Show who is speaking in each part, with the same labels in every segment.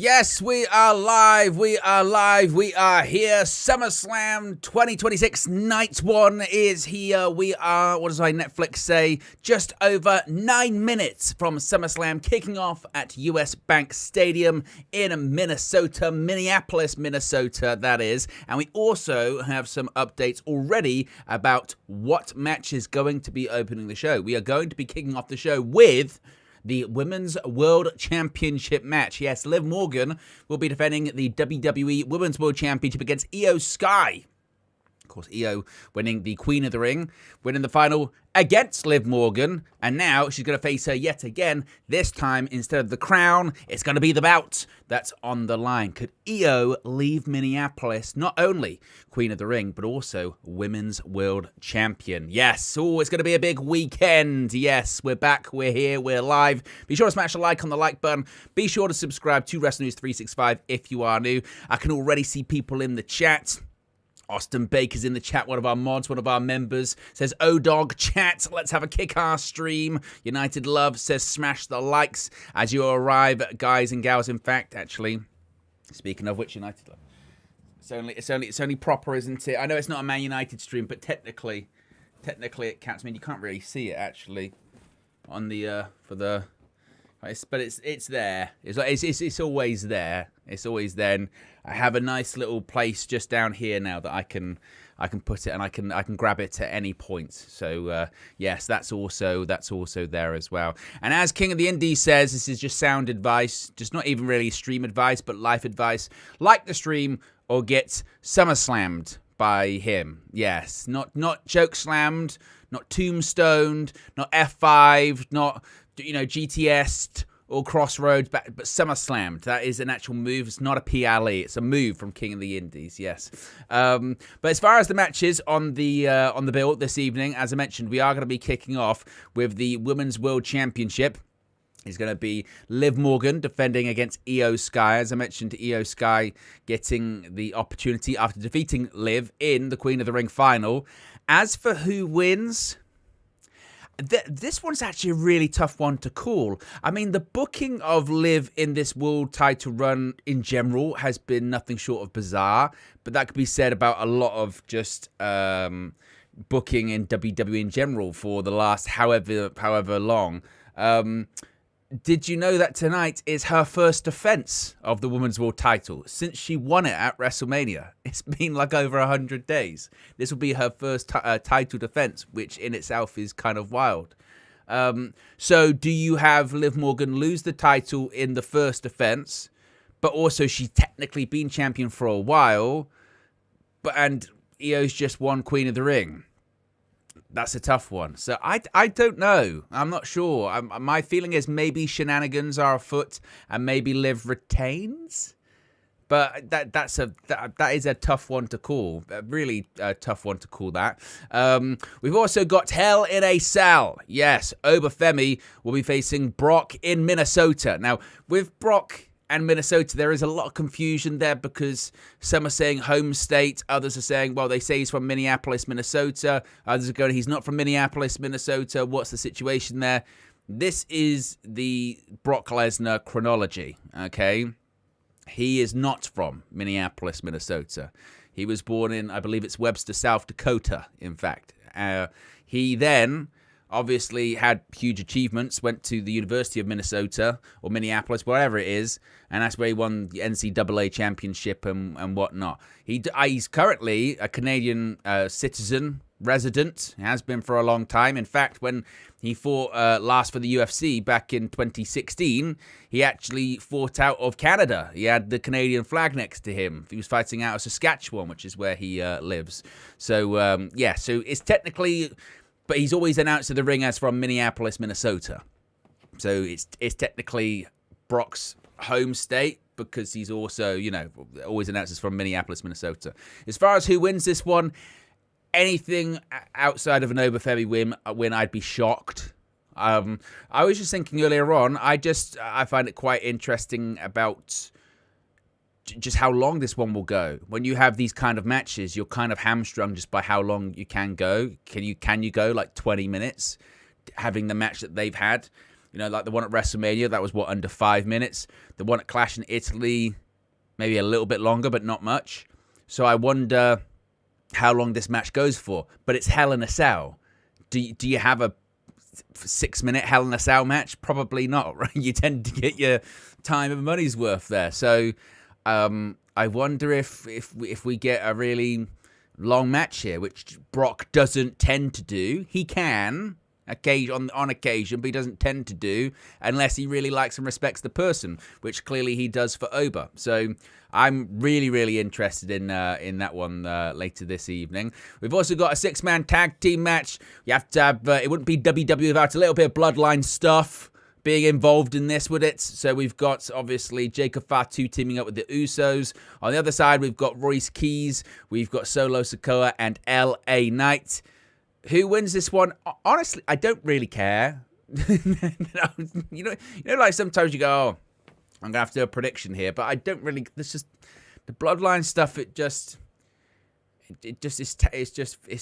Speaker 1: Yes, we are live. We are live. We are here. SummerSlam 2026 Night 1 is here. We are, what does my Netflix say? Just over 9 minutes from SummerSlam kicking off at US Bank Stadium in Minnesota, Minneapolis, Minnesota, that is. And we also have some updates already about what match is going to be opening the show. We are going to be kicking off the show with the Women's World Championship match. Yes, Liv Morgan will be defending the WWE Women's World Championship against Io Sky. Of course, Io winning the Queen of the Ring, winning the final against Liv Morgan, and now she's going to face her yet again. This time, instead of the crown, it's going to be the bout that's on the line. Could Io leave Minneapolis not only Queen of the Ring, but also Women's World Champion? Yes, it's going to be a big weekend. Yes, we're back, we're here, we're live. Be sure to smash a like on the like button. Be sure to subscribe to WrestleNews365 if you are new. I can already see people in the chat. Austin Baker's in the chat, one of our mods, one of our members, says, O-Dog chat, let's have a kick-ass stream. United Love says, smash the likes as you arrive, guys and gals. In fact, actually, speaking of which, United Love, it's only proper, isn't it? I know it's not a Man United stream, but technically it counts. I mean, you can't really see it, actually, on the, but it's there. It's always there. It's always there. And I have a nice little place just down here now that I can put it, and I can grab it at any point. So yes, that's also there as well. And as King of the Indies says, this is just sound advice, just not even really stream advice, but life advice. Like the stream or get SummerSlammed by him. Yes, not joke slammed, not tombstoned, not F5, not GTS or Crossroads, but SummerSlammed. That is an actual move. It's not a PLE. It's a move from King of the Indies. Yes. But as far as the matches on the bill this evening, as I mentioned, we are going to be kicking off with the Women's World Championship. It's going to be Liv Morgan defending against Io Sky. As I mentioned, Io Sky getting the opportunity after defeating Liv in the Queen of the Ring final. As for who wins, this one's actually a really tough one to call. I mean, the booking of Liv in this world title run in general has been nothing short of bizarre, but that could be said about a lot of just booking in WWE in general for the last however long. Did you know that tonight is her first defense of the Women's World title since she won it at WrestleMania? It's been like over 100 days. This will be her first title defense, which in itself is kind of wild. So do you have Liv Morgan lose the title in the first defense, but also she's technically been champion for a while, and Io's just won Queen of the Ring? That's a tough one. So I don't know. I'm not sure. My feeling is maybe shenanigans are afoot and maybe Liv retains. But that is a tough one to call. A really tough one to call that. We've also got Hell in a Cell. Yes, Femi will be facing Brock in Minnesota. Now, with Brock and Minnesota, there is a lot of confusion there because some are saying home state, others are saying, well, they say he's from Minneapolis, Minnesota. Others are going, he's not from Minneapolis, Minnesota. What's the situation there? This is the Brock Lesnar chronology, okay? He is not from Minneapolis, Minnesota. He was born in, I believe it's Webster, South Dakota, in fact. He then obviously had huge achievements, went to the University of Minnesota or Minneapolis, wherever it is, and that's where he won the NCAA championship and whatnot. He's currently a Canadian citizen, resident, has been for a long time. In fact, when he fought last for the UFC back in 2016, he actually fought out of Canada. He had the Canadian flag next to him. He was fighting out of Saskatchewan, which is where he lives. So, so it's technically, but he's always announced to the ring as from Minneapolis, Minnesota. So it's technically Brock's home state because he's also, always announces from Minneapolis, Minnesota. As far as who wins this one, anything outside of an Femi win, I'd be shocked. I was just thinking earlier on, I find it quite interesting about just how long this one will go. When you have these kind of matches, you're kind of hamstrung just by how long you can go. Can you go like 20 minutes having the match that they've had? You know, like the one at WrestleMania, that was, under 5 minutes. The one at Clash in Italy, maybe a little bit longer, but not much. So I wonder how long this match goes for. But it's Hell in a Cell. Do you have a 6-minute Hell in a Cell match? Probably not, right? You tend to get your time and money's worth there. So I wonder if we get a really long match here, which Brock doesn't tend to do. He can on occasion, but he doesn't tend to do unless he really likes and respects the person, which clearly he does for Oba. So I'm really, really interested in that one later this evening. We've also got a 6-man tag team match. You have to have, it wouldn't be WWE without a little bit of bloodline stuff being involved in this, would it? So we've got, obviously, Jacob Fatu teaming up with the Usos. On the other side, we've got Royce Keys, we've got Solo Sikoa, and LA Knight. Who wins this one? Honestly, I don't really care. you know, like sometimes you go, oh, I'm going to have to do a prediction here, but I don't really, this just, the bloodline stuff, it's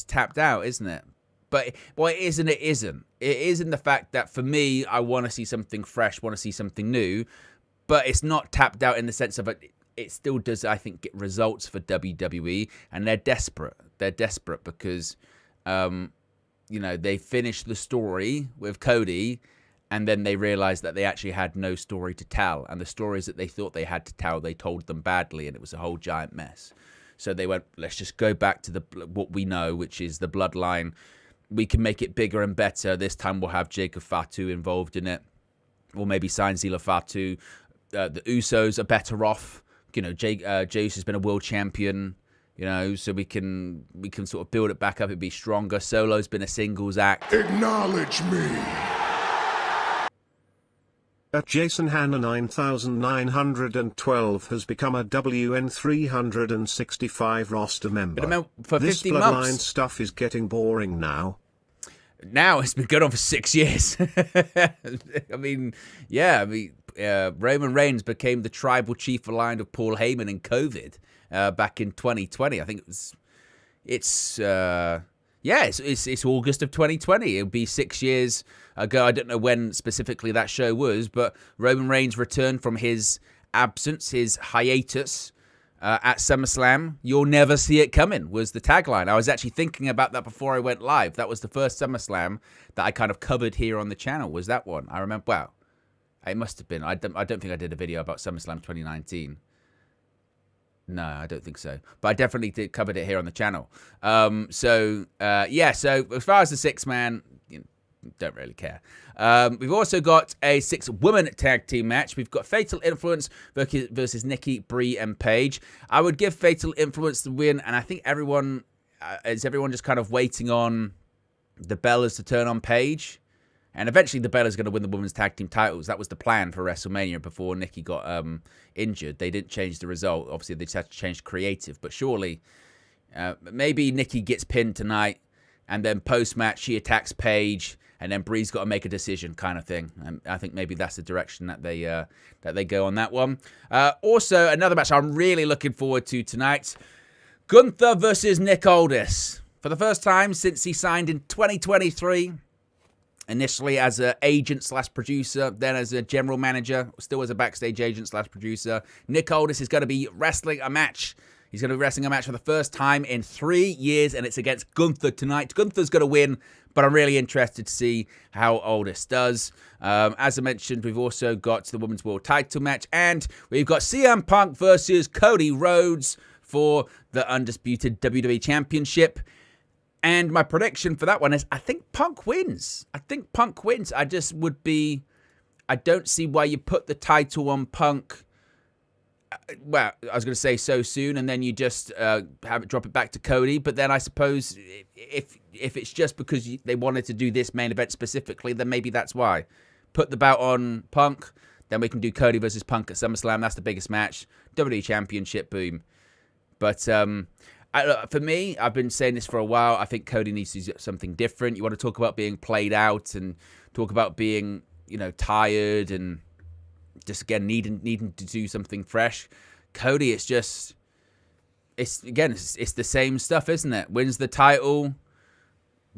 Speaker 1: tapped out, isn't it? But, well, it is and it isn't. It is in the fact that, for me, I want to see something fresh, want to see something new, but it's not tapped out in the sense of it still does, I think, get results for WWE, and they're desperate. They're desperate because, they finished the story with Cody, and then they realized that they actually had no story to tell, and the stories that they thought they had to tell, they told them badly, and it was a whole giant mess. So they went, let's just go back to what we know, which is the bloodline. We can make it bigger and better. This time we'll have Jacob Fatu involved in it. Or maybe sign Zila Fatu. The Usos are better off. You know, Jace has been a world champion. You know, so we can sort of build it back up. It'd be stronger. Solo's been a singles act.
Speaker 2: Acknowledge me.
Speaker 3: At Jason Hanna 9912 has become a WN365 roster member.
Speaker 1: For 50
Speaker 3: this bloodline
Speaker 1: months.
Speaker 3: Stuff is getting boring now.
Speaker 1: Now it's been going on for 6 years. Roman Reigns became the tribal chief aligned with Paul Heyman in COVID back in 2020. I think it's August of 2020. It'll be 6 years ago. I don't know when specifically that show was, but Roman Reigns returned from his absence, his hiatus, at SummerSlam. You'll never see it coming was the tagline. I was actually thinking about that before I went live. That was the first SummerSlam that I kind of covered here on the channel, was that one. I remember, wow, it must have been. I don't think I did a video about SummerSlam 2019. No, I don't think so. But I definitely covered it here on the channel. So as far as the 6-man, don't really care. We've also got a 6-woman tag team match. We've got Fatal Influence versus Nikki, Brie, and Paige. I would give Fatal Influence the win, and I think everyone just kind of waiting on the Bellas to turn on Paige. And eventually the Bellas going to win the women's tag team titles. That was the plan for WrestleMania before Nikki got injured. They didn't change the result. Obviously, they just had to change creative. But surely, maybe Nikki gets pinned tonight, and then post-match she attacks Paige, and then Brie's got to make a decision, kind of thing. And I think maybe that's the direction that they go on that one. Also, another match I'm really looking forward to tonight: Gunther versus Nick Aldis. For the first time since he signed in 2023. Initially as an agent/producer, then as a general manager, still as a backstage agent/producer. Nick Aldis is going to be wrestling a match. He's going to be wrestling a match for the first time in 3 years, and it's against Gunther tonight. Gunther's going to win, but I'm really interested to see how Aldis does. As I mentioned, we've also got the Women's World Title match, and we've got CM Punk versus Cody Rhodes for the undisputed WWE Championship. And my prediction for that one is I think Punk wins. I don't see why you put the title on Punk. Well, I was going to say so soon, and then you just drop it back to Cody. But then I suppose if it's just because they wanted to do this main event specifically, then maybe that's why. Put the belt on Punk, then we can do Cody versus Punk at SummerSlam. That's the biggest match. WWE Championship, boom. But for me, I've been saying this for a while. I think Cody needs to do something different. You want to talk about being played out and talk about being, tired and just, again, needing to do something fresh. Cody, it's the same stuff, isn't it? Wins the title,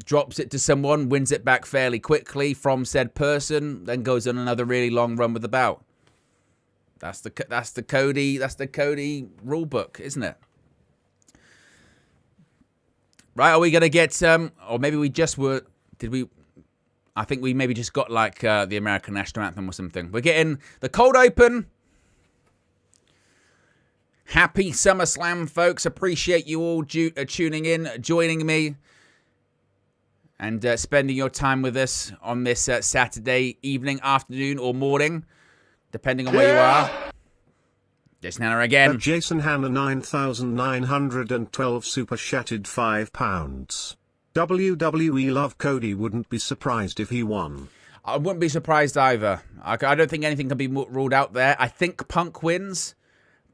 Speaker 1: drops it to someone, wins it back fairly quickly from said person, then goes on another really long run with the bout. That's the Cody rule book, isn't it? Right, are we going to get, or maybe we just were, I think we maybe just got like the American National Anthem or something. We're getting the cold open. Happy SummerSlam, folks. Appreciate you all tuning in, joining me, and spending your time with us on this Saturday evening, afternoon, or morning, depending on where you are. Jason Hanna again.
Speaker 3: Jason Hanna 9,912 super chatted £5. WWE love Cody, wouldn't be surprised if he won.
Speaker 1: I wouldn't be surprised either. I don't think anything can be ruled out there. I think Punk wins,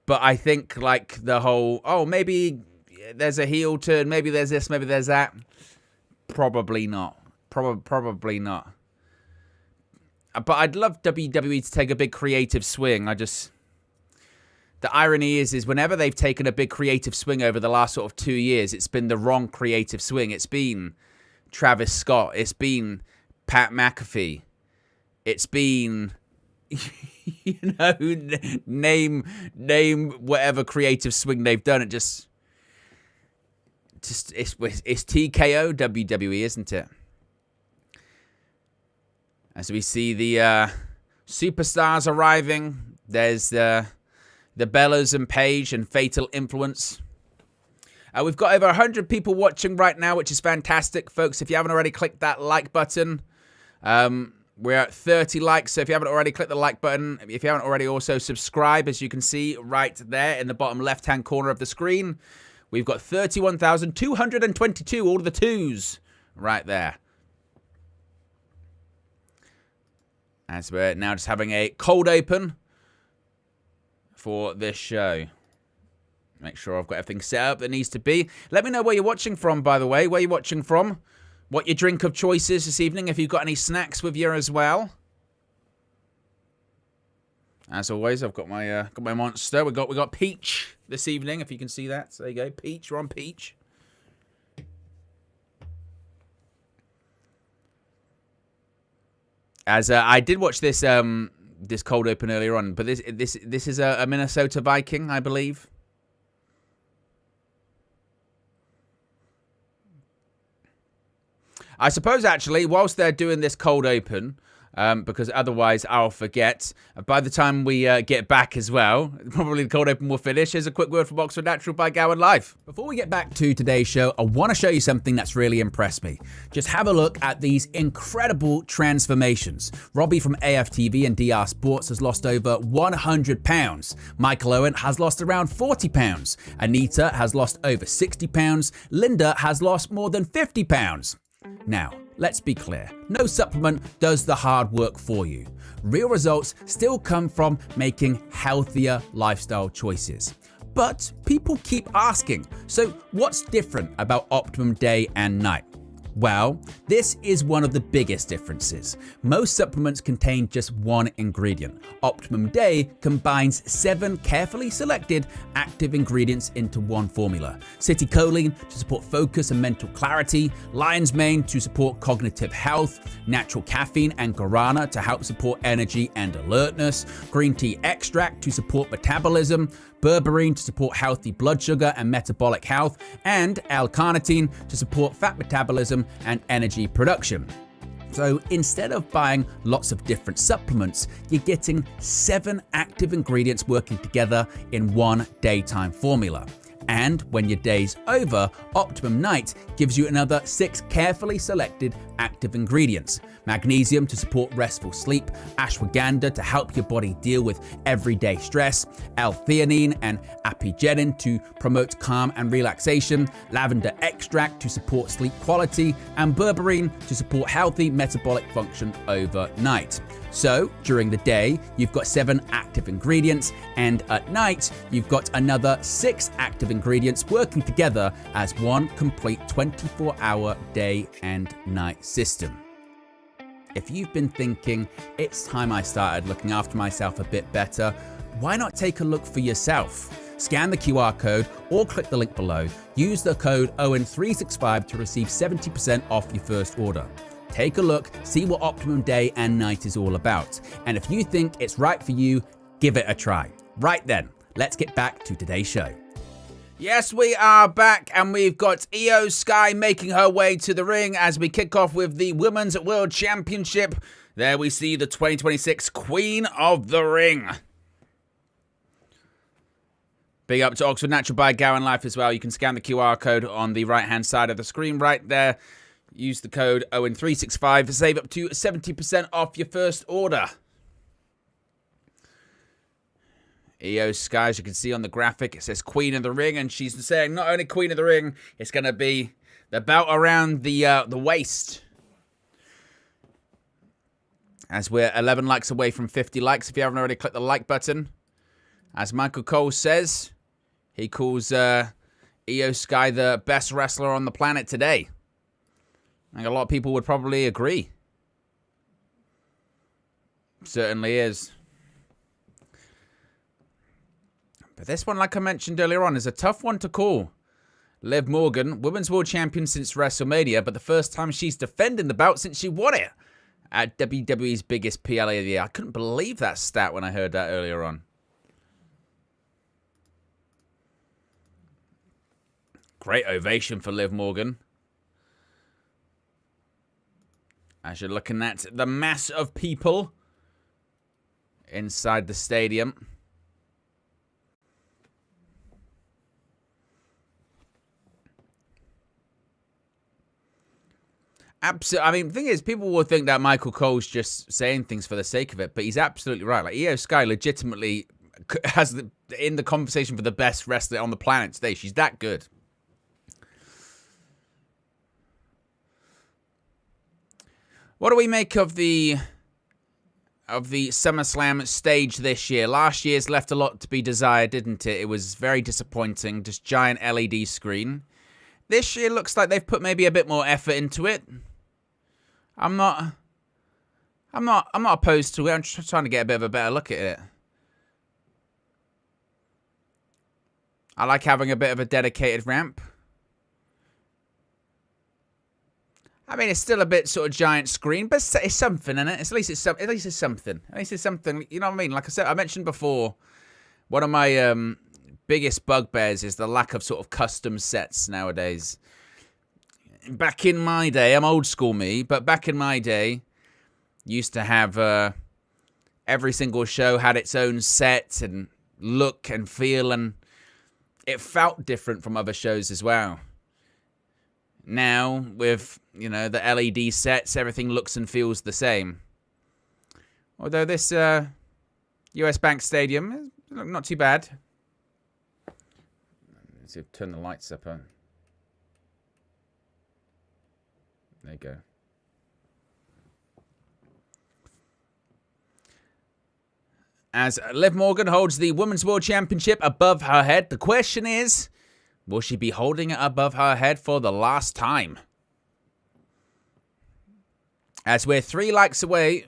Speaker 1: but I think like the whole, oh, maybe there's a heel turn, maybe there's this, maybe there's that. Probably not. Probably not. But I'd love WWE to take a big creative swing. The irony is whenever they've taken a big creative swing over the last sort of 2 years, it's been the wrong creative swing. It's been Travis Scott. It's been Pat McAfee. It's been, name whatever creative swing they've done. It just it's TKO WWE, isn't it? As we see the superstars arriving, there's the Bellas and Paige and Fatal Influence. We've got over 100 people watching right now, which is fantastic, folks. If you haven't already clicked that like button, we're at 30 likes. So if you haven't already clicked the like button, if you haven't already also subscribed, as you can see right there in the bottom left-hand corner of the screen, we've got 31,222, all of the twos right there. As we're now just having a cold open for this show. Make sure I've got everything set up that needs to be. Let me know where you're watching from, by the way. Where you're watching from. What your drink of choice is this evening. If you've got any snacks with you as well. As always, I've got my Monster. We got peach this evening, if you can see that. So there you go. Peach. We're on peach. As I did watch this this cold open earlier on, but this is a Minnesota Viking, I believe. I suppose actually, whilst they're doing this cold open, because otherwise I'll forget. By the time we get back as well, probably the cold open will finish. Here's a quick word from Oxford Natural by Gowan Life. Before we get back to today's show, I want to show you something that's really impressed me. Just have a look at these incredible transformations. Robbie from AFTV and DR Sports has lost over 100 pounds. Michael Owen has lost around 40 pounds. Anita has lost over 60 pounds. Linda has lost more than 50 pounds. Now, let's be clear, no supplement does the hard work for you. Real results still come from making healthier lifestyle choices. But people keep asking, so what's different about Optimum Day and Night? Well, this is one of the biggest differences. Most supplements contain just one ingredient. Optimum Day combines 7 carefully selected active ingredients into one formula. Citicoline to support focus and mental clarity, lion's mane to support cognitive health, natural caffeine and guarana to help support energy and alertness, green tea extract to support metabolism, berberine to support healthy blood sugar and metabolic health, and L-carnitine to support fat metabolism and energy production. So instead of buying lots of different supplements, you're getting 7 active ingredients working together in one daytime formula. And when your day's over, Optimum Night gives you another 6 carefully selected active ingredients. Magnesium to support restful sleep, ashwagandha to help your body deal with everyday stress, L-theanine and apigenin to promote calm and relaxation, lavender extract to support sleep quality, and berberine to support healthy metabolic function overnight. So during the day, you've got 7 active ingredients, and at night, you've got another 6 active ingredients working together as one complete 24-hour day and night system. If you've been thinking, it's time I started looking after myself a bit better, why not take a look for yourself? Scan the QR code or click the link below. Use the code Owen365 to receive 70% off your first order. Take a look, see what Optimum Day and Night is all about. And if you think it's right for you, give it a try. Right then, let's get back to today's show. Yes, we are back, and we've got Io Sky making her way to the ring as we kick off with the Women's World Championship. There we see the 2026 Queen of the Ring. Big up to Oxford Natural by Gowan Life as well. You can scan the QR code on the right-hand side of the screen right there. Use the code Owen365 to save up to 70% off your first order. Io Sky, as you can see on the graphic, it says Queen of the Ring, and she's saying not only Queen of the Ring, it's going to be the belt around the waist. As we're 11 likes away from 50 likes. If you haven't already, click the like button. As Michael Cole says, he calls Io Sky the best wrestler on the planet today. I think a lot of people would probably agree. Certainly is. But this one, like I mentioned earlier on, is a tough one to call. Liv Morgan, Women's World Champion since WrestleMania, but the first time she's defending the belt since she won it at WWE's biggest PLA of the year. I couldn't believe that stat when I heard that earlier on. Great ovation for Liv Morgan. As you're looking at the mass of people inside the stadium. Absolutely. I mean, the thing is, people will think that Michael Cole's just saying things for the sake of it, but he's absolutely right. Like, Io Sky legitimately has in the conversation for the best wrestler on the planet today. She's that good. What do we make of the SummerSlam stage this year? Last year's left a lot to be desired, didn't it? It was very disappointing. Just giant LED screen. This year looks like they've put maybe a bit more effort into it. I'm not opposed to it. I'm just trying to get a bit of a better look at it. I like having a bit of a dedicated ramp. I mean, it's still a bit sort of giant screen, but it's something, isn't it? At least it's something. At least it's something. You know what I mean? Like I said, I mentioned before, one of my biggest bugbears is the lack of sort of custom sets nowadays. Back in my day, I'm old school me, but back in my day, used to have every single show had its own set and look and feel, and it felt different from other shows as well. Now, with, you know, the LED sets, everything looks and feels the same. Although this US Bank Stadium is not too bad. Let's see, turn the lights up. There you go. As Liv Morgan holds the Women's World Championship above her head, the question is, will she be holding it above her head for the last time? As we're 3 likes away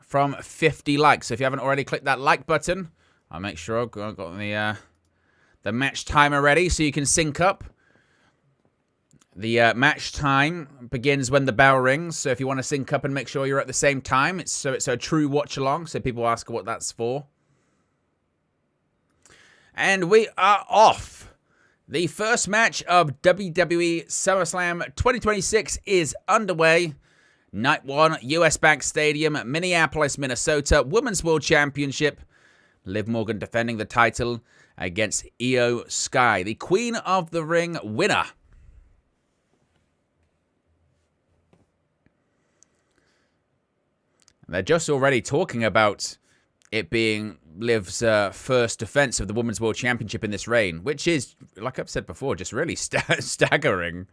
Speaker 1: from 50 likes. So if you haven't already clicked that like button, I'll make sure I've got the match timer ready so you can sync up. The match time begins when the bell rings. So if you want to sync up and make sure you're at the same time, it's a true watch along. So people ask what that's for. And we are off. The first match of WWE SummerSlam 2026 is underway. Night 1, US Bank Stadium, Minneapolis, Minnesota. Women's World Championship. Liv Morgan defending the title against Io Sky, the Queen of the Ring winner. They're just already talking about it being Liv's first defense of the Women's World Championship in this reign, which is, like I've said before, just really staggering.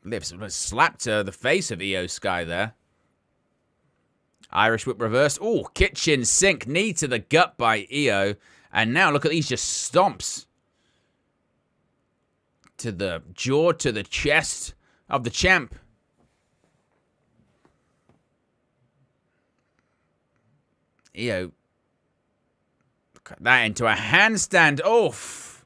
Speaker 1: Liv slapped the face of Io Sky there. Irish whip reversed. Oh, kitchen sink, knee to the gut by Io. And now look at these just stomps. To the jaw, to the chest of the champ. Io Cut that into a handstand. Oof.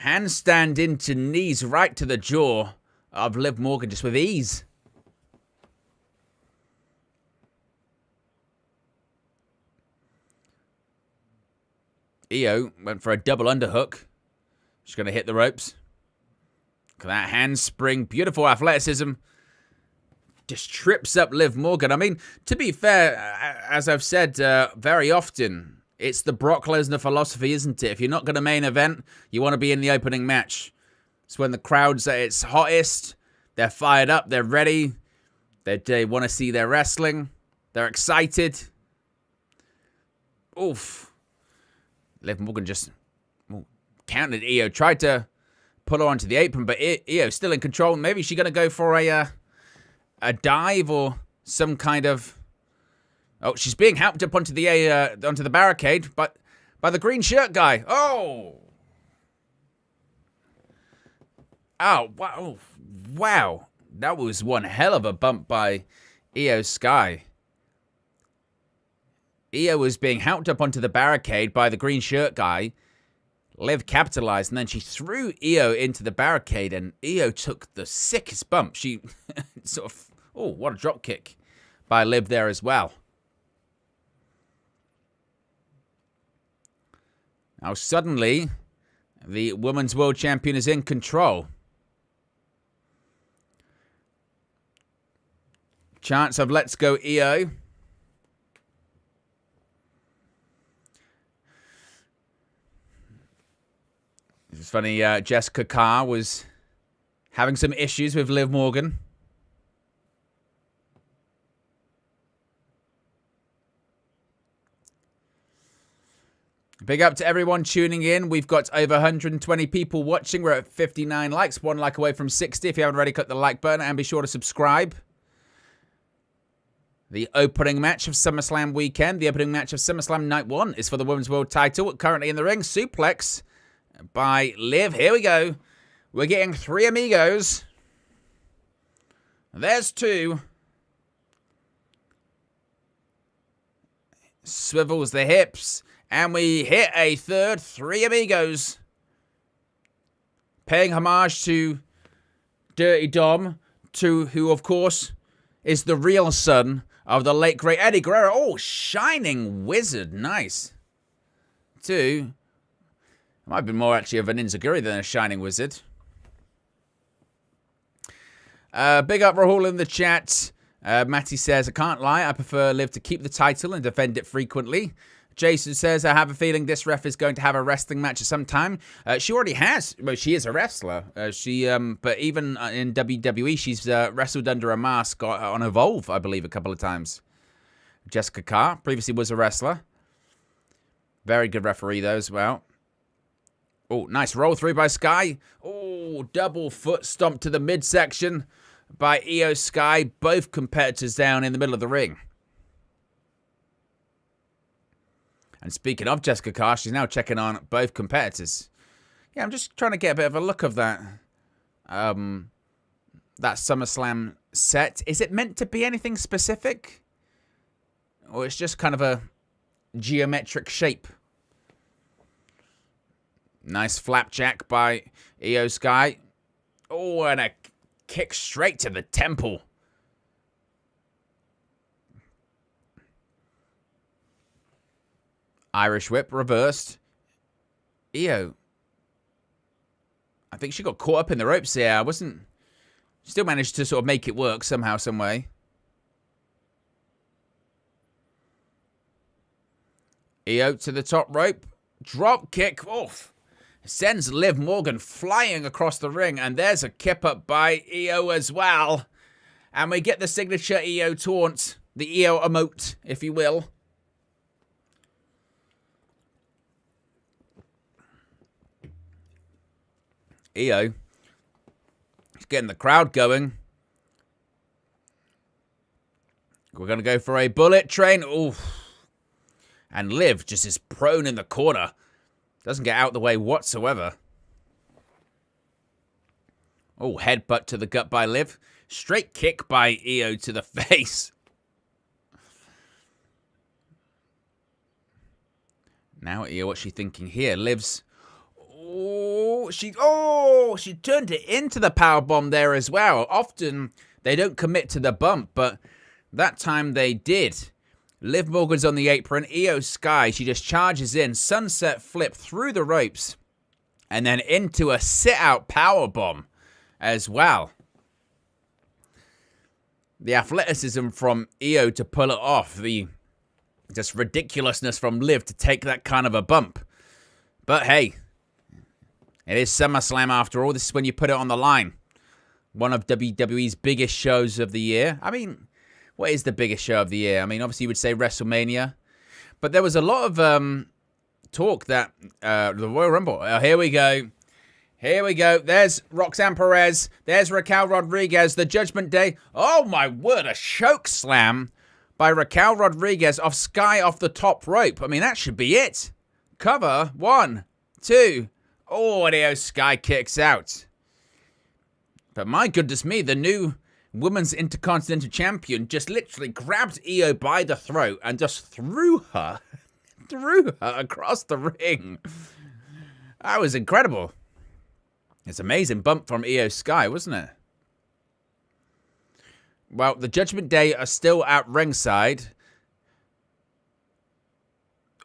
Speaker 1: Handstand into knees right to the jaw of Liv Morgan just with ease. Io went for a double underhook. She's going to hit the ropes. Look at that handspring. Beautiful athleticism. Just trips up Liv Morgan. I mean, to be fair, as I've said very often, it's the Brock Lesnar philosophy, isn't it? If you're not going to main event, you want to be in the opening match. It's when the crowd's at its hottest. They're fired up. They're ready. They want to see their wrestling. They're excited. Oof. Liv Morgan just countered Io. Tried to put her onto the apron, but Io still in control. Maybe she's going to go for a dive or some kind of... Oh, she's being helped up onto the barricade by the green shirt guy. Oh! Oh, wow. Wow. That was one hell of a bump by Io Sky. Io was being helped up onto the barricade by the green shirt guy. Liv capitalized, and then she threw Io into the barricade, and Io took the sickest bump. She sort of... Oh, what a drop kick by Liv there as well. Now, suddenly, the Women's World Champion is in control. Chance of let's go Io. It's funny, Jessica Carr was having some issues with Liv Morgan. Big up to everyone tuning in. We've got over 120 people watching. We're at 59 likes, 1 like away from 60. If you haven't already, click the like button and be sure to subscribe. The opening match of SummerSlam weekend, the opening match of SummerSlam Night 1 is for the Women's World title. Currently in the ring, suplex by Liv. Here we go. We're getting 3 amigos. There's 2. Swivels the hips. And we hit a third. 3 amigos. Paying homage to Dirty Dom, who, of course, is the real son of the late, great Eddie Guerrero. Oh, Shining Wizard. Nice. 2. Might be more, actually, of an Inzaguri than a Shining Wizard. Big up Rahul in the chat. Matty says, I can't lie. I prefer Liv to keep the title and defend it frequently. Jason says, I have a feeling this ref is going to have a wrestling match at some time. She already has. Well, she is a wrestler. But even in WWE, she's wrestled under a mask on Evolve, I believe, a couple of times. Jessica Carr previously was a wrestler. Very good referee, though, as well. Oh, nice roll through by Sky. Oh, double foot stomp to the midsection by Io Sky. Both competitors down in the middle of the ring. And speaking of Jessica Carr, she's now checking on both competitors. Yeah, I'm just trying to get a bit of a look of that. That SummerSlam set. Is it meant to be anything specific? Or it's just kind of a geometric shape? Nice flapjack by Io Sky. Oh, and a kick straight to the temple. Irish whip reversed. Io. I think she got caught up in the ropes here. Still managed to sort of make it work somehow, some way. Io to the top rope. Drop kick off. Sends Liv Morgan flying across the ring. And there's a kip up by Io as well. And we get the signature Io taunt. The Io emote, if you will. Io is getting the crowd going. We're going to go for a bullet train. Oof. And Liv just is prone in the corner. Doesn't get out the way whatsoever. Oh, headbutt to the gut by Liv. Straight kick by Io to the face. Now, what's she thinking here? Liv's... she turned it into the powerbomb there as well. Often, they don't commit to the bump, but that time they did. Liv Morgan's on the apron. Io Sky, she just charges in. Sunset flip through the ropes. And then into a sit-out powerbomb as well. The athleticism from Io to pull it off. The just ridiculousness from Liv to take that kind of a bump. But hey, it is SummerSlam after all. This is when you put it on the line. One of WWE's biggest shows of the year. I mean, what is the biggest show of the year? I mean, obviously you would say WrestleMania. But there was a lot of talk that the Royal Rumble. Oh, here we go. Here we go. There's Roxanne Perez. There's Raquel Rodriguez. The Judgment Day. Oh, my word. A choke slam by Raquel Rodriguez off Sky off the top rope. I mean, that should be it. Cover. 1, 2. Oh, and Io Sky kicks out. But my goodness me, the new Women's Intercontinental Champion just literally grabbed Io by the throat and just threw her across the ring. That was incredible. It's an amazing bump from Io Sky, wasn't it? Well, the Judgment Day are still at ringside.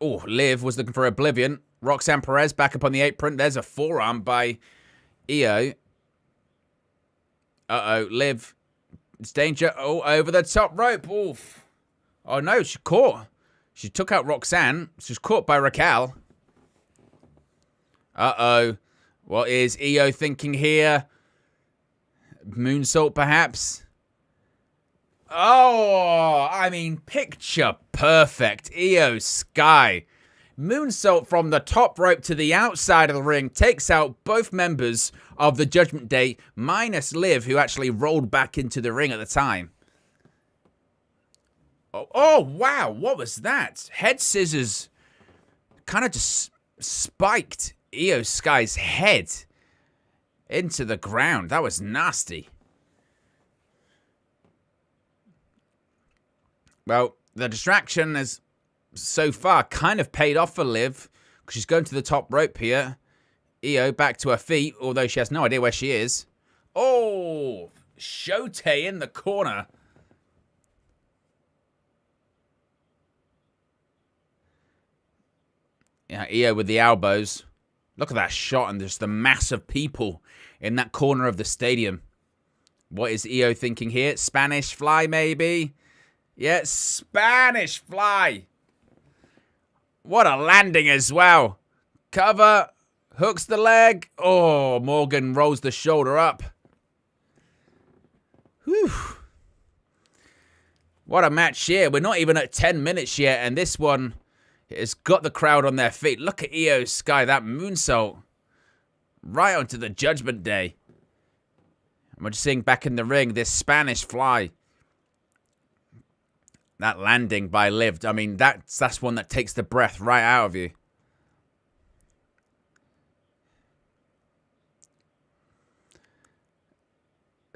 Speaker 1: Oh, Liv was looking for Oblivion. Roxanne Perez back up on the apron. There's a forearm by Io. Uh-oh, Liv. It's danger. Oh, over the top rope. Oof. Oh, no, she caught. She took out Roxanne. She was caught by Raquel. Uh-oh. What is Io thinking here? Moonsault, perhaps? Oh, I mean, picture perfect. Io Sky. Moonsault from the top rope to the outside of the ring. Takes out both members of the Judgment Day, minus Liv, who actually rolled back into the ring at the time. Oh, wow. What was that? Head scissors kind of just spiked Io Sky's head into the ground. That was nasty. Well, the distraction has so far kind of paid off for Liv, because she's going to the top rope here. Io back to her feet, although she has no idea where she is. Oh, Shote in the corner. Yeah, Io with the elbows. Look at that shot and just the mass of people in that corner of the stadium. What is Io thinking here? Spanish fly, maybe? Yeah, Spanish fly. What a landing as well. Cover. Hooks the leg. Oh, Morgan rolls the shoulder up. Whew. What a match here. We're not even at 10 minutes yet, and this one has got the crowd on their feet. Look at Io Sky, that moonsault. Right onto the Judgment Day. And we're just seeing back in the ring this Spanish fly. That landing by Liv. I mean, that's one that takes the breath right out of you.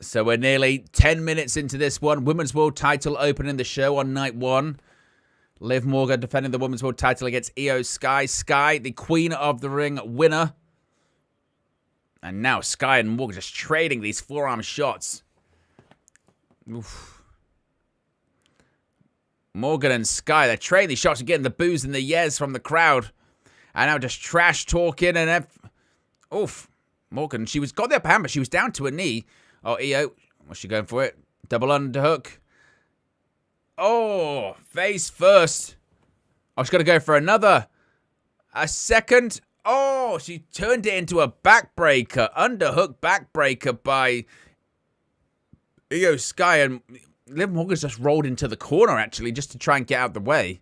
Speaker 1: So we're nearly 10 minutes into this one. Women's World title opening the show on night 1. Liv Morgan defending the Women's World title against Io Sky. Sky, the Queen of the Ring winner. And now Sky and Morgan just trading these forearm shots. Oof. Morgan and Sky, they're trading these shots and getting the boos and the yes from the crowd. And now just trash talking and... Oof. Morgan, she got the upper hand, but she was down to a knee. Oh, Io, what's she going for it? Double underhook. Oh, face first. Oh, she's going to go for another. A second. Oh, she turned it into a backbreaker. Underhook backbreaker by Io Sky. And Liv Morgan's just rolled into the corner, actually, just to try and get out of the way.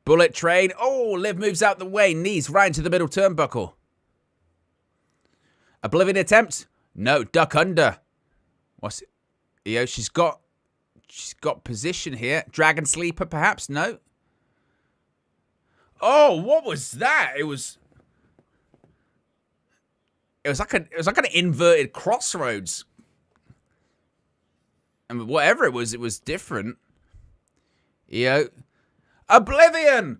Speaker 1: Bullet train. Oh, Liv moves out the way. Knees right into the middle turnbuckle. Oblivion attempt. No, duck under. What's it? Io, she's got position here. Dragon sleeper, perhaps? No. Oh, what was that? It was like an inverted crossroads. And whatever it was different. Io. Oblivion!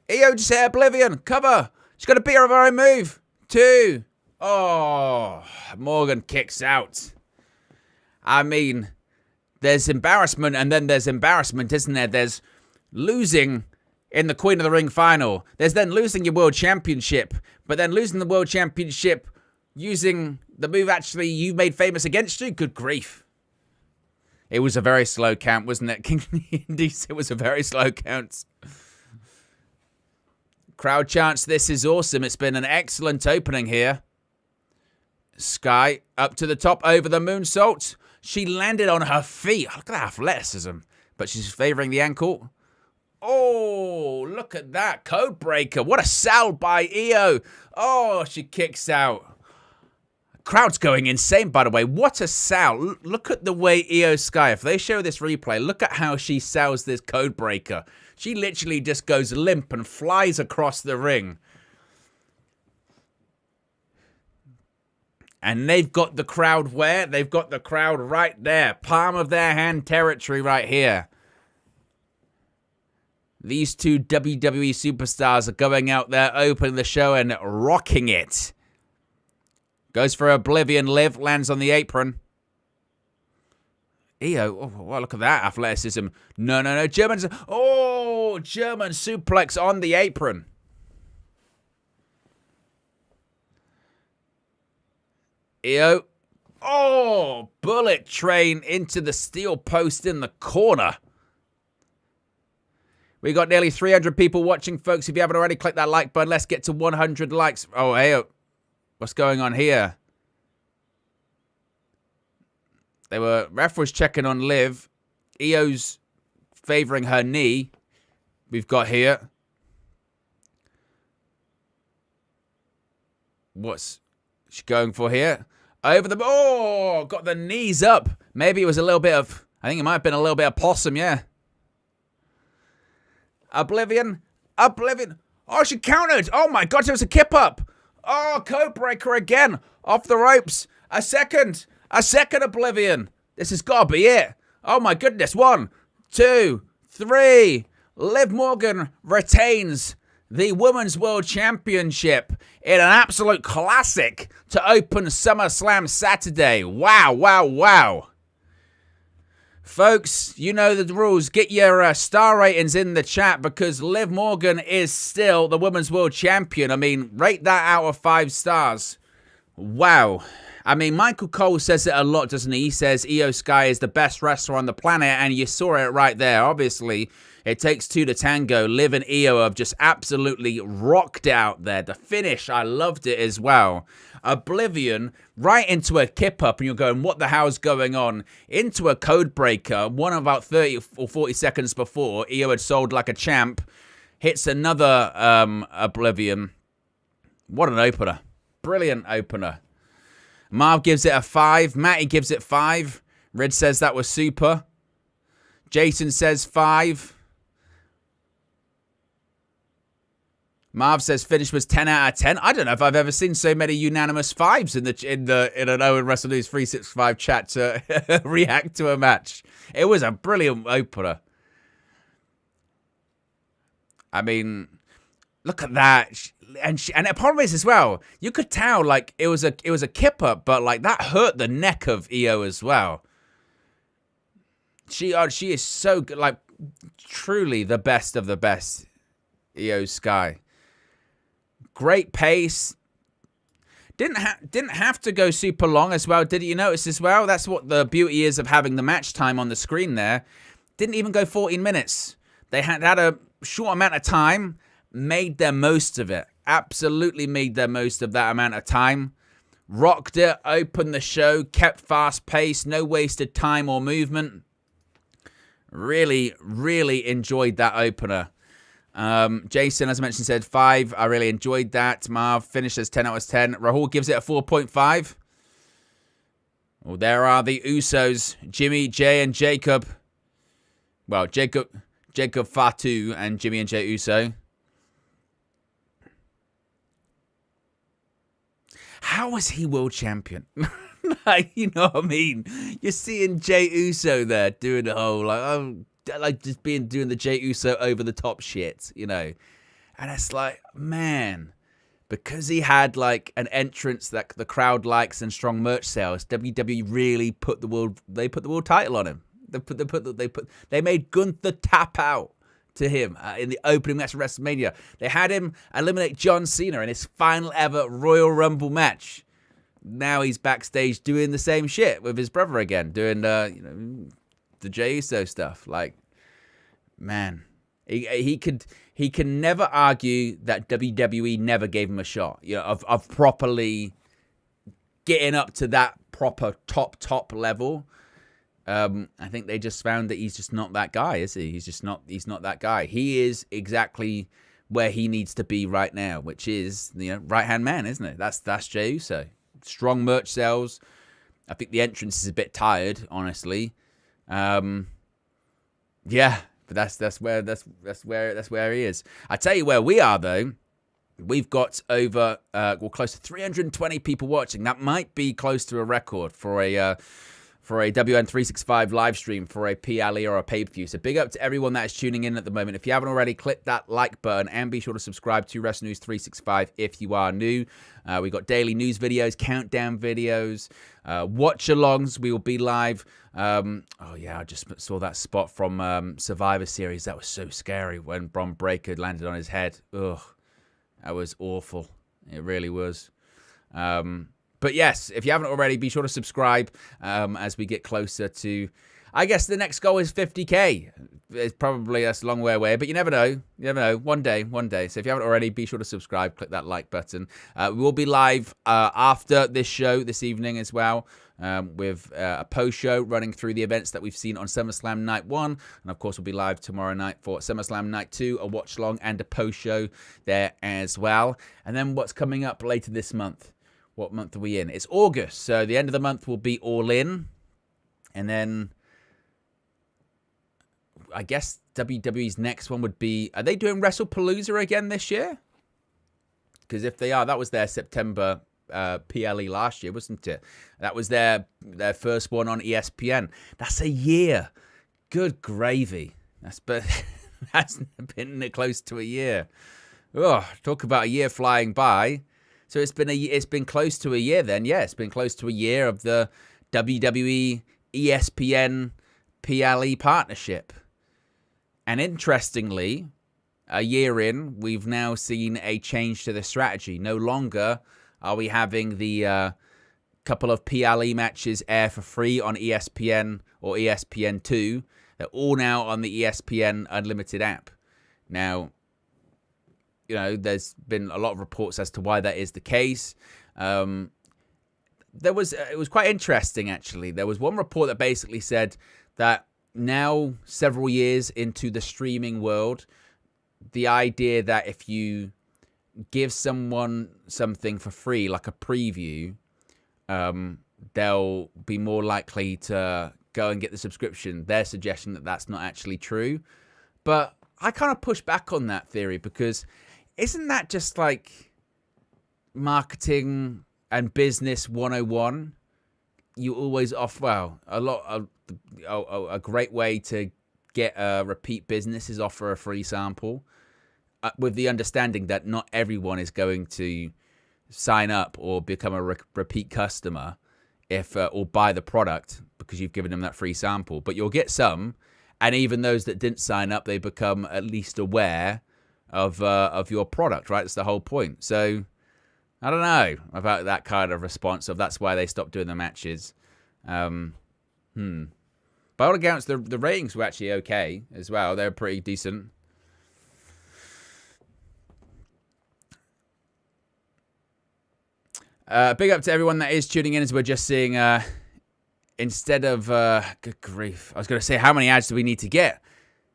Speaker 1: Io just hit Oblivion. Cover. She's got a beer of her own move. 2. Oh, Morgan kicks out. I mean, there's embarrassment and then there's embarrassment, isn't there? There's losing in the Queen of the Ring final. There's then losing your World Championship. But then losing the World Championship using the move actually you made famous against you. Good grief. It was a very slow count, wasn't it? King of the Indies, it was a very slow count. Crowd chants, this is awesome. It's been an excellent opening here. Sky up to the top over the moonsault. She landed on her feet. Look at that athleticism. But she's favoring the ankle. Oh, look at that. Code breaker. What a sell by Io. Oh, she kicks out. Crowd's going insane, by the way. What a sell. Look at the way Io Sky, if they show this replay, look at how she sells this code breaker. She literally just goes limp and flies across the ring. And they've got the crowd where? They've got the crowd right there. Palm of their hand territory right here. These two WWE superstars are going out there, opening the show and rocking it. Goes for Oblivion. Liv lands on the apron. Io, oh, well, look at that athleticism. No. German's, oh, German suplex on the apron. Io, oh, bullet train into the steel post in the corner. We got nearly 300 people watching, folks. If you haven't already, click that like button. Let's get to 100 likes. Oh, Io, what's going on here? Ref was checking on Liv. Io's favoring her knee. We've got here. What's she going for here? Over the, oh, got the knees up. Maybe it was a little bit of, I think it might have been a little bit of possum, yeah. Oblivion. Oh, she countered. Oh my God, it was a kip up. Oh, code breaker again. Off the ropes. A second Oblivion. This has got to be it. Oh my goodness. 1, 2, 3. Liv Morgan retains the Women's World Championship in an absolute classic to open SummerSlam Saturday. Wow. Folks, you know the rules. Get your star ratings in the chat because Liv Morgan is still the Women's World Champion. I mean, rate that out of 5 stars. Wow. I mean, Michael Cole says it a lot, doesn't he? He says Io Sky is the best wrestler on the planet, and you saw it right there. Obviously, it takes 2 to tango. Liv and Io have just absolutely rocked out there. The finish, I loved it as well. Oblivion, right into a kip-up, and you're going, what the hell's going on? Into a code breaker, one about 30 or 40 seconds before. Io had sold like a champ. Hits another Oblivion. What an opener. Brilliant opener. Marv gives it a 5. Matty gives it 5. Red says that was super. Jason says 5. Marv says finish was 10 out of 10. I don't know if I've ever seen so many unanimous 5s in an Owen WrestleNews365 chat to react to a match. It was a brilliant opener. I mean, look at that. And the problem is as well, you could tell like it was a kip up, but like that hurt the neck of Io as well. She is so good, like truly the best of the best. Io Sky, great pace. Didn't have to go super long as well. Did you notice as well? That's what the beauty is of having the match time on the screen there. Didn't even go 14 minutes. They had a short amount of time, made their most of it. Absolutely made their most of that amount of time. Rocked it, opened the show, kept fast pace, no wasted time or movement. Really, really enjoyed that opener. Jason, as I mentioned, said 5. I really enjoyed that. Marv finishes 10 out of 10. Rahul gives it a 4.5. Well, there are the Usos, Jimmy, Jay, and Jacob. Well, Jacob Fatu and Jimmy and Jay Uso. How was he world champion? Like, you know what I mean? You're seeing Jey Uso there doing the whole, like just doing the Jey Uso over the top shit, you know? And it's like, man, because he had like an entrance that the crowd likes and strong merch sales, WWE really put the world title on him. They made Gunther tap out to him in the opening match of WrestleMania. They had him eliminate John Cena in his final ever Royal Rumble match. Now he's backstage doing the same shit with his brother again, doing the Jey Uso stuff. Like, man, he can never argue that WWE never gave him a shot. You know, of properly getting up to that proper top level. I think they just found that he's just not that guy, is he? He's not that guy. He is exactly where he needs to be right now, which is, right-hand man, isn't it? That's Jey Uso. Strong merch sales. I think the entrance is a bit tired, honestly. Yeah, but that's where he is. I tell you where we are though. We've got over close to 320 people watching. That might be close to a record for a WN365 live stream for a PLE or a pay-per-view. So big up to everyone that is tuning in at the moment. If you haven't already, click that like button and be sure to subscribe to WrestleNews365 if you are new. We got daily news videos, countdown videos, watch-alongs. We will be live. I just saw that spot from Survivor Series. That was so scary when Bron Breakker landed on his head. Ugh, that was awful. It really was. But yes, if you haven't already, be sure to subscribe as we get closer to, I guess the next goal is 50K. It's probably a long way away, but you never know. You never know. One day. So if you haven't already, be sure to subscribe. Click that like button. We will be live after this show this evening as well with a post show running through the events that we've seen on SummerSlam Night 1. And of course, we'll be live tomorrow night for SummerSlam Night 2, a watch long and a post show there as well. And then what's coming up later this month? What month are we in? It's August, so the end of the month will be All In. And then I guess WWE's next one would be... Are they doing WrestlePalooza again this year? Because if they are, that was their September PLE last year, wasn't it? That was their first one on ESPN. That's a year. Good gravy. That's been close to a year. Oh, talk about a year flying by. So it's been close to a year then. Yeah, it's been close to a year of the WWE ESPN PLE partnership. And interestingly, a year in, we've now seen a change to the strategy. No longer are we having the couple of PLE matches air for free on ESPN or ESPN2. They're all now on the ESPN Unlimited app. Now, there's been a lot of reports as to why that is the case. It was quite interesting, actually. There was one report that basically said that now, several years into the streaming world, the idea that if you give someone something for free, like a preview, they'll be more likely to go and get the subscription. They're suggesting that that's not actually true. But I kind of push back on that theory because isn't that just like marketing and business 101? You always offer, a great way to get a repeat business is offer a free sample with the understanding that not everyone is going to sign up or become a repeat customer or buy the product because you've given them that free sample. But you'll get some, and even those that didn't sign up, they become at least aware of your product, right? That's the whole point. So I don't know about that kind of response of that's why they stopped doing the matches. By all accounts, the ratings were actually okay as well. They're pretty decent. Big up to everyone that is tuning in as we're just seeing, instead of, good grief, I was going to say, how many ads do we need to get?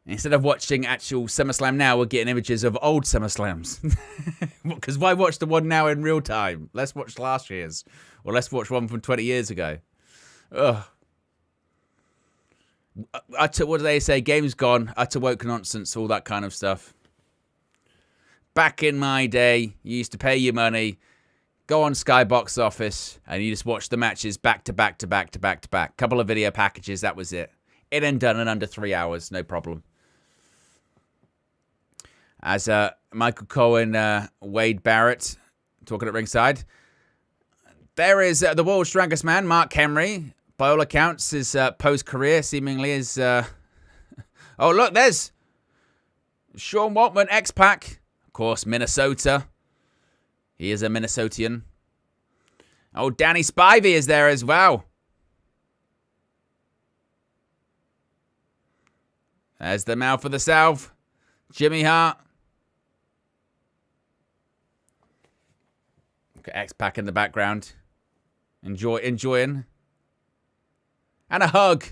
Speaker 1: Instead of watching actual SummerSlam now, we're getting images of old SummerSlams. Because why watch the one now in real time? Let's watch last year's. Or let's watch one from 20 years ago. Ugh. What do they say? Game's gone. Utter woke nonsense. All that kind of stuff. Back in my day, you used to pay your money, Go on Sky Box Office, and you just watch the matches back to back to back to back to back. Couple of video packages, that was it. It and done in under 3 hours, no problem. As Michael Cohen, Wade Barrett, talking at ringside. There is the world's strongest man, Mark Henry. By all accounts, his post-career seemingly is... Oh, look, there's Sean Waltman, X-Pac. Of course, Minnesota. He is a Minnesotian. Oh, Danny Spivey is there as well. There's the mouth of the South. Jimmy Hart. Got X-Pac in the background. Enjoying. And a hug.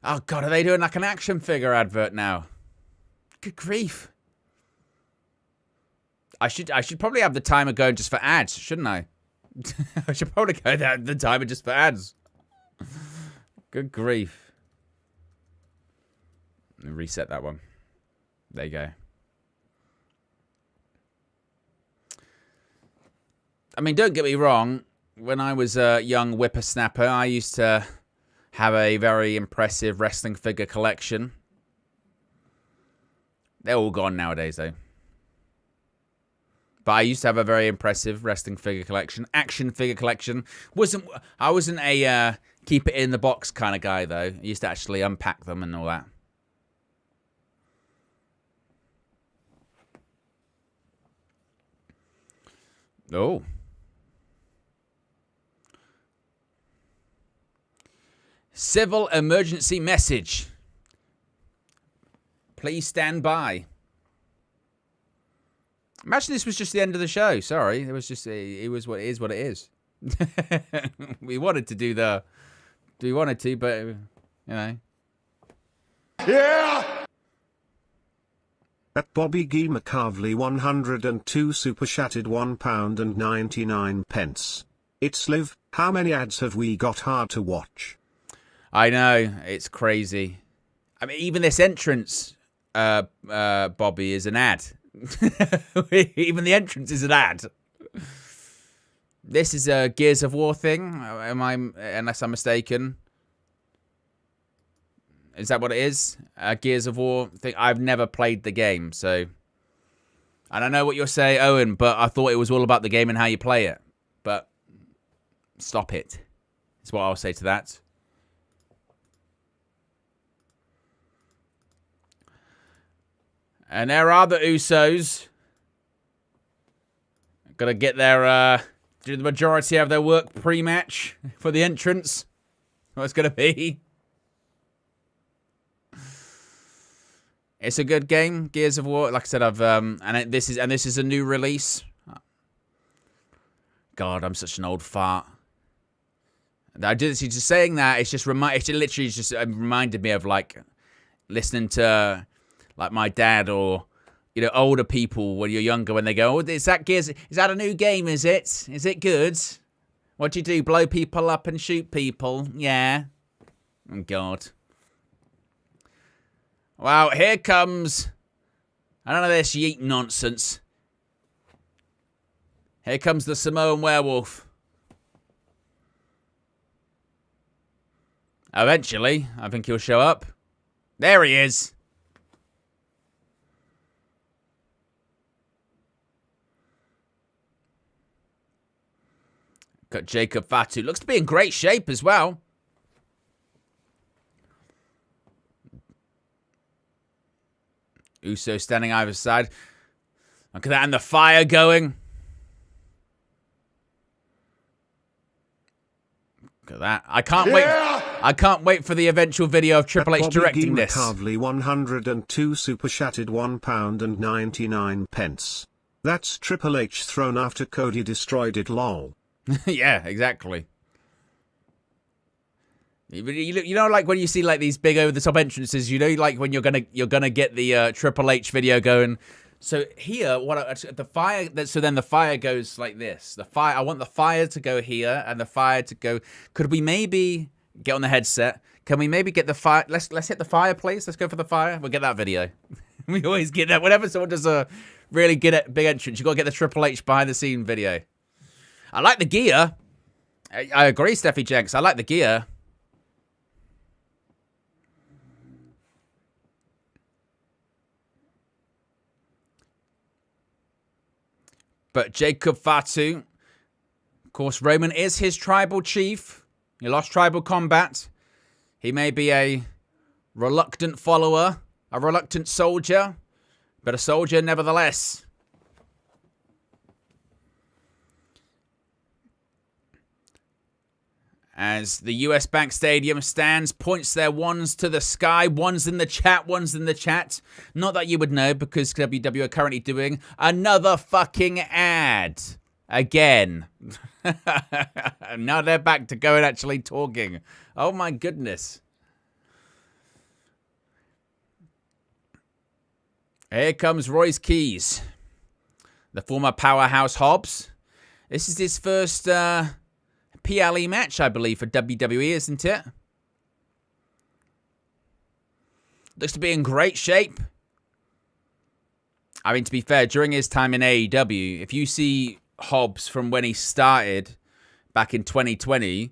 Speaker 1: Oh, God, are they doing like an action figure advert now? Good grief. I should probably have the timer going just for ads, shouldn't I? I should probably go down the timer just for ads. Good grief. Let me reset that one. There you go. I mean, don't get me wrong. When I was a young whippersnapper, I used to have a very impressive wrestling figure collection. They're all gone nowadays, though. But I used to have a very impressive wrestling figure collection. Action figure collection. I wasn't a keep it in the box kind of guy, though. I used to actually unpack them and all that. Oh. Civil emergency message. Please stand by. Imagine this was just the end of the show. Sorry, it was just it was what it is. What it is. We wanted to do the. We wanted to, but you know.
Speaker 3: Yeah. At Bobby G. McCarvley 102 super chatted £1.99. It's live. How many ads have we got? Hard to watch.
Speaker 1: I know, it's crazy. I mean, even this entrance, Bobby, is an ad. Even the entrance is an ad. This is a Gears of War thing, unless I'm mistaken. Is that what it is? A Gears of War thing? I've never played the game, so... And I know what you're saying, Owen, but I thought it was all about the game and how you play it. But stop it. That's what I'll say to that. And there are the Usos. Gotta get their, do the majority of their work pre-match for the entrance. What's gonna be? It's a good game, Gears of War. Like I said, this is a new release. God, I'm such an old fart. Just saying that, it's literally just reminded me of like listening to like my dad or, you know, older people when you're younger, when they go, oh, is that Gears? Is that a new game, is it? Is it good? What do you do? Blow people up and shoot people? Yeah. Oh, God. Wow, here comes... I don't know this yeet nonsense. Here comes the Samoan werewolf. Eventually, I think he'll show up. There he is. Got Jacob Fatu. Looks to be in great shape as well. Uso standing either side. Look at that, and the fire going. Look at that. I can't wait. I can't wait for the eventual video of Triple H directing this.
Speaker 3: Carvley 102 super chatted £1.99. That's Triple H thrown after Cody destroyed it, lol.
Speaker 1: Yeah, exactly. You know, like when you see like these big over the top entrances, you know, like when you're gonna get the Triple H video going. So here, the fire? So then the fire goes like this. The fire. I want the fire to go here, and the fire to go. Could we maybe get on the headset? Can we maybe get the fire? Let's hit the fireplace. Let's go for the fire. We'll get that video. We always get that. Whenever someone does a really big entrance, you got to get the Triple H behind the scene video. I like the gear. I agree, Steffi Jenks. I like the gear. But Jacob Fatu, of course, Roman is his tribal chief. He lost tribal combat. He may be a reluctant follower, a reluctant soldier, but a soldier nevertheless. As the US Bank Stadium stands, points their wands to the sky. One's in the chat, one's in the chat. Not that you would know, because WWE are currently doing another fucking ad. Again. Now they're back to going actually talking. Oh my goodness. Here comes Royce Keys, the former powerhouse Hobbs. This is his first PLE match, I believe, for WWE, isn't it? Looks to be in great shape. I mean, to be fair, during his time in AEW, if you see Hobbs from when he started back in 2020,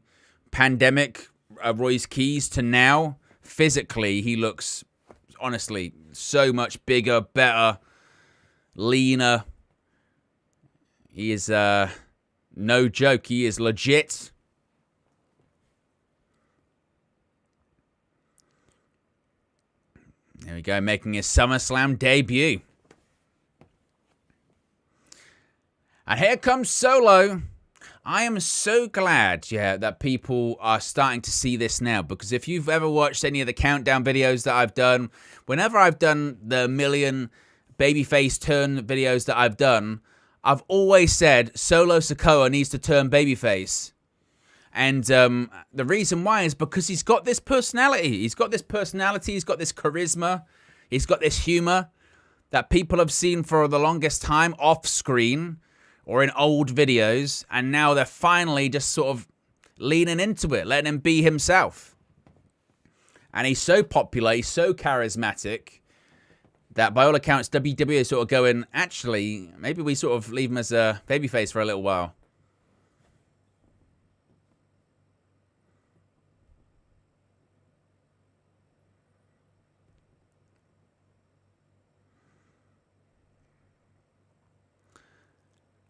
Speaker 1: pandemic, Royce Keys to now, physically, he looks, honestly, so much bigger, better, leaner. He is, no joke, he is legit. There we go, making his SummerSlam debut. And here comes Solo. I am so glad, that people are starting to see this now. Because if you've ever watched any of the countdown videos that I've done, whenever I've done the million babyface turn videos that I've done, I've always said Solo Sikoa needs to turn babyface. And the reason why is because he's got this personality. He's got this personality. He's got this charisma. He's got this humor that people have seen for the longest time off screen or in old videos. And now they're finally just sort of leaning into it, letting him be himself. And he's so popular. He's so charismatic that by all accounts, WWE is sort of going, actually, maybe we sort of leave him as a babyface for a little while.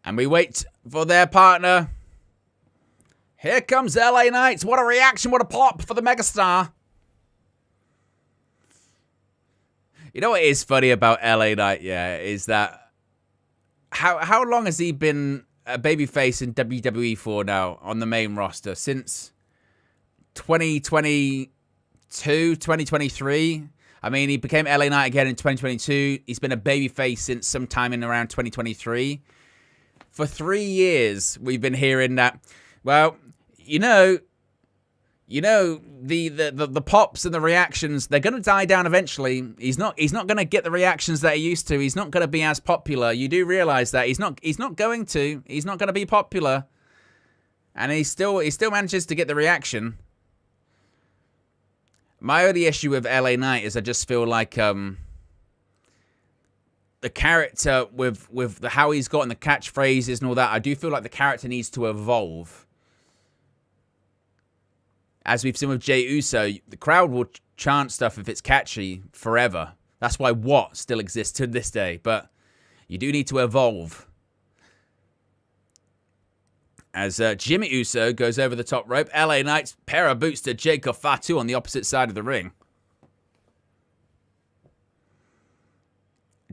Speaker 1: And we wait for their partner. Here comes LA Knight. What a reaction, what a pop for the megastar. You know what is funny about LA Knight, is that how long has he been a babyface in WWE for now on the main roster? Since 2022, 2023? I mean, he became LA Knight again in 2022. He's been a babyface since sometime in around 2023. For 3 years, we've been hearing that, well, the pops and the reactions, they're going to die down eventually. He's not going to get the reactions that he used to. He's not going to be as popular. You do realize that he's not going to. He's not going to be popular. And he still manages to get the reaction. My only issue with LA Knight is I just feel like the character with how he's gotten the catchphrases and all that, I do feel like the character needs to evolve. As we've seen with Jey Uso, the crowd will chant stuff if it's catchy forever. That's why What still exists to this day. But you do need to evolve. As Jimmy Uso goes over the top rope, LA Knight's pair of boots to Jacob Fatu on the opposite side of the ring.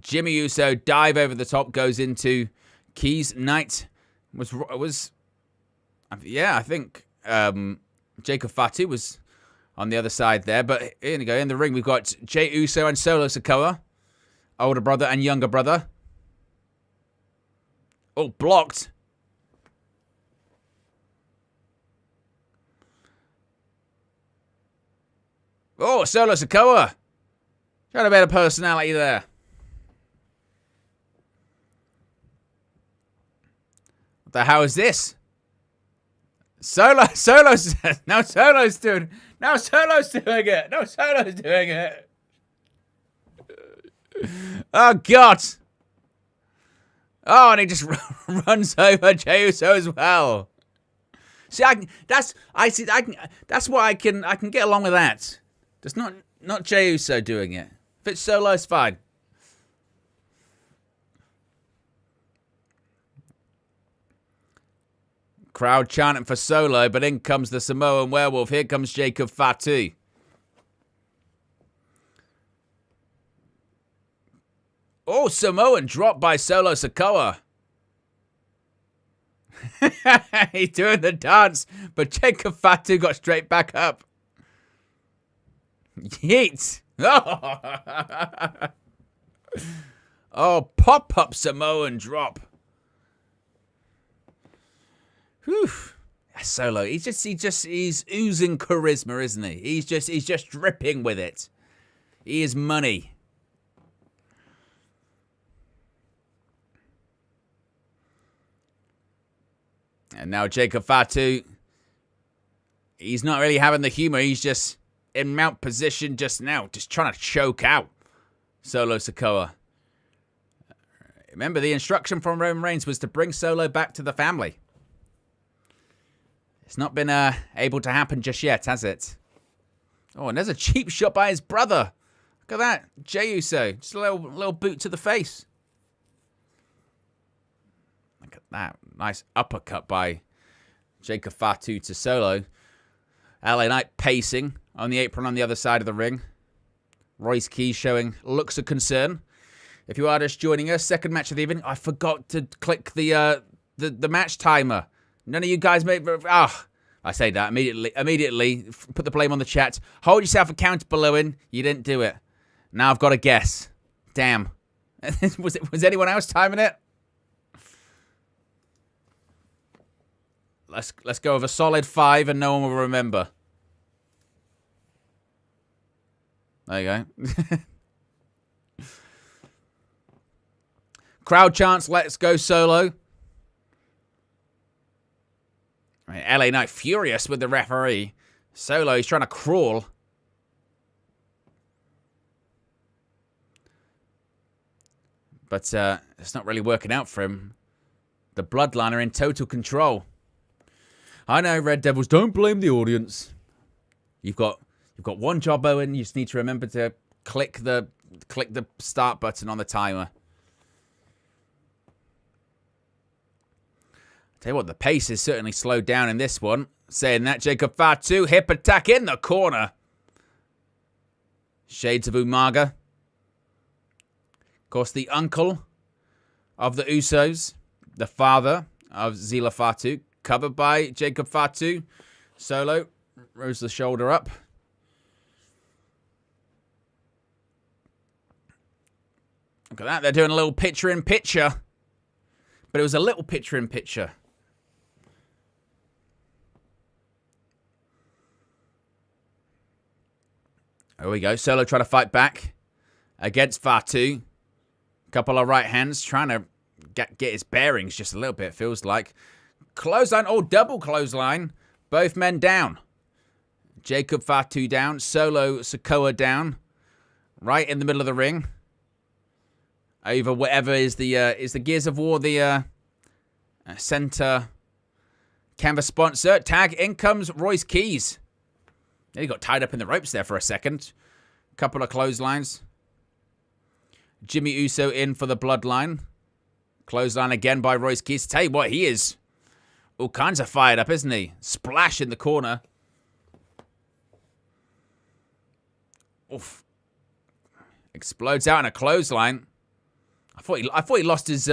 Speaker 1: Jimmy Uso dive over the top, goes into Keys. Knight I think Jacob Fatu was on the other side there. But here we go. In the ring, we've got Jey Uso and Solo Sikoa. Older brother and younger brother. Oh, blocked. Oh, Solo Sikoa. Got a better personality there. What the hell is this? Solo's now Solo's doing it. No, Solo's doing it. Oh, God. Oh, and he just runs over Jey Uso as well. See, that's what I can get along with that. Just not Jey Uso doing it. If it's Solo, it's fine. Crowd chanting for Solo, but in comes the Samoan werewolf. Here comes Jacob Fatu. Oh, Samoan drop by Solo Sikoa. He's doing the dance, but Jacob Fatu got straight back up. Yeet. Oh, pop-up Samoan drop. Whew. Solo, he's oozing charisma, isn't he? He's just dripping with it. He is money. And now Jacob Fatu, he's not really having the humor. He's just in mount position just now, just trying to choke out Solo Sikoa. Remember, the instruction from Roman Reigns was to bring Solo back to the family. It's not been able to happen just yet, has it? Oh, and there's a cheap shot by his brother. Look at that. Jey Uso. Just a little boot to the face. Look at that. Nice uppercut by Jacob Fatu to Solo. LA Knight pacing on the apron on the other side of the ring. Royce Keys showing looks of concern. If you are just joining us, second match of the evening. I forgot to click the match timer. None of you guys made... I say that immediately. Put the blame on the chat. Hold yourself accountable, Owen. You didn't do it. Now I've got to guess. Damn. Was anyone else timing it? Let's go with a solid 5 and no one will remember. There you go. Crowd chants, let's go Solo. LA Knight furious with the referee. Solo, he's trying to crawl. But it's not really working out for him. The Bloodline are in total control. I know, Red Devils, don't blame the audience. You've got one job, Owen. You just need to remember to click the start button on the timer. Tell you what, the pace is certainly slowed down in this one. Saying that, Jacob Fatu, hip attack in the corner. Shades of Umaga. Of course, the uncle of the Usos, the father of Zila Fatu, covered by Jacob Fatu. Solo rose the shoulder up. Look at that, they're doing a little picture-in-picture. But it was a little picture-in-picture. There we go. Solo trying to fight back against Fatu. Couple of right hands trying to get his bearings just a little bit, feels like. Clothesline. Oh, double clothesline. Both men down. Jacob Fatu down. Solo Sikoa down. Right in the middle of the ring. Over whatever is the Gears of War, the center canvas sponsor. Tag, in comes Royce Keys. He got tied up in the ropes there for a second. Couple of clotheslines. Jimmy Uso in for the Bloodline. Clothesline again by Royce Keys. Tell you what, he is all kinds of fired up, isn't he? Splash in the corner. Oof. Explodes out in a clothesline. I thought he lost his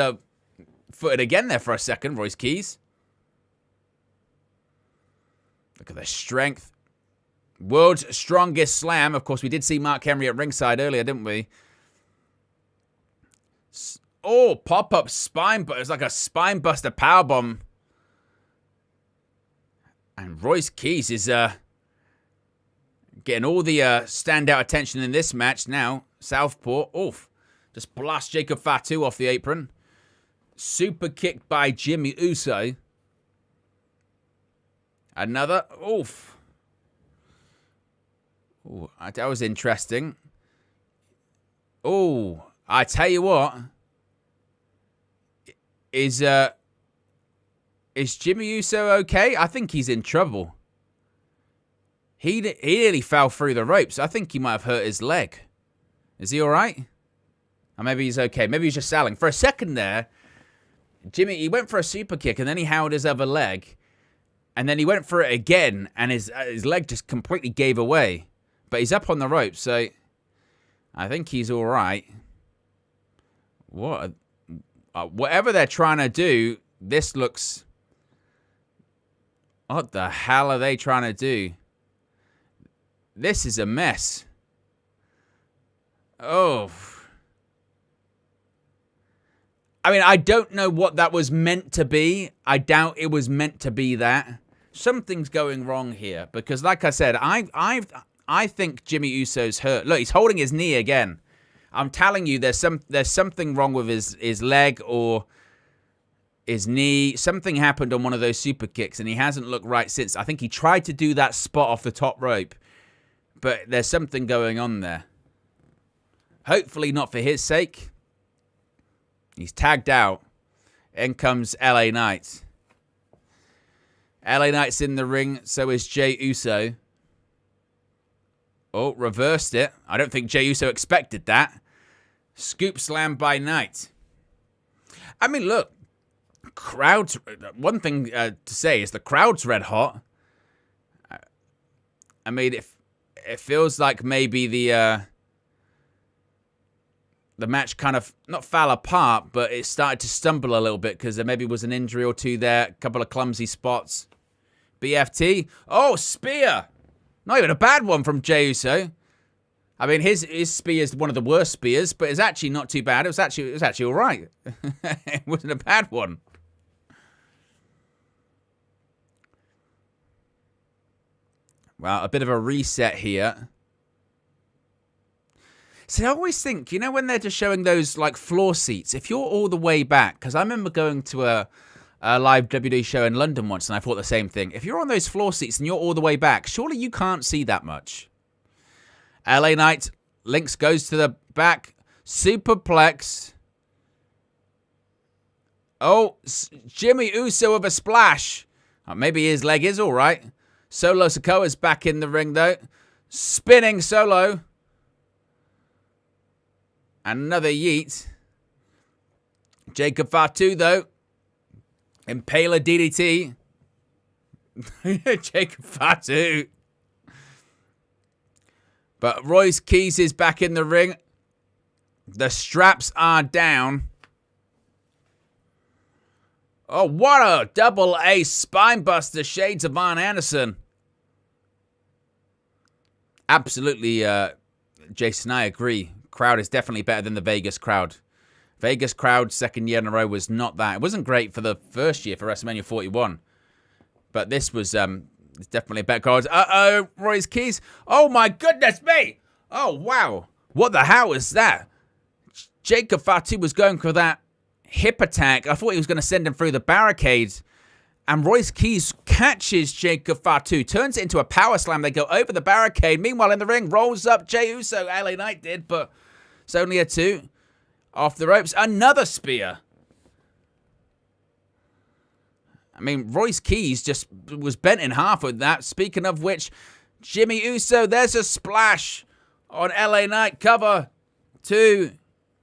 Speaker 1: footing again there for a second, Royce Keys. Look at the strength. World's strongest slam. Of course, we did see Mark Henry at ringside earlier, didn't we? Oh, pop-up spine, but it's like a spine buster powerbomb. And Royce Keys is getting all the standout attention in this match now. Southpaw. Oof. Just blast Jacob Fatu off the apron. Super kick by Jimmy Uso. Another. Oof. Ooh, that was interesting. Oh, I tell you what, is Jimmy Uso okay? I think he's in trouble. He nearly fell through the ropes. I think he might have hurt his leg. Is he all right? Or maybe he's okay. Maybe he's just selling. For a second there, Jimmy, he went for a super kick, and then he held his other leg. And then he went for it again, and his leg just completely gave away. But he's up on the ropes, so I think he's all right. Whatever they're trying to do, this looks... What the hell are they trying to do? This is a mess. Oh. I mean, I don't know what that was meant to be. I doubt it was meant to be that. Something's going wrong here. Because like I said, I think Jimmy Uso's hurt. Look, he's holding his knee again. I'm telling you, there's something wrong with his leg or his knee. Something happened on one of those super kicks, and he hasn't looked right since. I think he tried to do that spot off the top rope. But there's something going on there. Hopefully not for his sake. He's tagged out. In comes LA Knight. LA Knight's in the ring. So is Jey Uso. Oh, reversed it. I don't think Jey Uso expected that. Scoop slam by Knight. I mean, look. Crowds. One thing to say is the crowd's red hot. I mean, it feels like maybe the match kind of not fell apart, but it started to stumble a little bit because there maybe was an injury or two there, a couple of clumsy spots. BFT. Oh, spear. Not even a bad one from Jey Uso. I mean, his spear is one of the worst spears, but it's actually not too bad. It was actually all right. It wasn't a bad one. Well, a bit of a reset here. See, I always think, you know, when they're just showing those, like, floor seats, if you're all the way back, because I remember going to a live WWE show in London once, and I thought the same thing. If you're on those floor seats and you're all the way back, surely you can't see that much. LA Knight, Lynx goes to the back, superplex. Oh, Jimmy Uso with a splash. Maybe his leg is all right. Solo Sikoa's back in the ring, though. Spinning Solo. Another yeet. Jacob Fatu, though. Impaler DDT. Jacob Fatu. But Royce Keys is back in the ring. The straps are down. Oh, what a double ace spine buster. Shades of Arn Anderson. Absolutely, Jason, I agree. Crowd is definitely better than the Vegas crowd. Vegas crowd, second year in a row, was not that. It wasn't great for the first year for WrestleMania 41. But this was definitely a better crowd. Uh-oh, Royce Keys. Oh, my goodness me. Oh, wow. What the hell is that? Jacob Fatu was going for that hip attack. I thought he was going to send him through the barricades. And Royce Keys catches Jacob Fatu, turns it into a power slam. They go over the barricade. Meanwhile, in the ring, rolls up Jey Uso. LA Knight did, but it's only a 2. Off the ropes, another spear. I mean, Royce Keys just was bent in half with that. Speaking of which, Jimmy Uso, there's a splash on LA Knight. Cover 2.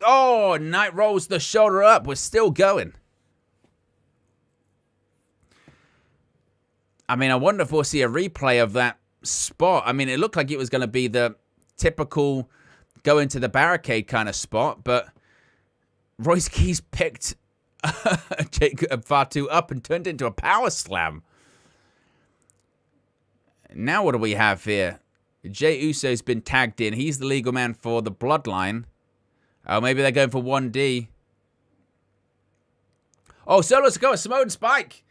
Speaker 1: Oh, Knight rolls the shoulder up. We're still going. I mean, I wonder if we'll see a replay of that spot. I mean, it looked like it was going to be the typical go into the barricade kind of spot, but Royce Keys picked Jacob Fatu up and turned it into a power slam. Now what do we have here? Jey Uso's been tagged in. He's the legal man for the Bloodline. Oh, maybe they're going for 1D. Oh, Solo Sikoa, Samoan Spike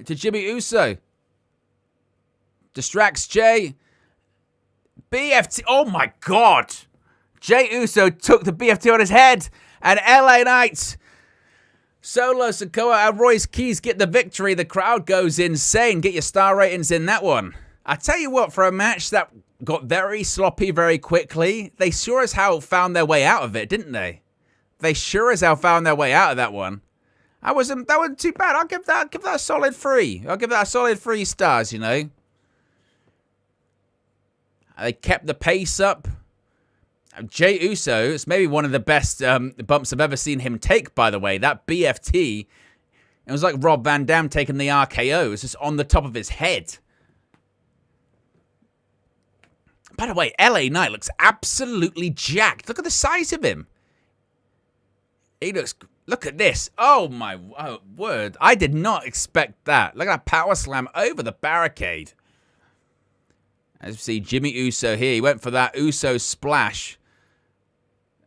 Speaker 1: to Jimmy Uso. Distracts Jey. BFT. Oh, my God. Jey Uso took the BFT on his head. And LA Knight, Solo Sikoa, and Royce Keys get the victory. The crowd goes insane. Get your star ratings in that one. I tell you what, for a match that got very sloppy very quickly, they sure as hell found their way out of it, didn't they? They sure as hell found their way out of that one. That wasn't too bad. I'll give that a solid 3. I'll give that a solid 3 stars, you know. They kept the pace up. Jey Uso, it's maybe one of the best bumps I've ever seen him take, by the way. That BFT, it was like Rob Van Dam taking the RKO. It was just on the top of his head. By the way, LA Knight looks absolutely jacked. Look at the size of him. He looks... Look at this. Oh, my word. I did not expect that. Look at that power slam over the barricade. As you see, Jimmy Uso here. He went for that Uso splash.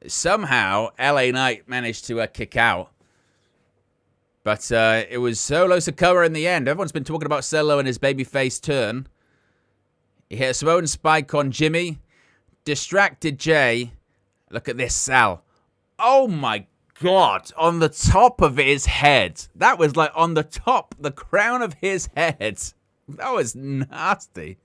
Speaker 1: Somehow, LA Knight managed to kick out. But it was Solo Sikoa in the end. Everyone's been talking about Solo and his babyface turn. He hit a Samoan spike on Jimmy. Distracted Jay. Look at this, Sal. Oh, my God. On the top of his head. That was like on the top, the crown of his head. That was nasty.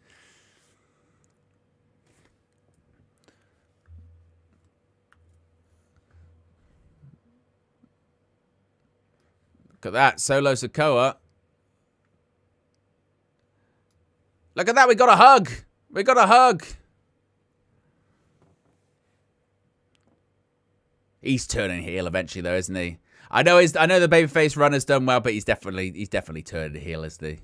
Speaker 1: Look at that, Solo Sikoa. Look at that, we got a hug. We got a hug. He's turning heel eventually, though, isn't he? I know the babyface run has done well, but he's definitely turning heel, isn't he?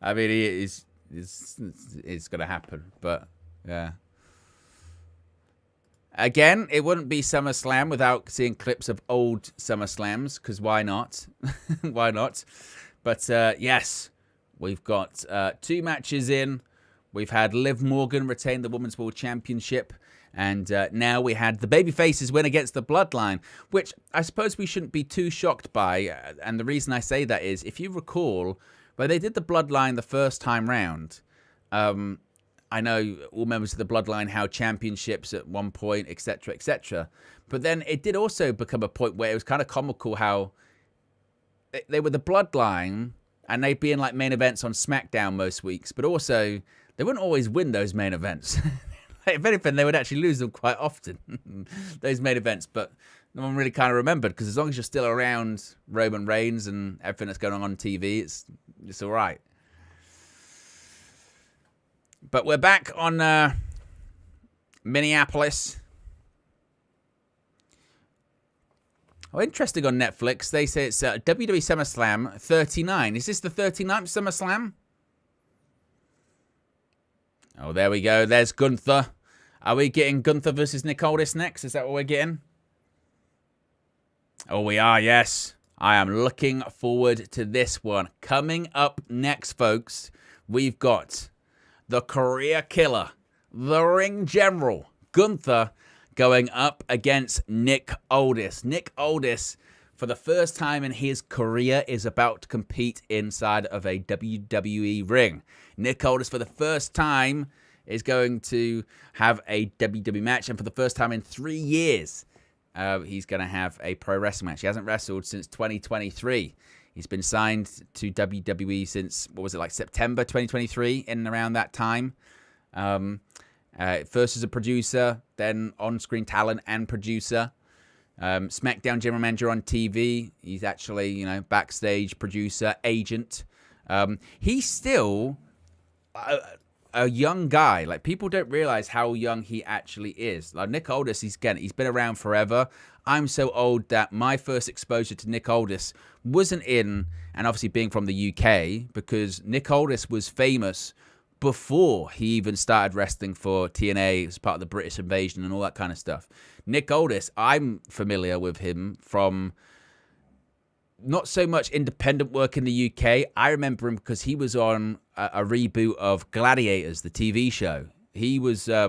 Speaker 1: I mean, it's gonna happen, but yeah. Again, it wouldn't be SummerSlam without seeing clips of old SummerSlams, because why not? Why not? But yes, we've got 2 matches in. We've had Liv Morgan retain the Women's World Championship, and now we had the Babyfaces win against the Bloodline, which I suppose we shouldn't be too shocked by. And the reason I say that is, if you recall, when they did the Bloodline the first time round, I know all members of the Bloodline held championships at one point, etc., etc. But then it did also become a point where it was kind of comical how they were the Bloodline, and they'd be in like main events on SmackDown most weeks, but also they wouldn't always win those main events. If anything, they would actually lose them quite often, those main events. But no one really kind of remembered, because as long as you're still around Roman Reigns and everything that's going on TV, it's all right. But we're back on Minneapolis. Oh, interesting on Netflix. They say it's WWE SummerSlam 39. Is this the 39th SummerSlam? Oh, there we go. There's Gunther. Are we getting Gunther versus Nick Aldis next? Is that what we're getting? Oh, we are, yes. I am looking forward to this one. Coming up next, folks, we've got the career killer, the ring general, Gunther, going up against Nick Aldis. Nick Aldis, for the first time in his career, is about to compete inside of a WWE ring. Nick Aldis, for the first time, is going to have a WWE match, and for the first time in 3 years, he's going to have a pro wrestling match. He hasn't wrestled since 2023. He's been signed to WWE since, what was it, like September 2023, in and around that time. First as a producer, then on-screen talent and producer. SmackDown general manager on TV. He's actually, backstage producer, agent. He's still a young guy. Like, people don't realize how young he actually is. Like, Nick Aldis, he's been around forever. I'm so old that my first exposure to Nick Aldis wasn't in, and obviously being from the UK, because Nick Aldis was famous before he even started wrestling for TNA as part of the British Invasion and all that kind of stuff. Nick Aldis, I'm familiar with him from not so much independent work in the UK. I remember him because he was on a reboot of Gladiators, the TV show. He was, I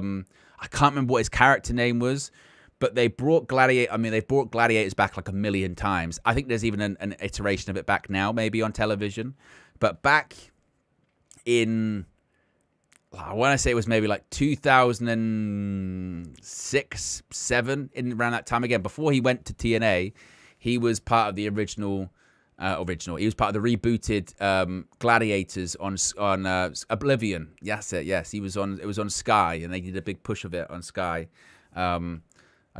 Speaker 1: can't remember what his character name was, but they brought they've brought Gladiators back like a million times. I think there's even an iteration of it back now, maybe on television. But back in, I want to say it was maybe like 2006, 7, in around that time again. Before he went to TNA, he was part of the original. He was part of the rebooted Gladiators on Oblivion. Yes, it. Yes, he was on. It was on Sky, and they did a big push of it on Sky. I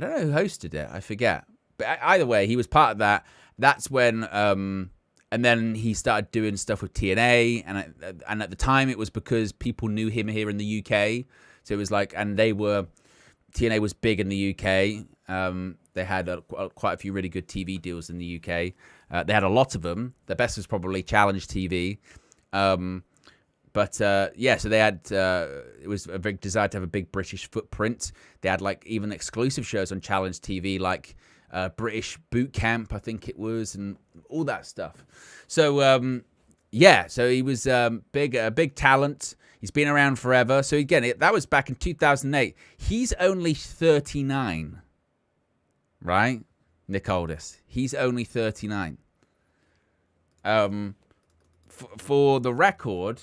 Speaker 1: don't know who hosted it. I forget. But either way, he was part of that. That's when, and then he started doing stuff with TNA. And at the time, it was because people knew him here in the UK. So it was like, and TNA was big in the UK. They had quite a few really good TV deals in the UK. They had a lot of them. The best was probably Challenge TV. So they had, it was a big desire to have a big British footprint. They had like even exclusive shows on Challenge TV, like British Boot Camp, I think it was, and all that stuff. So, so he was a big talent. He's been around forever. So again, that was back in 2008. He's only 39, right? Nick Aldis. He's only 39. For the record,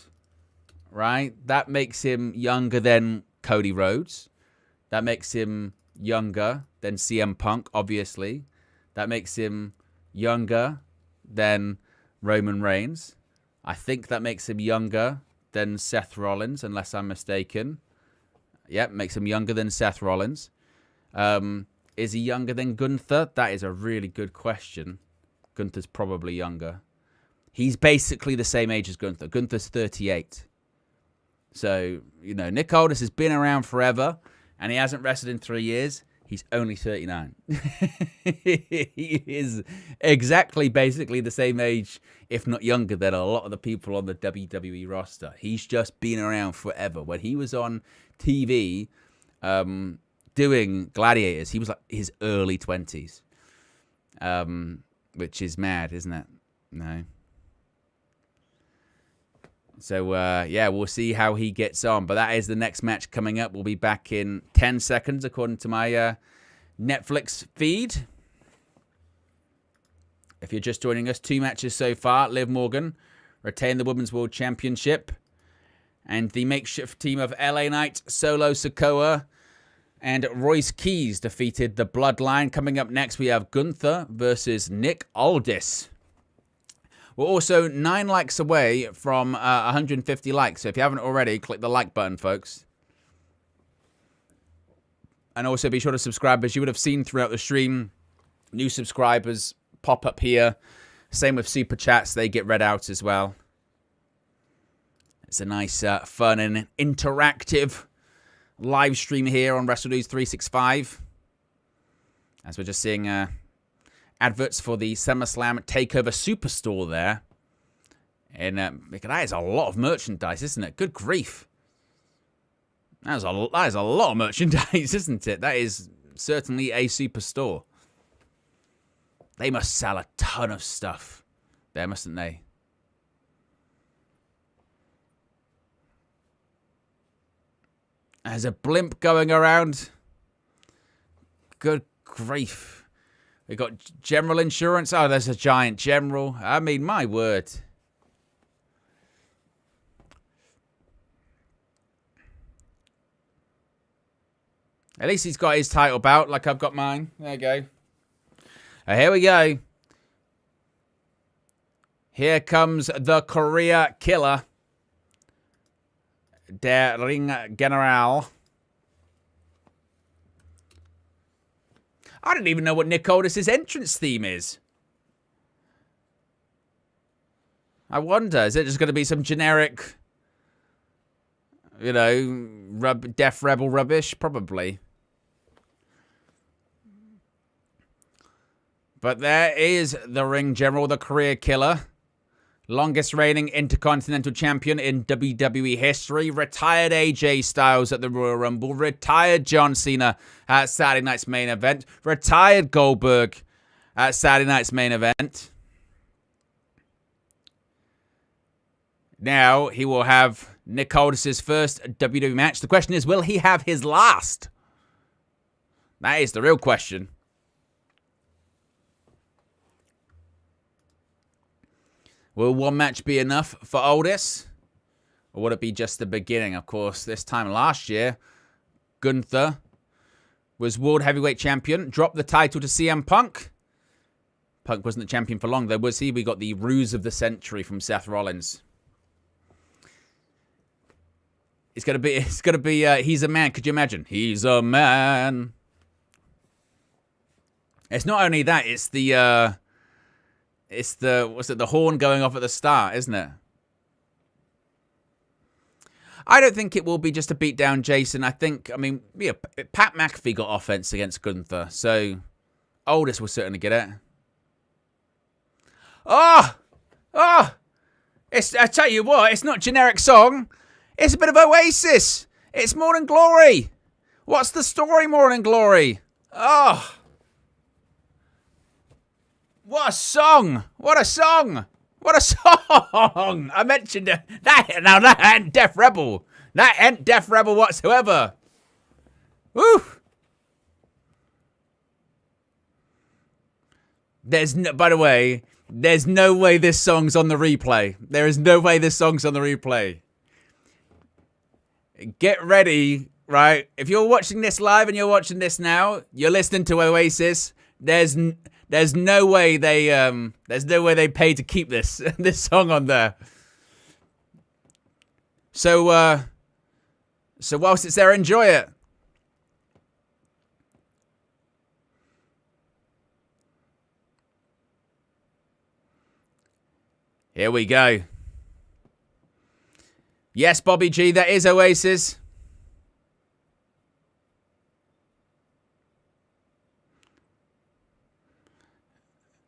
Speaker 1: right, that makes him younger than Cody Rhodes. That makes him younger than CM Punk, obviously. That makes him younger than Roman Reigns. I think that makes him younger than Seth Rollins, unless I'm mistaken. Yep, makes him younger than Seth Rollins. Is he younger than Gunther? That is a really good question. Gunther's probably younger. He's basically the same age as Gunther. Gunther's 38. So, Nick Aldis has been around forever, and he hasn't wrestled in 3 years. He's only 39. He is exactly basically the same age, if not younger, than a lot of the people on the WWE roster. He's just been around forever. When he was on TV doing Gladiators, he was like his early 20s, which is mad, isn't it? No. So, we'll see how he gets on. But that is the next match coming up. We'll be back in 10 seconds, according to my Netflix feed. If you're just joining us, 2 matches so far. Liv Morgan retained the Women's World Championship. And the makeshift team of LA Knight, Solo Sikoa, and Royce Keys defeated the Bloodline. Coming up next, we have Gunther versus Nick Aldis. We're also 9 likes away from 150 likes. So if you haven't already, click the like button, folks. And also be sure to subscribe. As you would have seen throughout the stream, new subscribers pop up here. Same with super chats. They get read out as well. It's a nice, fun and interactive live stream here on WrestleNews365. As we're just seeing adverts for the SummerSlam Takeover Superstore there. And that is a lot of merchandise, isn't it? Good grief. That is a lot of merchandise, isn't it? That is certainly a superstore. They must sell a ton of stuff there, mustn't they? There's a blimp going around. Good grief. We got general insurance. Oh, there's a giant general. I mean, my word. At least he's got his title belt like I've got mine. There you go. Here we go. Here comes the Career Killer. Der Ring General. I don't even know what Nick Aldis' entrance theme is. I wonder, is it just going to be some generic, Death Rebel rubbish? Probably. But there is the Ring General, the Career Killer. Longest reigning Intercontinental Champion in WWE history. Retired AJ Styles at the Royal Rumble. Retired John Cena at Saturday Night's Main Event. Retired Goldberg at Saturday Night's Main Event. Now he will have Nick Aldis' first WWE match. The question is, will he have his last? That is the real question. Will one match be enough for Aldis? Or would it be just the beginning? Of course, this time last year, Gunther was World Heavyweight Champion, dropped the title to CM Punk. Punk wasn't the champion for long, though, was he? We got the ruse of the century from Seth Rollins. It's gonna be, he's a man, could you imagine? He's a man. It's not only that, it's the the horn going off at the start, isn't it? I don't think it will be just to beat down Jason. I mean, yeah, Pat McAfee got offense against Gunther, so Oldest will certainly get it. Oh! I tell you what, it's not generic song. It's a bit of Oasis. It's Morning Glory. What's the story, Morning Glory? Oh! What a song! What a song! What a song! I mentioned that. Now that ain't Def Rebel. That ain't Def Rebel whatsoever. Woo! By the way, there's no way this song's on the replay. There is no way this song's on the replay. Get ready, right? If you're watching this live and you're watching this now, you're listening to Oasis. There's no way they paid to keep this song on there. So whilst it's there, enjoy it. Here we go. Yes, Bobby G, that is Oasis.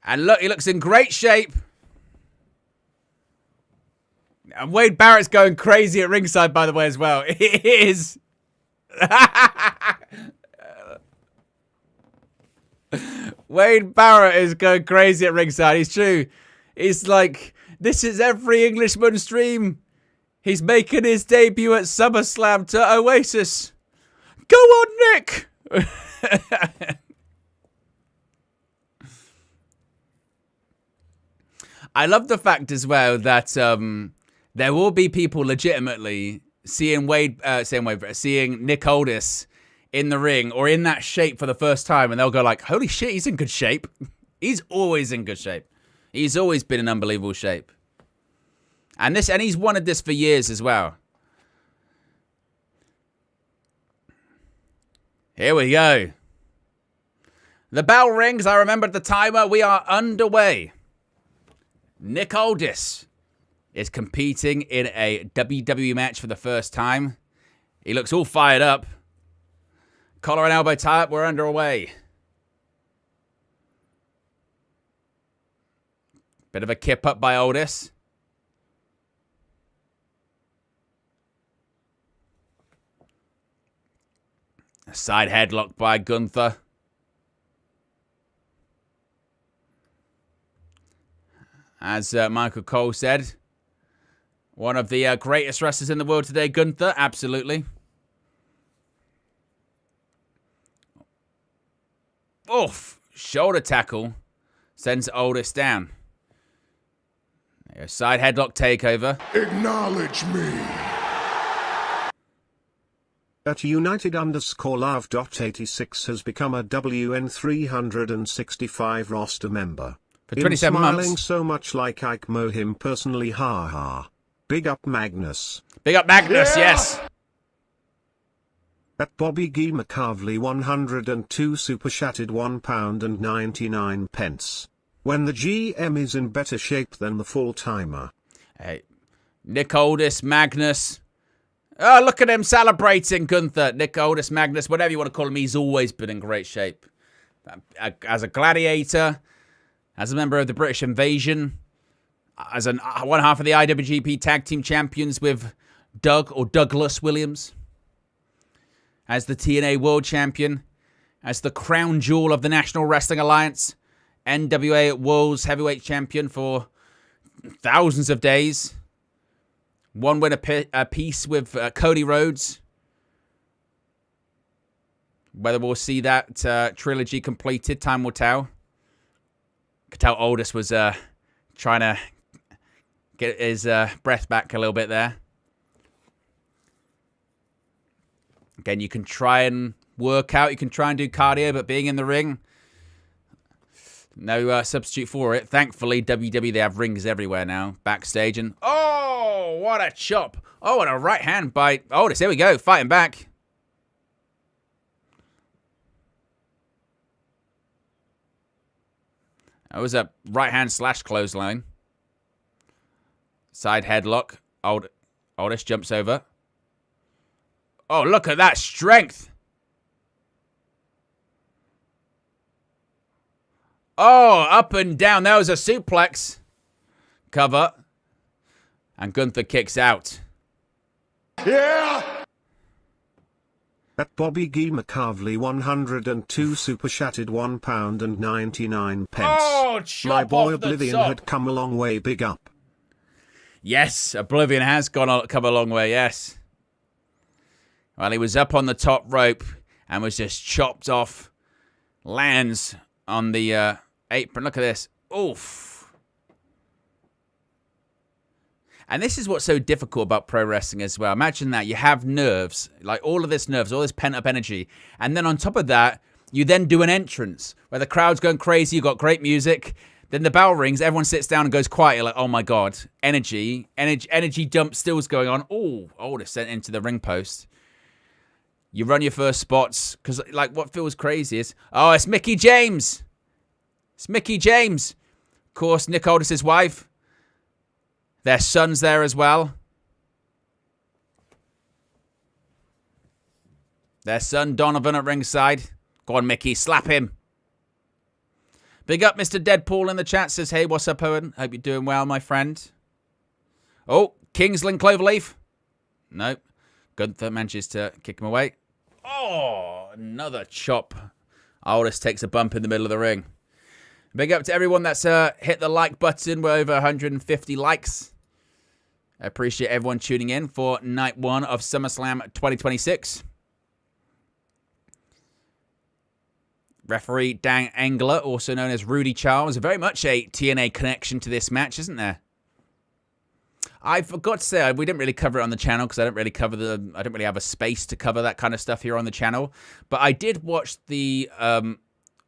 Speaker 1: And look, he looks in great shape. And Wade Barrett's going crazy at ringside, by the way, as well. It is. Wade Barrett is going crazy at ringside. He's true. He's like, this is every Englishman's dream. He's making his debut at SummerSlam to Oasis. Go on, Nick! I love the fact as well that there will be people legitimately seeing Nick Aldis in the ring or in that shape for the first time, and they'll go like, holy shit, he's in good shape. He's always in good shape. He's always been in unbelievable shape. And he's wanted this for years as well. Here we go. The bell rings. I remembered the timer. We are underway. Nick Aldis is competing in a WWE match for the first time. He looks all fired up. Collar and elbow tie up. We're underway. Bit of a kip up by Aldis. A side headlock by Gunther. As Michael Cole said, one of the greatest wrestlers in the world today, Gunther, absolutely. Oof, shoulder tackle sends Aldis down. A side headlock takeover.
Speaker 2: Acknowledge me.
Speaker 3: At United_Love.86 has become a WN365 roster member.
Speaker 1: For 27
Speaker 3: smiling
Speaker 1: months.
Speaker 3: So much like Ike Mo him personally, ha ha. Big up Magnus.
Speaker 1: Big up Magnus, yeah. Yes.
Speaker 3: At Bobby G. McCarvley 102 super chatted £1.99. When the GM is in better shape than the full-timer.
Speaker 1: Hey, Nick Aldis, Magnus. Oh, look at him celebrating, Gunther. Nick Aldis, Magnus, whatever you want to call him, he's always been in great shape. As a gladiator, as a member of the British Invasion, as one half of the IWGP Tag Team Champions with Douglas Williams, as the TNA World Champion, as the crown jewel of the National Wrestling Alliance, NWA World's Heavyweight Champion for thousands of days. One win apiece with Cody Rhodes. Whether we'll see that trilogy completed, time will tell. Could tell Aldis was trying to get his breath back a little bit there. Again, you can try and work out, you can try and do cardio, but being in the ring, no substitute for it. Thankfully, WWE, they have rings everywhere now, backstage. And, oh, what a chop. Oh, and a right hand by Aldis. Here we go, fighting back. That was a right-hand slash clothesline. Side headlock. Aldis jumps over. Oh, look at that strength. Oh, up and down. That was a suplex. Cover. And Gunther kicks out.
Speaker 3: Yeah! At Bobby G. McCarvley 102 super chatted £1.99.
Speaker 1: Oh,
Speaker 3: my boy Oblivion had come a long way, big up.
Speaker 1: Yes, Oblivion has come a long way, yes. Well, he was up on the top rope and was just chopped off. Lands on the apron. Look at this. Oof. And this is what's so difficult about pro wrestling as well. Imagine that. You have nerves, like all of this nerves, all this pent-up energy. And then on top of that, you then do an entrance where the crowd's going crazy. You've got great music. Then the bell rings. Everyone sits down and goes quiet. You're like, oh, my God. Energy dump still's going on. Oh, Aldis sent into the ring post. You run your first spots. Because, like, what feels crazy is, oh, it's Mickie James. It's Mickie James. Of course, Nick Aldis' wife. Their son's there as well. Their son, Donovan, at ringside. Go on, Mickey, slap him. Big up, Mr. Deadpool in the chat. Says, hey, what's up, Owen? Hope you're doing well, my friend. Oh, Kingsland Cloverleaf. Nope. Gunther manages to kick him away. Oh, another chop. Aldis takes a bump in the middle of the ring. Big up to everyone that's hit the like button. We're over 150 likes. I appreciate everyone tuning in for night one of SummerSlam 2026. Referee Dan Engler, also known as Rudy Charles. Very much a TNA connection to this match, isn't there? I forgot to say, we didn't really cover it on the channel because I don't really have a space to cover that kind of stuff here on the channel. But I did watch the,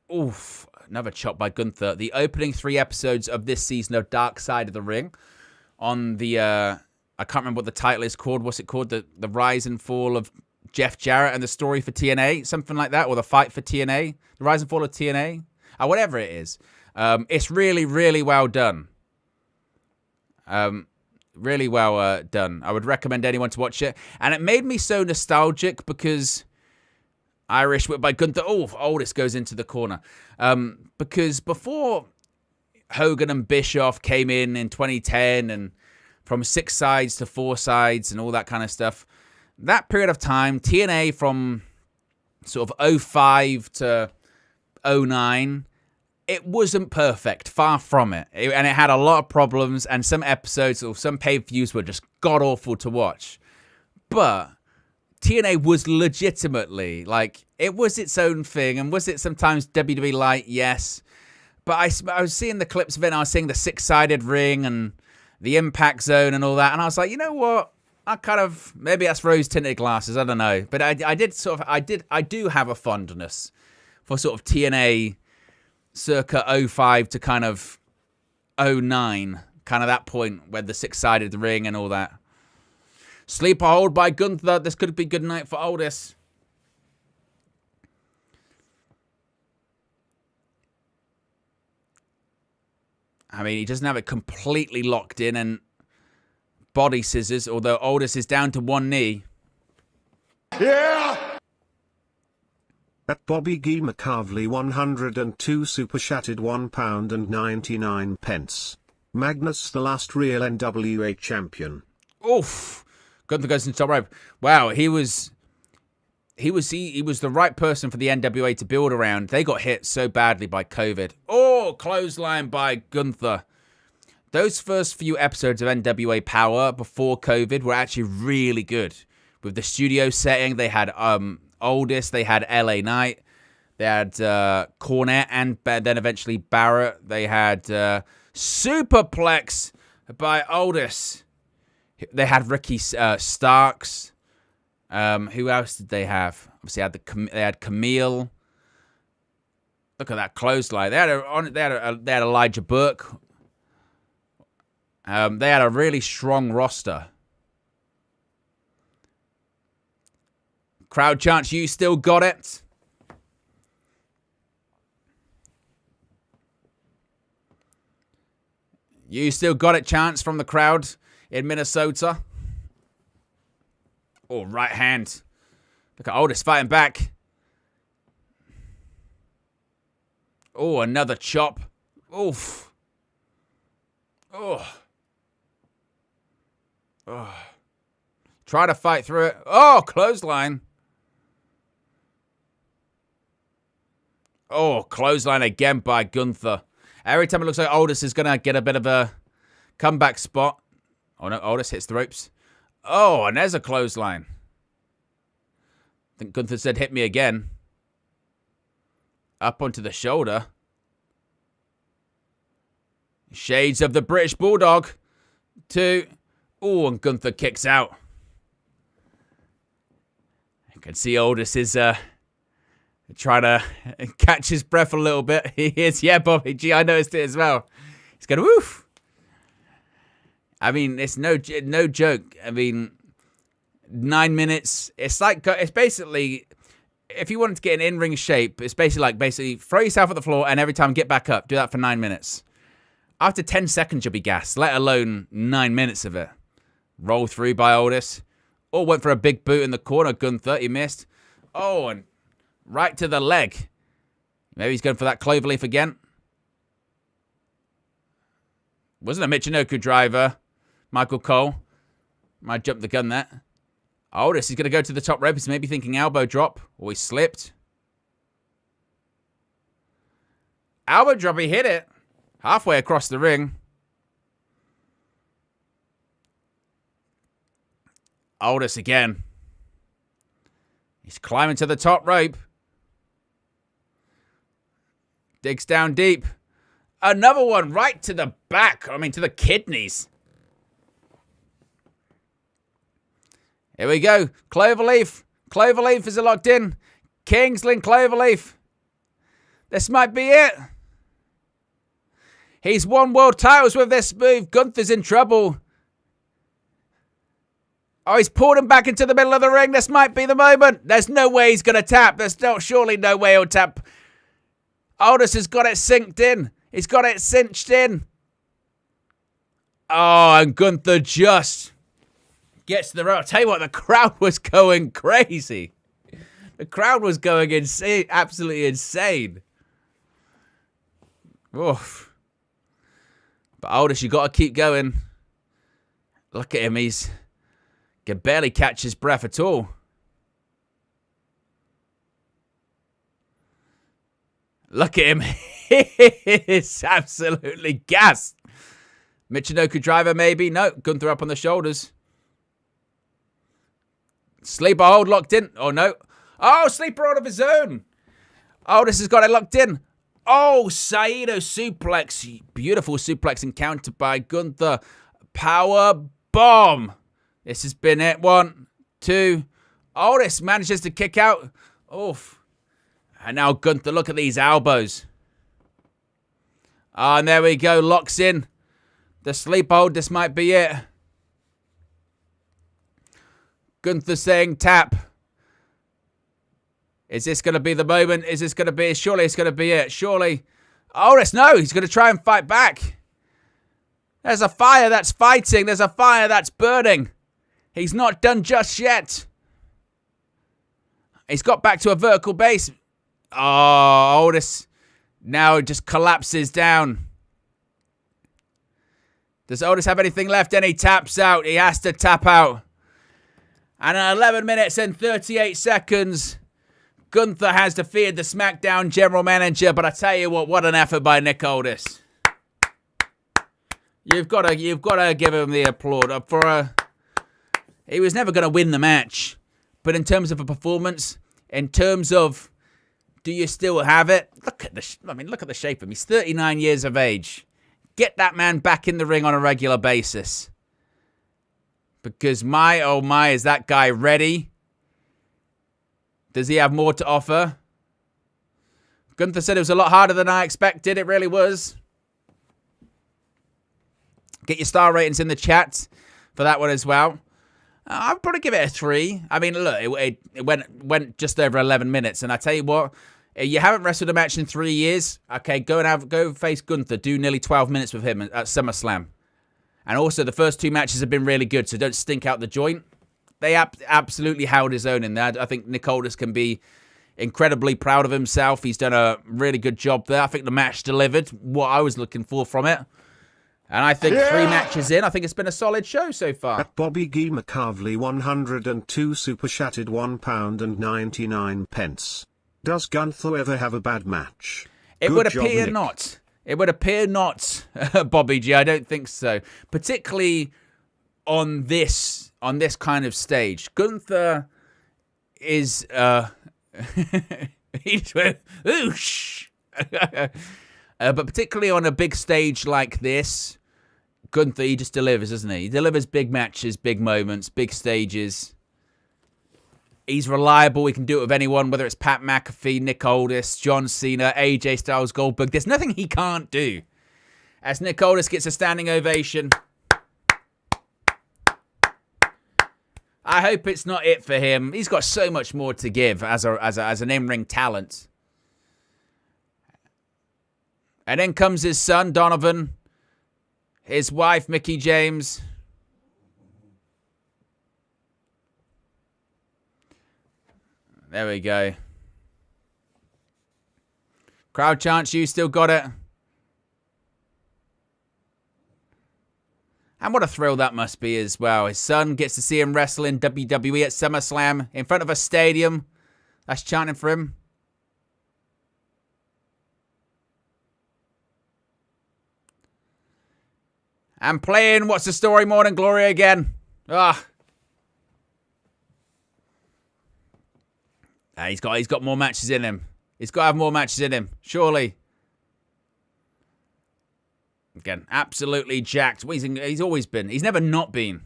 Speaker 1: another chop by Gunther. The opening 3 episodes of this season of Dark Side of the Ring. On the, I can't remember what the title is called. What's it called? The Rise and Fall of Jeff Jarrett and the Story for TNA. Something like that. Or The Fight for TNA. The Rise and Fall of TNA. Whatever it is. It's really, really well done. Really well done. I would recommend anyone to watch it. And it made me so nostalgic because Irish Whip by Gunther. Oh, Aldis goes into the corner. Because before Hogan and Bischoff came in 2010 and from 6 sides to 4 sides and all that kind of stuff, that period of time, TNA from sort of 05 to 09, it wasn't perfect, far from it. And it had a lot of problems, and some episodes or some pay-per-views were just god-awful to watch. But TNA was legitimately, like, it was its own thing, and was it sometimes WWE light? Yes. But I was seeing the clips of it, and I was seeing the 6-sided ring and the impact zone and all that, and I was like, you know what? Maybe that's rose-tinted glasses, I don't know. But I do have a fondness for sort of TNA circa 05 to kind of 09, kind of that point where the 6-sided ring and all that. Sleeper hold by Gunther. This could be good night for Aldis. I mean, he doesn't have it completely locked in, and body scissors, although Aldis is down to 1 knee.
Speaker 3: Yeah! At Bobby G. McCarvley 102 super chatted £1.99. Magnus, the last real NWA champion.
Speaker 1: Oof. Gunther goes into top rope. Wow, he was the right person for the NWA to build around. They got hit so badly by COVID. Oh, clothesline by Gunther. Those first few episodes of NWA Power before COVID were actually really good. With the studio setting, they had Aldis, they had LA Knight, they had Cornette, and then eventually Barrett. They had Superplex by Aldis. They had Ricky Starks. Who else did they have? Obviously, they had Camille. Look at that clothesline. They had Elijah Burke. They had a really strong roster. Crowd chants, you still got it. You still got it, chance from the crowd in Minnesota. Oh, right hand. Look at Otis fighting back. Oh, another chop. Oof. Oh. Oh. Try to fight through it. Oh, clothesline. Oh, clothesline again by Gunther. Every time it looks like Otis is going to get a bit of a comeback spot. Oh, no, Otis hits the ropes. Oh, and there's a clothesline. I think Gunther said, hit me again. Up onto the shoulder. Shades of the British Bulldog. 2. Oh, and Gunther kicks out. You can see Otis is trying to catch his breath a little bit. He is. Yeah, Bobby G, I noticed it as well. He's going, woof. I mean, it's no joke. I mean, 9 minutes. It's basically, if you wanted to get an in-ring shape, it's basically throw yourself at the floor and every time get back up. Do that for 9 minutes. After 10 seconds, you'll be gassed, let alone 9 minutes of it. Roll through by Otis. Oh, went for a big boot in the corner. Gunther, he missed. Oh, and right to the leg. Maybe he's going for that cloverleaf again. Wasn't a Michinoku driver. Michael Cole. Might jump the gun there. Otis, he's going to go to the top rope. He's maybe thinking elbow drop. Or he slipped. Elbow drop, he hit it. Halfway across the ring. Otis again. He's climbing to the top rope. Digs down deep. Another one right to the back. I mean, to the kidneys. Here we go. Cloverleaf. Cloverleaf is locked in. Kingsland Cloverleaf. This might be it. He's won world titles with this move. Gunther's in trouble. Oh, he's pulled him back into the middle of the ring. This might be the moment. There's no way he's going to tap. There's surely no way he'll tap. Otis has got it synced in. He's got it cinched in. Oh, and Gunther just gets to the rope. I'll tell you what, the crowd was going crazy. The crowd was going insane, absolutely insane. Oof. But Otis, you got to keep going. Look at him. He's can barely catch his breath at all. Look at him. He's absolutely gassed. Michinoku driver maybe. No, Gunther up on the shoulders. Sleeper hold locked in. Oh, no. Oh, sleeper hold of his own. Otis has got it locked in. Oh, Saito suplex. Beautiful suplex encounter by Gunther. Power bomb. This has been it. 1, 2. Otis manages to kick out. Oof. And now Gunther, look at these elbows. And there we go. Locks in. The sleep hold. This might be it. Gunther saying tap. Is this going to be the moment? Is this going to be it? Surely it's going to be it. Surely. Otis, no. He's going to try and fight back. There's a fire that's fighting. There's a fire that's burning. He's not done just yet. He's got back to a vertical base. Oh, Otis now just collapses down. Does Otis have anything left? And he taps out. He has to tap out. And at 11 minutes and 38 seconds, Gunther has defeated the SmackDown general manager. But I tell you what an effort by Nick Aldis. You've got to give him the applaud he was never going to win the match, but in terms of a performance, in terms of do you still have it? Look at the shape of him. He's 39 years of age. Get that man back in the ring on a regular basis. Because my, oh my, is that guy ready? Does he have more to offer? Gunther said it was a lot harder than I expected. It really was. Get your star ratings in the chat for that one as well. I'd probably give it a 3. I mean, look, it went just over 11 minutes. And I tell you what, You haven't wrestled a match in 3 years. Okay, go face Gunther. Do nearly 12 minutes with him at SummerSlam. And also, the first 2 matches have been really good, so don't stink out the joint. They absolutely held his own in there. I think Nick Aldis can be incredibly proud of himself. He's done a really good job there. I think the match delivered what I was looking for from it. And I think 3 matches in, I think it's been a solid show so far.
Speaker 3: At Bobby Guy McCarvley 102 super chatted £1.99. Does Gunther ever have a bad match?
Speaker 1: It
Speaker 3: Good
Speaker 1: would
Speaker 3: job,
Speaker 1: appear
Speaker 3: Nick.
Speaker 1: not. It would appear not, Bobby G. I don't think so. Particularly on this kind of stage. Gunther is he's oosh. But particularly on a big stage like this, Gunther, he just delivers, doesn't he? He delivers big matches, big moments, big stages. He's reliable. He can do it with anyone, whether it's Pat McAfee, Nick Aldis, John Cena, AJ Styles, Goldberg. There's nothing he can't do. As Nick Aldis gets a standing ovation. I hope it's not it for him. He's got so much more to give as an in-ring talent. And then comes his son, Donovan. His wife, Mickie James. There we go. Crowd chants, you still got it. And what a thrill that must be as well. His son gets to see him wrestle in WWE at SummerSlam in front of a stadium that's chanting for him. And playing What's the Story Morning Glory again. He's got more matches in him. He's got to have more matches in him, surely. Again, absolutely jacked. He's always been. He's never not been.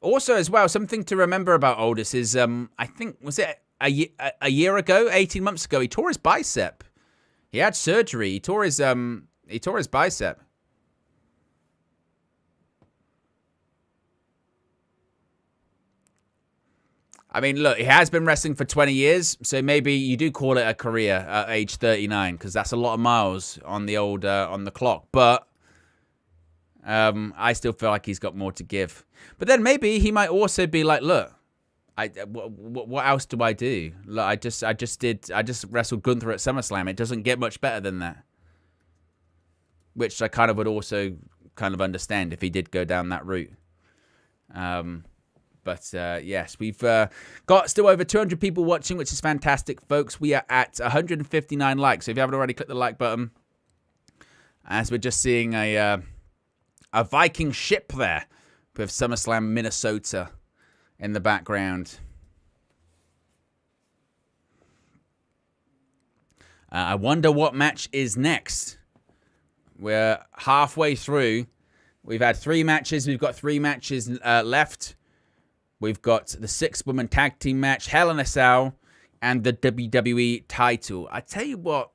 Speaker 1: Also, as well, something to remember about Aldis is, I think, was it a year ago, 18 months ago, he tore his bicep. He had surgery. He tore his bicep. I mean, look, he has been wrestling for 20 years, so maybe you do call it a career at age 39, because that's a lot of miles on the old on the clock. But I still feel like he's got more to give. But then maybe he might also be like, look, what else do I do? Look, I just wrestled Gunther at SummerSlam. It doesn't get much better than that. Which I kind of would also kind of understand if he did go down that route. But yes, we've got still over 200 people watching, which is fantastic, folks. We are at 159 likes. So if you haven't already, click the like button. As we're just seeing a Viking ship there with SummerSlam Minnesota in the background. I wonder what match is next. We're halfway through. We've had 3 matches. We've got 3 matches left. We've got the 6-woman tag team match, Hell in a Cell, and the WWE title. I tell you what,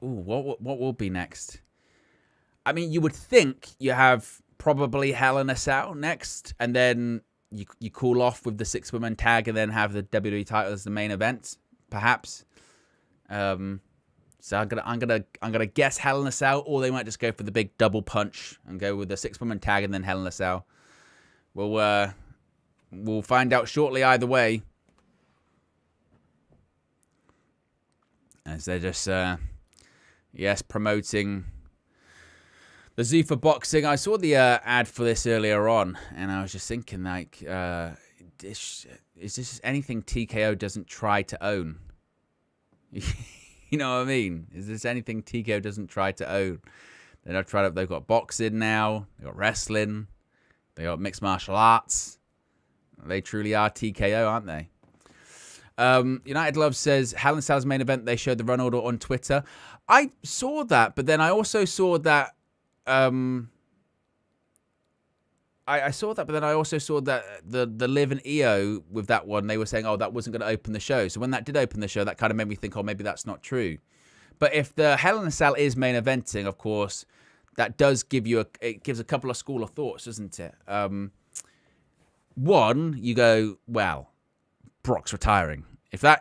Speaker 1: what will be next? I mean, you would think you have probably Hell in a Cell next, and then you cool off with the 6-woman tag, and then have the WWE title as the main event, perhaps. So I'm gonna guess Hell in a Cell, or they might just go for the big double punch and go with the 6-woman tag and then Hell in a Cell. We'll find out shortly either way. As they're just, promoting the Zuffa boxing. I saw the ad for this earlier on, and I was just thinking, like, is this anything TKO doesn't try to own? You know what I mean? Is this anything TKO doesn't try to own? They've got boxing now. They've got wrestling. They got mixed martial arts. They truly are TKO, aren't they? United Love says, Hell in a Cell's main event, they showed the run order on Twitter. I saw that, but then I also saw that... I saw that, but then I also saw that the Liv and EO with that one, they were saying, oh, that wasn't going to open the show. So when that did open the show, that kind of made me think, oh, maybe that's not true. But if the Hell in a Cell is main eventing, of course, that does give you it gives a couple of school of thoughts, doesn't it? One, you go, well, Brock's retiring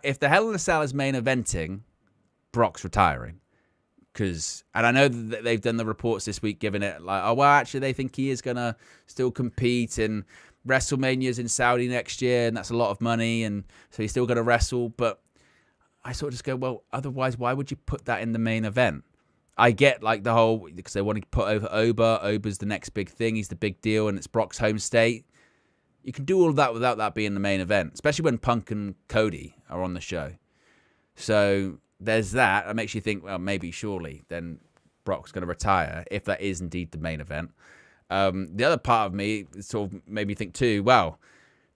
Speaker 1: If the Hell in a Cell is main eventing, Brock's retiring. And I know that they've done the reports this week giving it like, oh, well, actually, they think he is going to still compete, and WrestleMania's in Saudi next year, and that's a lot of money, and so he's still going to wrestle. But I sort of just go, well, otherwise, why would you put that in the main event? I get like the whole, because they want to put over Oba. Oba's the next big thing. He's the big deal, and it's Brock's home state. You can do all of that without that being the main event, especially when Punk and Cody are on the show. So there's that. That makes you think, well, maybe, surely, then Brock's going to retire, if that is indeed the main event. The other part of me sort of made me think too, well,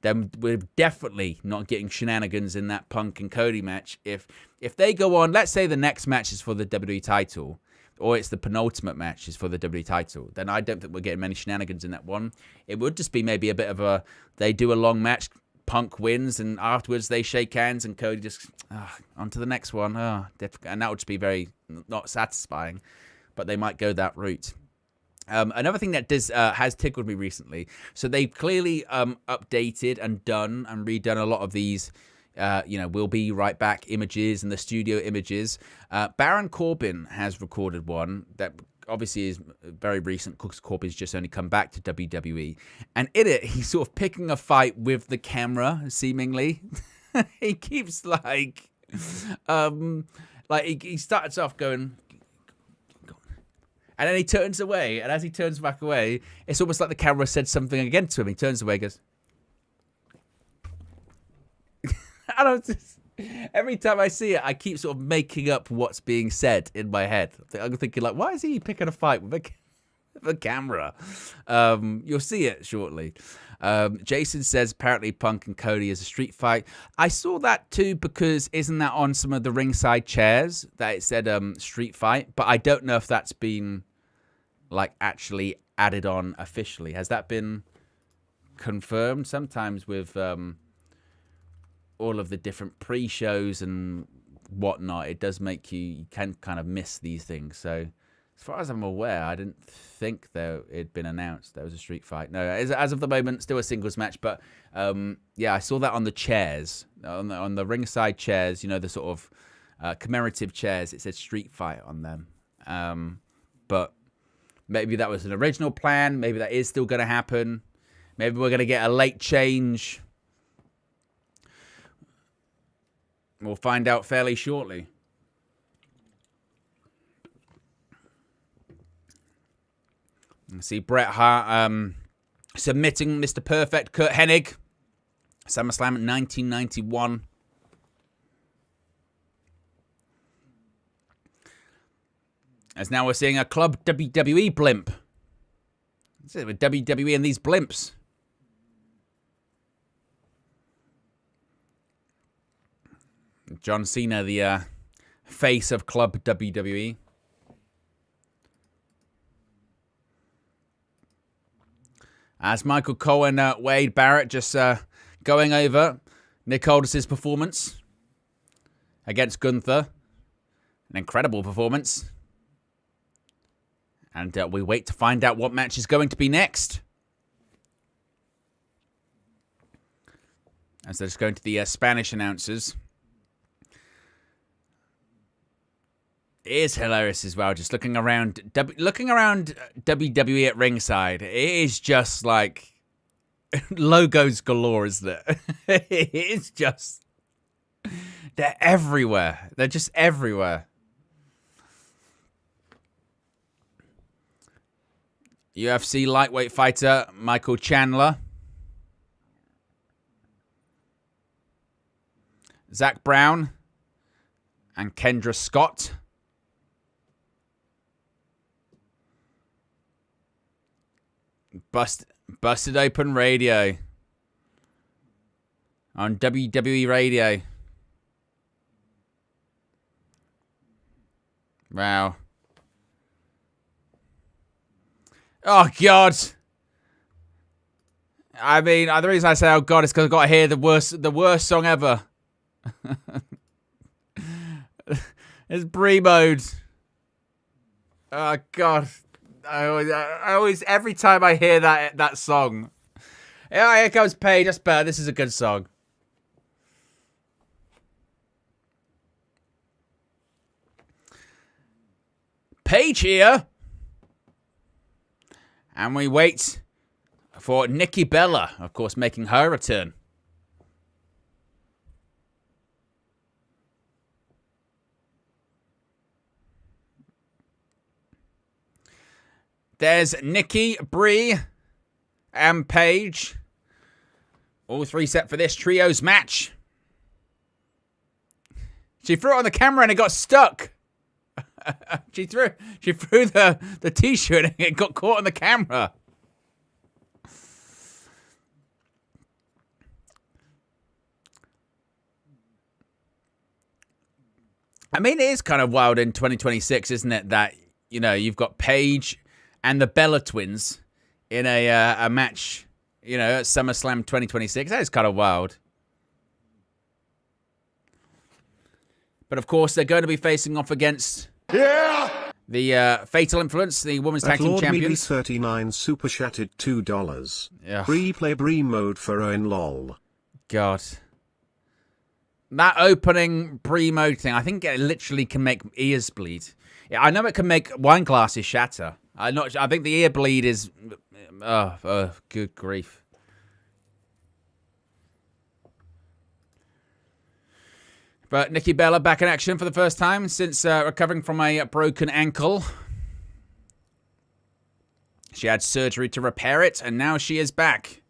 Speaker 1: then we're definitely not getting shenanigans in that Punk and Cody match. If they go on, let's say the next match is for the WWE title, or it's the penultimate match is for the WWE title, then I don't think we're getting many shenanigans in that one. It would just be maybe a bit of they do a long match, Punk wins, and afterwards they shake hands, and Cody just, on to the next one. And that would just be very not satisfying, but they might go that route. Another thing that has tickled me recently, so they've clearly updated and done and redone a lot of these, we'll be right back images and the studio images. Baron Corbin has recorded one that obviously is very recent because Corbin's just only come back to WWE. And in it, he's sort of picking a fight with the camera, seemingly. He keeps he starts off going, and then he turns away, and as he turns back away, it's almost like the camera said something again to him. He turns away, goes, and every time I see it, I keep sort of making up what's being said in my head. I'm thinking, like, why is he picking a fight with a camera? You'll see it shortly. Jason says apparently Punk and Cody is a street fight. I saw that too, because isn't that on some of the ringside chairs that it said street fight? But I don't know if that's been actually added on officially. Has that been confirmed? Sometimes with all of the different pre-shows and whatnot, it does make you can kind of miss these things. So as far as I'm aware, I didn't think it had been announced there was a street fight. No, as of the moment, still a singles match. But I saw that on the chairs, on the ringside chairs, the sort of commemorative chairs. It said street fight on them. But maybe that was an original plan. Maybe that is still going to happen. Maybe we're going to get a late change. We'll find out fairly shortly. See Bret Hart submitting Mr. Perfect Kurt Hennig. SummerSlam in 1991. As now we're seeing a Club WWE blimp. That's it, with WWE and these blimps. John Cena, the face of Club WWE. As Michael Cole and Wade Barrett just going over Nick Aldis' performance against Gunther. An incredible performance. And we wait to find out what match is going to be next. As they're just going to the Spanish announcers. It is hilarious as well, just looking around WWE at ringside. It is just like logos galore, isn't it? It is just, they're everywhere. They're just everywhere. UFC lightweight fighter Michael Chandler. Zach Brown and Kendra Scott. Busted Open Radio on WWE Radio. Wow. Oh, God. I mean, the reason I say, oh, God, is because I've got to hear the worst song ever. It's Brie Mode. Oh, God. I always, every time I hear that song, yeah, here comes Paige. That's better. This is a good song. Paige here. And we wait for Nikki Bella, of course, making her return. There's Nikki, Brie, and Paige. All three set for this trios match. She threw it on the camera and it got stuck. she threw the t-shirt and it got caught on the camera. I mean, it is kind of wild in 2026, isn't it? That, you know, you've got Paige and the Bella twins in a match, you know, at SummerSlam 2026. That is kind of wild. But of course, they're going to be facing off against the Fatal Influence, the Women's Tag Team Champions.
Speaker 3: 39 super chatted $2.
Speaker 1: Yeah.
Speaker 3: Free play Brie mode for Owen lol.
Speaker 1: God. That opening Brie mode thing, I think it literally can make ears bleed. Yeah, I know it can make wine glasses shatter. I think the ear bleed is... good grief. But Nikki Bella back in action for the first time since recovering from a broken ankle. She had surgery to repair it, and now she is back.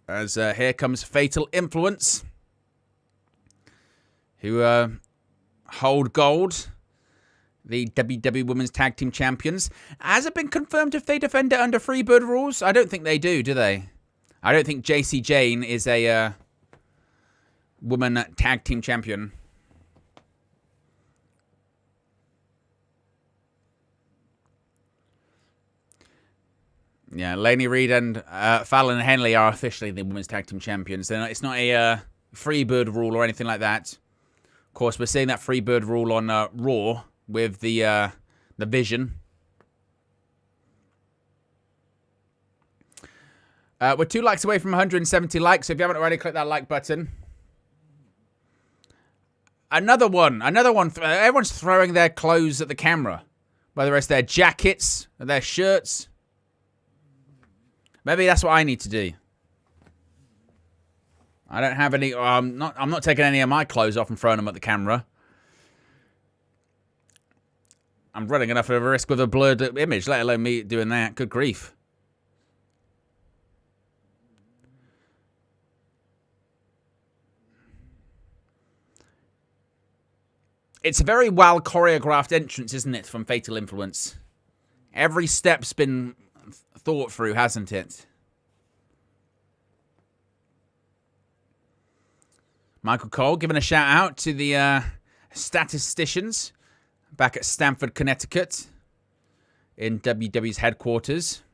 Speaker 1: As here comes Fatal Influence, who hold gold, the WWE Women's Tag Team Champions. Has it been confirmed if they defend it under Freebird rules? I don't think they do they? I don't think JC Jane is a Women Tag Team Champion. Yeah, Lainey Reed and Fallon Henley are officially the Women's Tag Team Champions. It's not a Freebird rule or anything like that. Of course, we're seeing that Freebird rule on Raw with the Vision. We're 2 likes away from 170 likes, so if you haven't already, click that like button. Another one. Everyone's throwing their clothes at the camera. Whether it's their jackets or their shirts. Maybe that's what I need to do. I don't have any... I'm not taking any of my clothes off and throwing them at the camera. I'm running enough of a risk with a blurred image, let alone me doing that. Good grief. It's a very well choreographed entrance, isn't it, from Fatal Influence? Every step's been thought through, hasn't it? Michael Cole giving a shout out to the statisticians back at Stamford, Connecticut, in WWE's headquarters.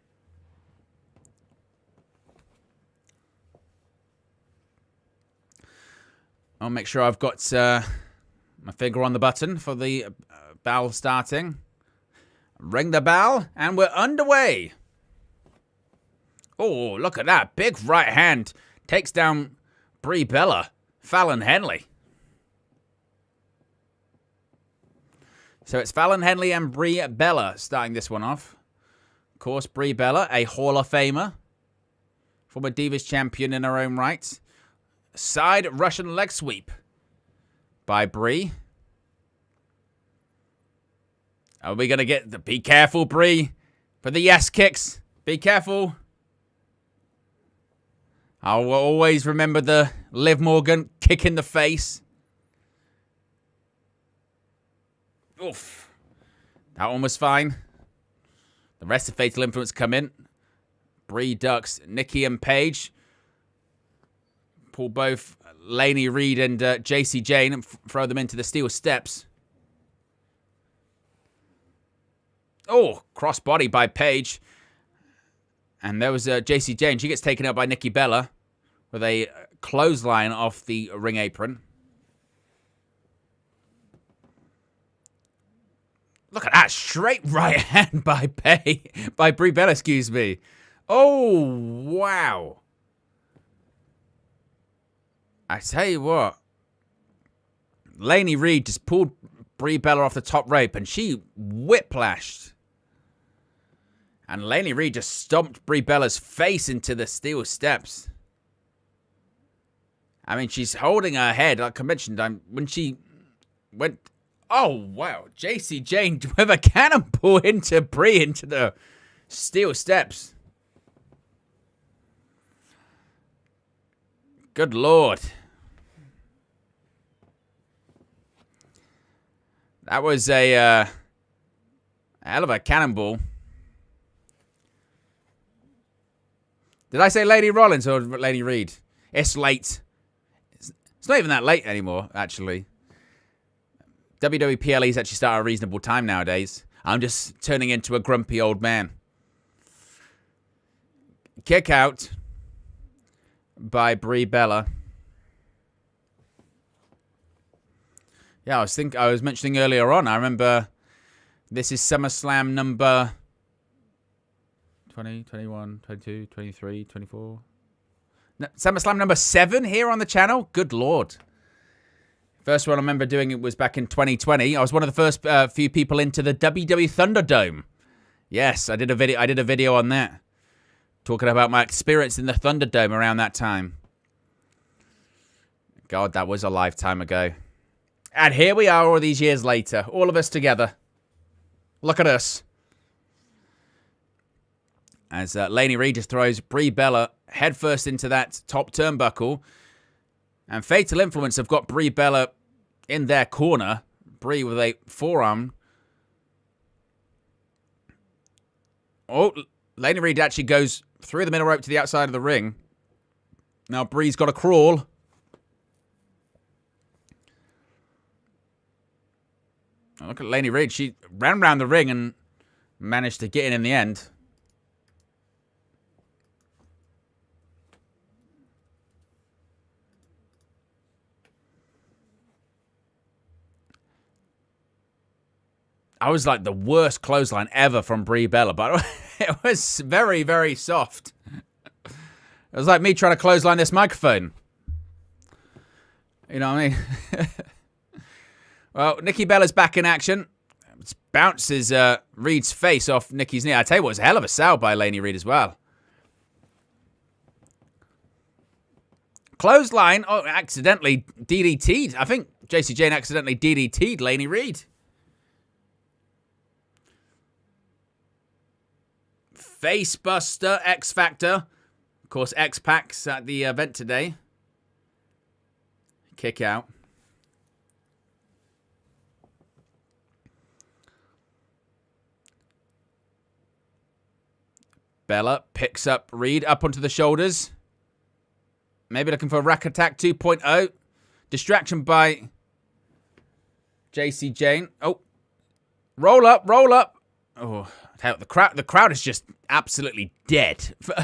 Speaker 1: I'll make sure I've got my finger on the button for the bell starting. Ring the bell, and we're underway. Oh, look at that. Big right hand. Takes down Brie Bella. Fallon Henley. So it's Fallon Henley and Brie Bella starting this one off. Of course, Brie Bella, a Hall of Famer. Former Divas champion in her own right. Side Russian leg sweep by Brie. Are we going to get the... Be careful, Brie. For the yes kicks. Be careful. I'll always remember the Liv Morgan kick in the face. Oof. That one was fine. The rest of Fatal Influence come in. Brie ducks Nikki and Paige. Pull both Lainey Reed and JC Jane and throw them into the steel steps. Oh, crossbody by Paige. And there was JC Jane. She gets taken out by Nikki Bella with a clothesline off the ring apron. Look at that straight right hand by Brie Bella, excuse me. Oh, wow. I tell you what. Lainey Reed just pulled Brie Bella off the top rope, and she whiplashed. And Lainey Reed just stomped Brie Bella's face into the steel steps. I mean, she's holding her head, like I mentioned, when she went... Oh, wow. JC Jane with a cannonball into Brie into the steel steps. Good Lord. That was a hell of a cannonball. Did I say Lady Rollins or Lady Reed? It's late. It's not even that late anymore, actually. WWE PLEs actually start at a reasonable time nowadays. I'm just turning into a grumpy old man. Kick out by Brie Bella. Yeah, I was mentioning earlier on. I remember this is SummerSlam number 20, 21, 22, 23, 24. No, SummerSlam number 7 here on the channel. Good Lord. First one I remember doing it was back in 2020. I was one of the first few people into the WWE Thunderdome. Yes, I did a video on that, talking about my experience in the Thunderdome around that time. God, that was a lifetime ago. And here we are all these years later, all of us together. Look at us. As Lainey Reed just throws Brie Bella headfirst into that top turnbuckle. And Fatal Influence have got Brie Bella in their corner. Brie with a forearm. Oh, Lainey Reed actually goes through the middle rope to the outside of the ring. Now Brie's got to crawl. Look at Lainey Reed. She ran around the ring and managed to get in the end. I was like the worst clothesline ever from Brie Bella, but it was very, very soft. It was like me trying to clothesline this microphone. You know what I mean? Well, Nikki Bella's back in action. Bounces Reed's face off Nikki's knee. I tell you what, it was a hell of a sell by Lainey Reed as well. Clothesline. Oh, accidentally DDT'd. I think JC Jane accidentally DDT'd Lainey Reed. Facebuster, X Factor. Of course, X-Pac's at the event today. Kick out. Bella picks up Reed up onto the shoulders. Maybe looking for a rack attack 2.0. Distraction by JC Jane. Oh. Roll up, roll up. Oh, the crowd is just absolutely dead for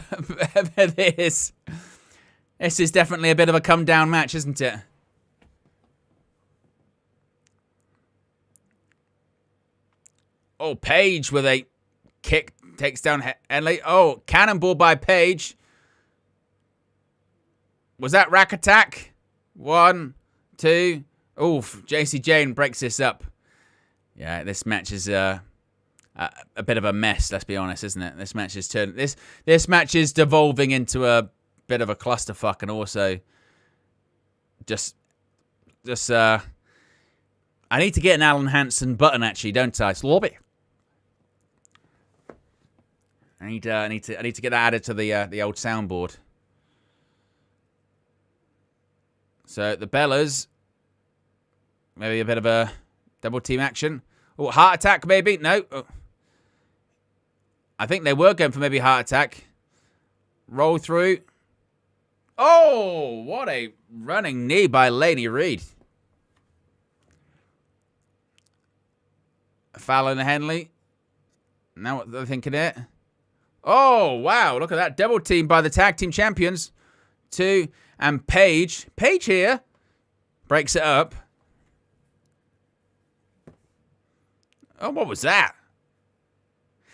Speaker 1: this. This is definitely a bit of a come down match, isn't it? Oh, Paige with a kick takes down Henley. Oh, cannonball by Paige. Was that rack attack? 1, 2. Oof, JC Jane breaks this up. Yeah, this match is a bit of a mess, let's be honest, isn't it? This match is this match is devolving into a bit of a clusterfuck, and also just I need to get an Alan Hansen button actually, don't I? Slobby. I need to get that added to the old soundboard. So the Bellas, maybe a bit of a double team action. Oh, heart attack maybe? No. Oh. I think they were going for maybe heart attack. Roll through. Oh, what a running knee by Lainey Reed. Fallon and Henley. Now what they're thinking it. Oh, wow. Look at that. Double team by the tag team champions. 2. And Paige. Paige here. Breaks it up. Oh, what was that?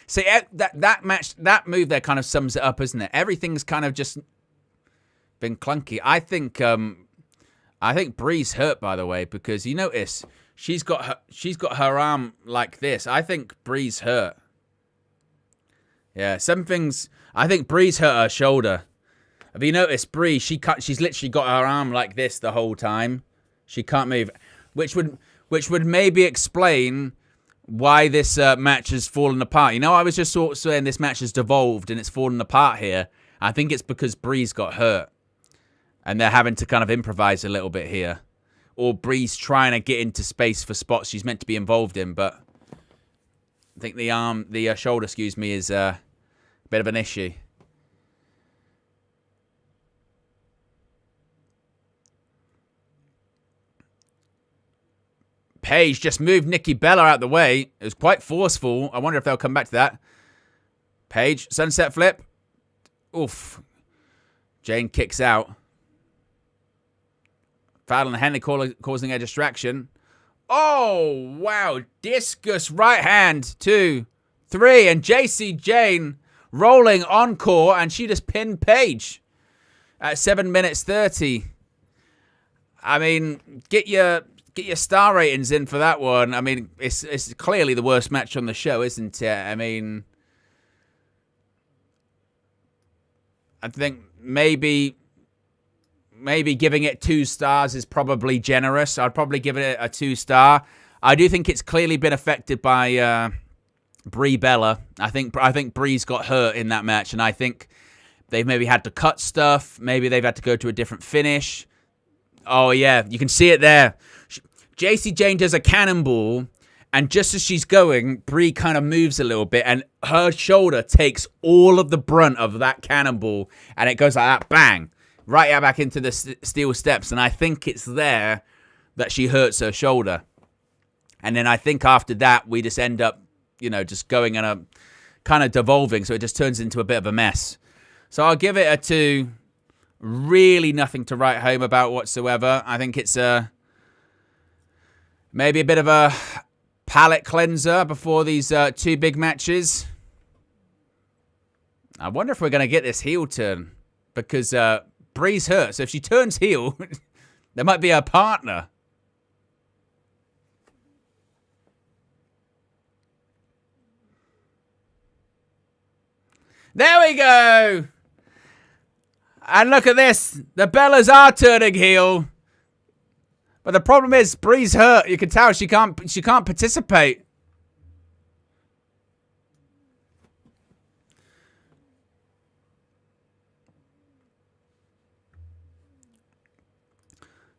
Speaker 1: See, that match, that move there kind of sums it up, isn't it? Everything's kind of just been clunky. I think Brie's hurt, by the way, because you notice she's got her arm like this. I think Bree's hurt. Yeah, I think Bree's hurt her shoulder. Have you noticed Bree? She's literally got her arm like this the whole time. She can't move, which would maybe explain why this match has fallen apart. You know, I was just sort of saying this match has devolved and it's fallen apart here. I think it's because Bree's got hurt, and they're having to kind of improvise a little bit here, or Bree's trying to get into space for spots she's meant to be involved in. But I think the shoulder, excuse me, is a bit of an issue. Paige just moved Nikki Bella out the way. It was quite forceful. I wonder if they'll come back to that. Paige, sunset flip. Oof. Jane kicks out. Fallon and Henley causing a distraction. Oh, wow. Discus right hand. 2, 3. And JC Jane rolling encore. And she just pinned Paige at 7 minutes 30. I mean, get your star ratings in for that one. I mean, it's clearly the worst match on the show, isn't it? I mean, I think maybe giving it 2 stars is probably generous. I'd probably give it a 2-star. I do think it's clearly been affected by Brie Bella. I think Brie's got hurt in that match, and I think they've maybe had to cut stuff. Maybe they've had to go to a different finish. Oh, yeah, you can see it there. JC Jane does a cannonball, and just as she's going, Brie kind of moves a little bit, and her shoulder takes all of the brunt of that cannonball, and it goes like that, bang, right out back into the steel steps. And I think it's there that she hurts her shoulder. And then I think after that, we just end up, just going in a kind of devolving, so it just turns into a bit of a mess. So I'll give it a 2. Really nothing to write home about whatsoever. I think it's maybe a bit of a palate cleanser before these 2 big matches. I wonder if we're going to get this heel turn, because Brie's hurt. So if she turns heel, there might be a partner. There we go. And look at this. The Bellas are turning heel. But the problem is, Brie's hurt. You can tell she can't participate.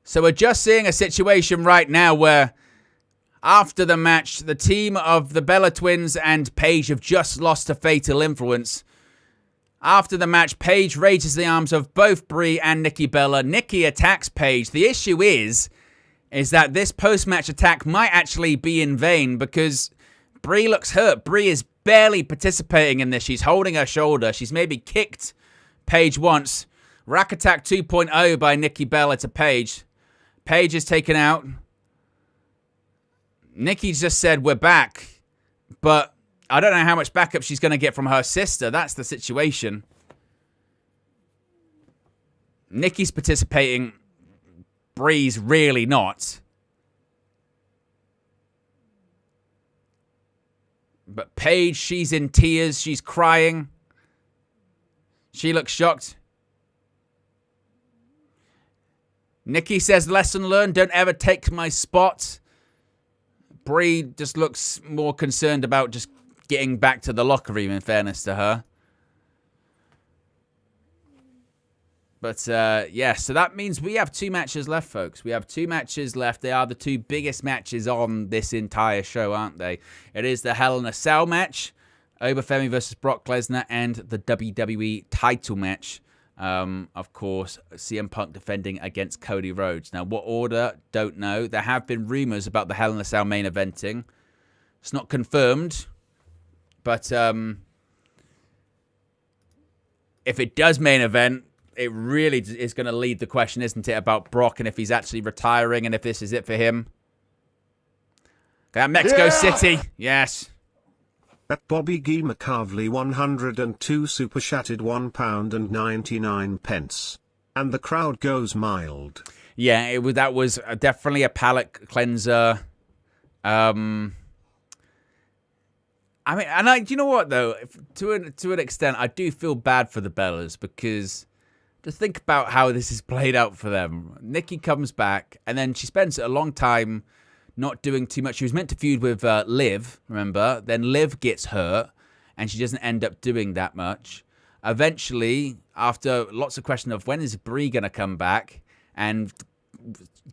Speaker 1: So we're just seeing a situation right now where after the match, the team of the Bella Twins and Paige have just lost to Fatal Influence. After the match, Paige raises the arms of both Brie and Nikki Bella. Nikki attacks Paige. The issue is that this post-match attack might actually be in vain, because Brie looks hurt. Brie is barely participating in this. She's holding her shoulder. She's maybe kicked Paige once. Rack Attack 2.0 by Nikki Bella to Paige. Paige is taken out. Nikki just said, "We're back." But I don't know how much backup she's going to get from her sister. That's the situation. Nikki's participating. Brie's really not. But Paige, she's in tears. She's crying. She looks shocked. Nikki says, "Lesson learned. Don't ever take my spot." Brie just looks more concerned about just getting back to the locker room, in fairness to her. But, yeah, so that means we have 2 matches left, folks. We have 2 matches left. They are the 2 biggest matches on this entire show, aren't they? It is the Hell in a Cell match, Femi versus Brock Lesnar, and the WWE title match. Of course, CM Punk defending against Cody Rhodes. Now, what order? Don't know. There have been rumors about the Hell in a Cell main eventing. It's not confirmed. But if it does main event, it really is going to lead the question, isn't it, about Brock and if he's actually retiring and if this is it for him. Mexico City. Yes.
Speaker 3: At Bobby Guy McCarvley 102 super chatted £1.99. And the crowd goes mild.
Speaker 1: Yeah, that was definitely a palate cleanser. I mean, and do you know what though? To an extent, I do feel bad for the Bellas because just think about how this is played out for them. Nikki comes back, and then she spends a long time not doing too much. She was meant to feud with Liv, remember? Then Liv gets hurt, and she doesn't end up doing that much. Eventually, after lots of questions of when is Brie going to come back, and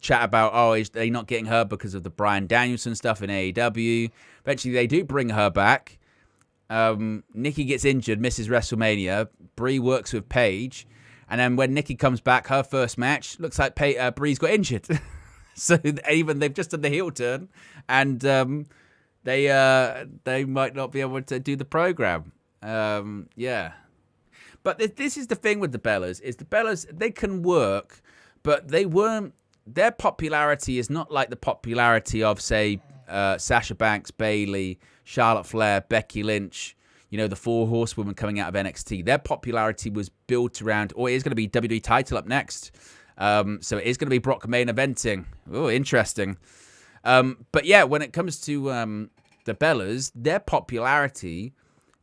Speaker 1: chat about, oh, is they not getting her because of the Bryan Danielson stuff in AEW. Eventually, they do bring her back. Nikki gets injured, misses WrestleMania. Brie works with Paige. And then when Nikki comes back, her first match, looks like Brie's got injured. So even they've just done the heel turn, and they might not be able to do the program. Yeah. But this is the thing with the Bellas, is the Bellas, they can work, but their popularity is not like the popularity of, say, Sasha Banks, Bayley, Charlotte Flair, Becky Lynch, the 4 horsewomen coming out of NXT. Their popularity was built around, it is going to be WWE title up next. So it is going to be Brock main eventing. Oh, interesting. But yeah, when it comes to the Bellas, their popularity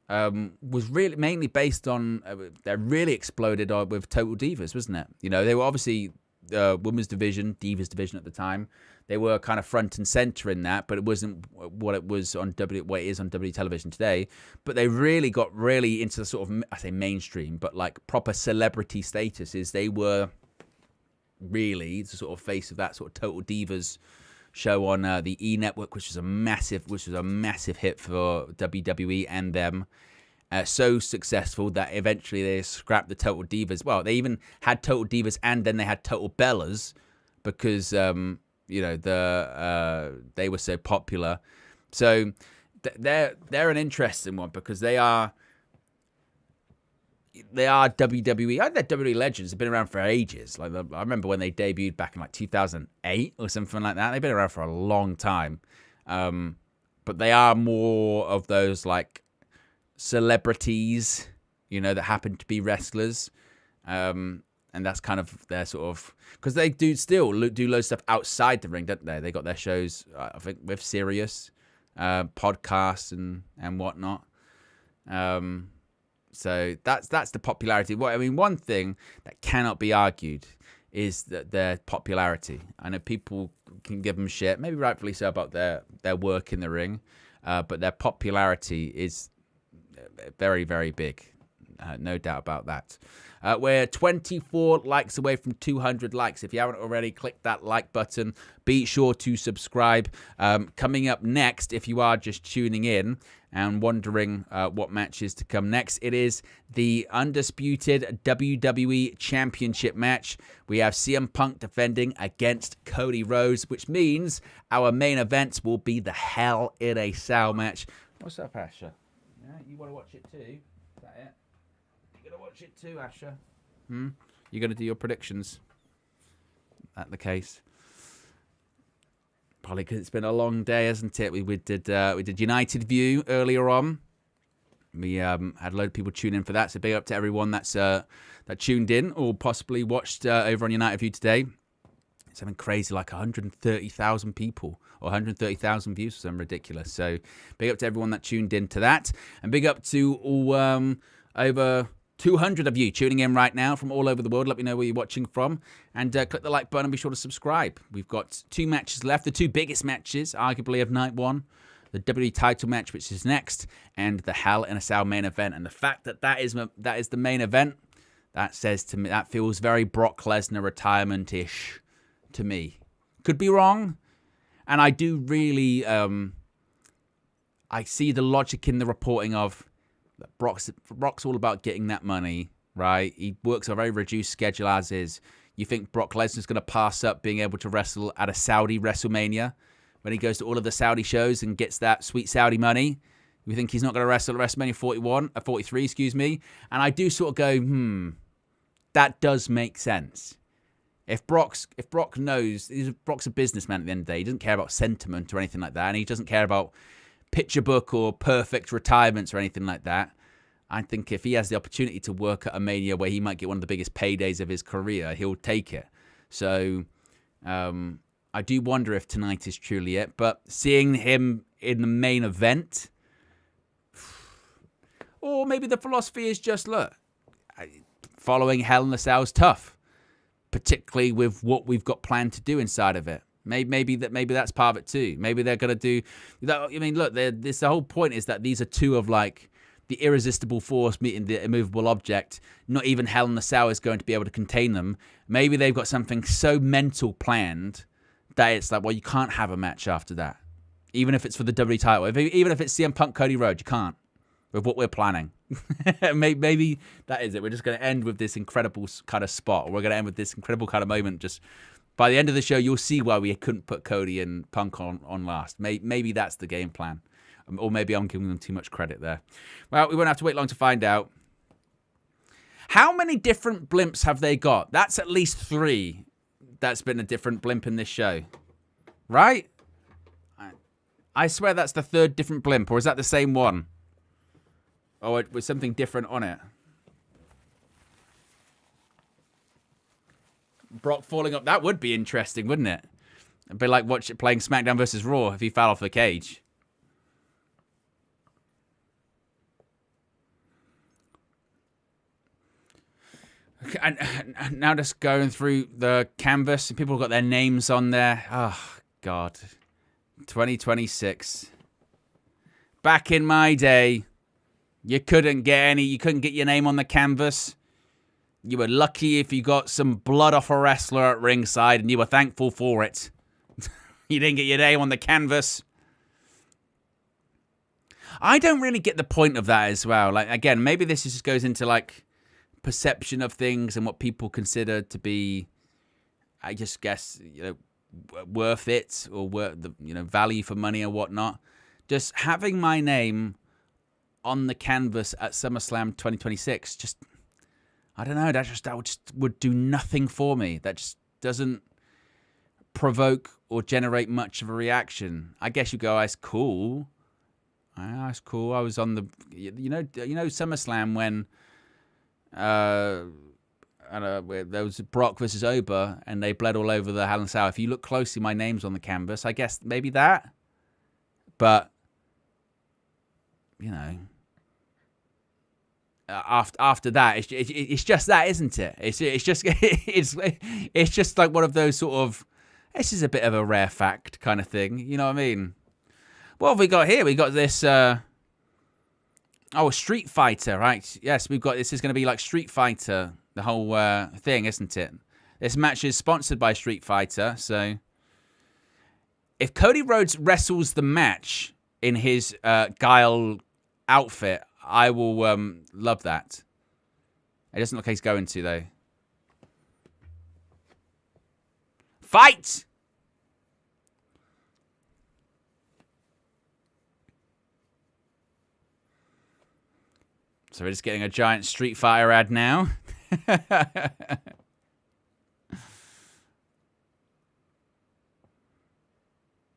Speaker 1: was really mainly based on, they really exploded with Total Divas, wasn't it? They were obviously women's division, Divas division at the time. They were kind of front and center in that, but it wasn't what it was on what it is on WWE television today. But they really got into the sort of, I say mainstream, but like proper celebrity statuses. They were really the sort of face of that sort of Total Divas show on the E Network, which was a massive hit for WWE and them. So successful that eventually they scrapped the Total Divas. Well, they even had Total Divas and then they had Total Bellas because they were so popular. So they're an interesting one because they are WWE. They're WWE legends. They've been around for ages. Like I remember when they debuted back in like 2008 or something like that. They've been around for a long time. But they are more of those like celebrities, that happen to be wrestlers. And that's kind of their sort of, because they do still do loads of stuff outside the ring, don't they? They got their shows, I think, with Sirius, podcasts and whatnot. So that's the popularity. One thing that cannot be argued is that their popularity. I know people can give them shit, maybe rightfully so, about their work in the ring, but their popularity is very, very big. No doubt about that. We're 24 likes away from 200 likes. If you haven't already, click that like button. Be sure to subscribe. Coming up next, if you are just tuning in and wondering what match is to come next, it is the undisputed WWE Championship match. We have CM Punk defending against Cody Rhodes, which means our main event will be the Hell in a Cell match. What's up, Asher? Yeah, you want to watch it too? Is that it? You're going to watch it too, Asher? You're going to do your predictions? That the case? Probably because it's been a long day, hasn't it? We did United View earlier on. We had a load of people tune in for that. So big up to everyone that tuned in or possibly watched over on United View today. It's something crazy, like 130,000 people or 130,000 views, something ridiculous. So big up to everyone that tuned in to that, and big up to all over 200 of you tuning in right now from all over the world. Let me know where you're watching from, and click the like button and be sure to subscribe. We've got 2 matches left, the 2 biggest matches, arguably, of night 1. The WWE title match, which is next, and the Hell in a Cell main event. And the fact that is the main event, that says to me, that feels very Brock Lesnar retirement-ish to me. Could be wrong, and I do really, I see the logic in the reporting of Brock's all about getting that money, right? He works a very reduced schedule as is. You think Brock Lesnar's going to pass up being able to wrestle at a Saudi WrestleMania when he goes to all of the Saudi shows and gets that sweet Saudi money? You think he's not going to wrestle at WrestleMania 43, excuse me? And I do sort of go, that does make sense. If Brock knows, Brock's a businessman at the end of the day. He doesn't care about sentiment or anything like that, and he doesn't care about picture book or perfect retirements or anything like that. I think if he has the opportunity to work at a Mania where he might get one of the biggest paydays of his career, he'll take it. So I I do wonder if tonight is truly it. But seeing him in the main event, or maybe the philosophy is just, look, following Hell in a Cell is tough, particularly with what we've got planned to do inside of it. Maybe that's part of it too. Maybe they're gonna do that. I mean, look, the whole point is that these are two of like the irresistible force meeting the immovable object. Not even Hell in a Cell is going to be able to contain them. Maybe they've got something so mental planned that it's like, well, you can't have a match after that, even if it's for the WWE title. Even if it's CM Punk, Cody Rhodes, you can't with what we're planning. Maybe that is it. We're just going to end with this incredible kind of spot. We're going to end with this incredible kind of moment. Just by the end of the show, you'll see why we couldn't put Cody and Punk on last. Maybe that's the game plan. Or maybe I'm giving them too much credit there. Well, we won't have to wait long to find out. How many different blimps have they got? That's at least 3 that's been a different blimp in this show. Right? I swear that's the 3rd different blimp. Or is that the same one? Oh, it was something different on it. Brock falling up. That would be interesting, wouldn't it? It'd be like playing SmackDown versus Raw if he fell off the cage. And now just going through the canvas, people have got their names on there. Oh, God. 2026. Back in my day, you couldn't get your name on the canvas. You were lucky if you got some blood off a wrestler at ringside, and you were thankful for it. You didn't get your name on the canvas. I don't really get the point of that as well. Like, again, maybe this just goes into, like, perception of things and what people consider to be, I just guess, worth it or worth the value for money or whatnot. Just having my name on the canvas at SummerSlam 2026, just I don't know. That would do nothing for me. That just doesn't provoke or generate much of a reaction. I guess you go, "That's cool. That's cool." I was on the SummerSlam when. There was Brock versus Oba, and they bled all over the Hell in a Cell. If you look closely, my name's on the canvas. I guess maybe that, but after that, it's just that, isn't it? It's just like one of those sort of, this is a bit of a rare fact kind of thing. You know what I mean? What have we got here? We got this. Oh, a Street Fighter, right? Yes, we've got, this is going to be like Street Fighter, the whole thing, isn't it? This match is sponsored by Street Fighter, so if Cody Rhodes wrestles the match in his Guile outfit, I will love that. It doesn't look like he's going to, though. Fight! So we're just getting a giant Street Fighter ad now.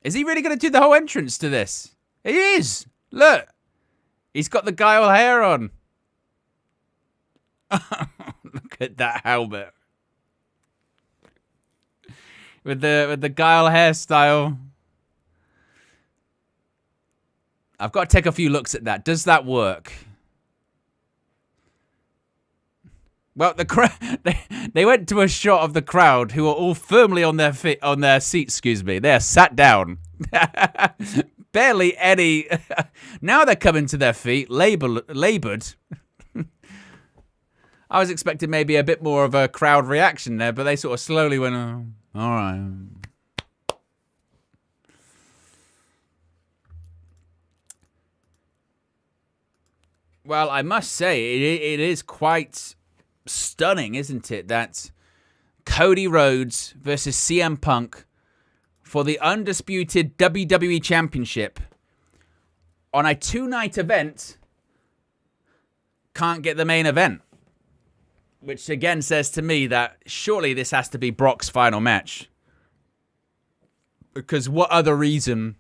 Speaker 1: Is he really going to do the whole entrance to this? He is. Look. He's got the Guile hair on. Look at that helmet. With the Guile hairstyle. I've got to take a few looks at that. Does that work? Well, they went to a shot of the crowd who are all firmly on their seats. Excuse me, they are sat down. Barely any. Now they're coming to their feet, labored. I was expecting maybe a bit more of a crowd reaction there, but they sort of slowly went, "Oh, all right." Well, I must say it is quite stunning, isn't it, that Cody Rhodes versus CM Punk for the undisputed WWE Championship on a 2-night event can't get the main event, which again says to me that surely this has to be Brock's final match, because what other reason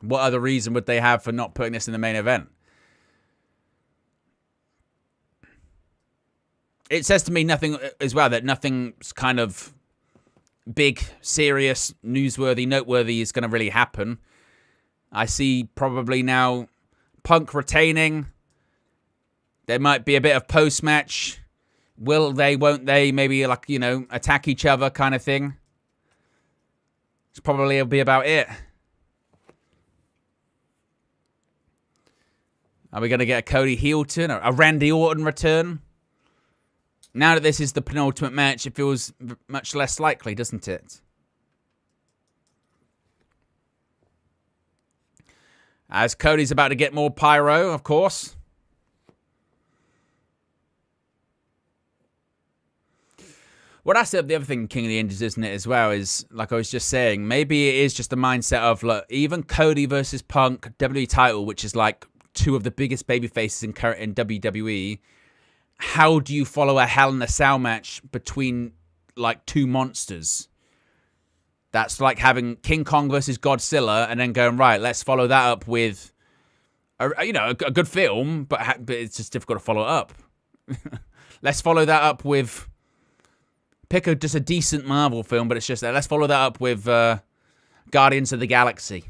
Speaker 1: would they have for not putting this in the main event? It says to me nothing as well, that nothing's kind of big, serious, newsworthy, noteworthy is going to really happen. I see probably now Punk retaining. There might be a bit of post-match. Will they, won't they? Maybe, like, you know, attack each other kind of thing. It's probably will be about it. Are we going to get a Cody heel turn? Or a Randy Orton return? Now that this is the penultimate match, it feels much less likely, doesn't it? As Cody's about to get more pyro, of course. Well, that's the other thing, King of the Indies, isn't it, as well, is, like I was just saying, maybe it is just a mindset of, look, even Cody versus Punk, WWE title, which is like two of the biggest babyfaces in WWE, how do you follow a Hell in a Cell match between, like, two monsters? That's like having King Kong versus Godzilla and then going, right, let's follow that up with, a good film, but it's just difficult to follow it up. Let's follow that up with... Pick just a decent Marvel film, but it's just let's follow that up with Guardians of the Galaxy.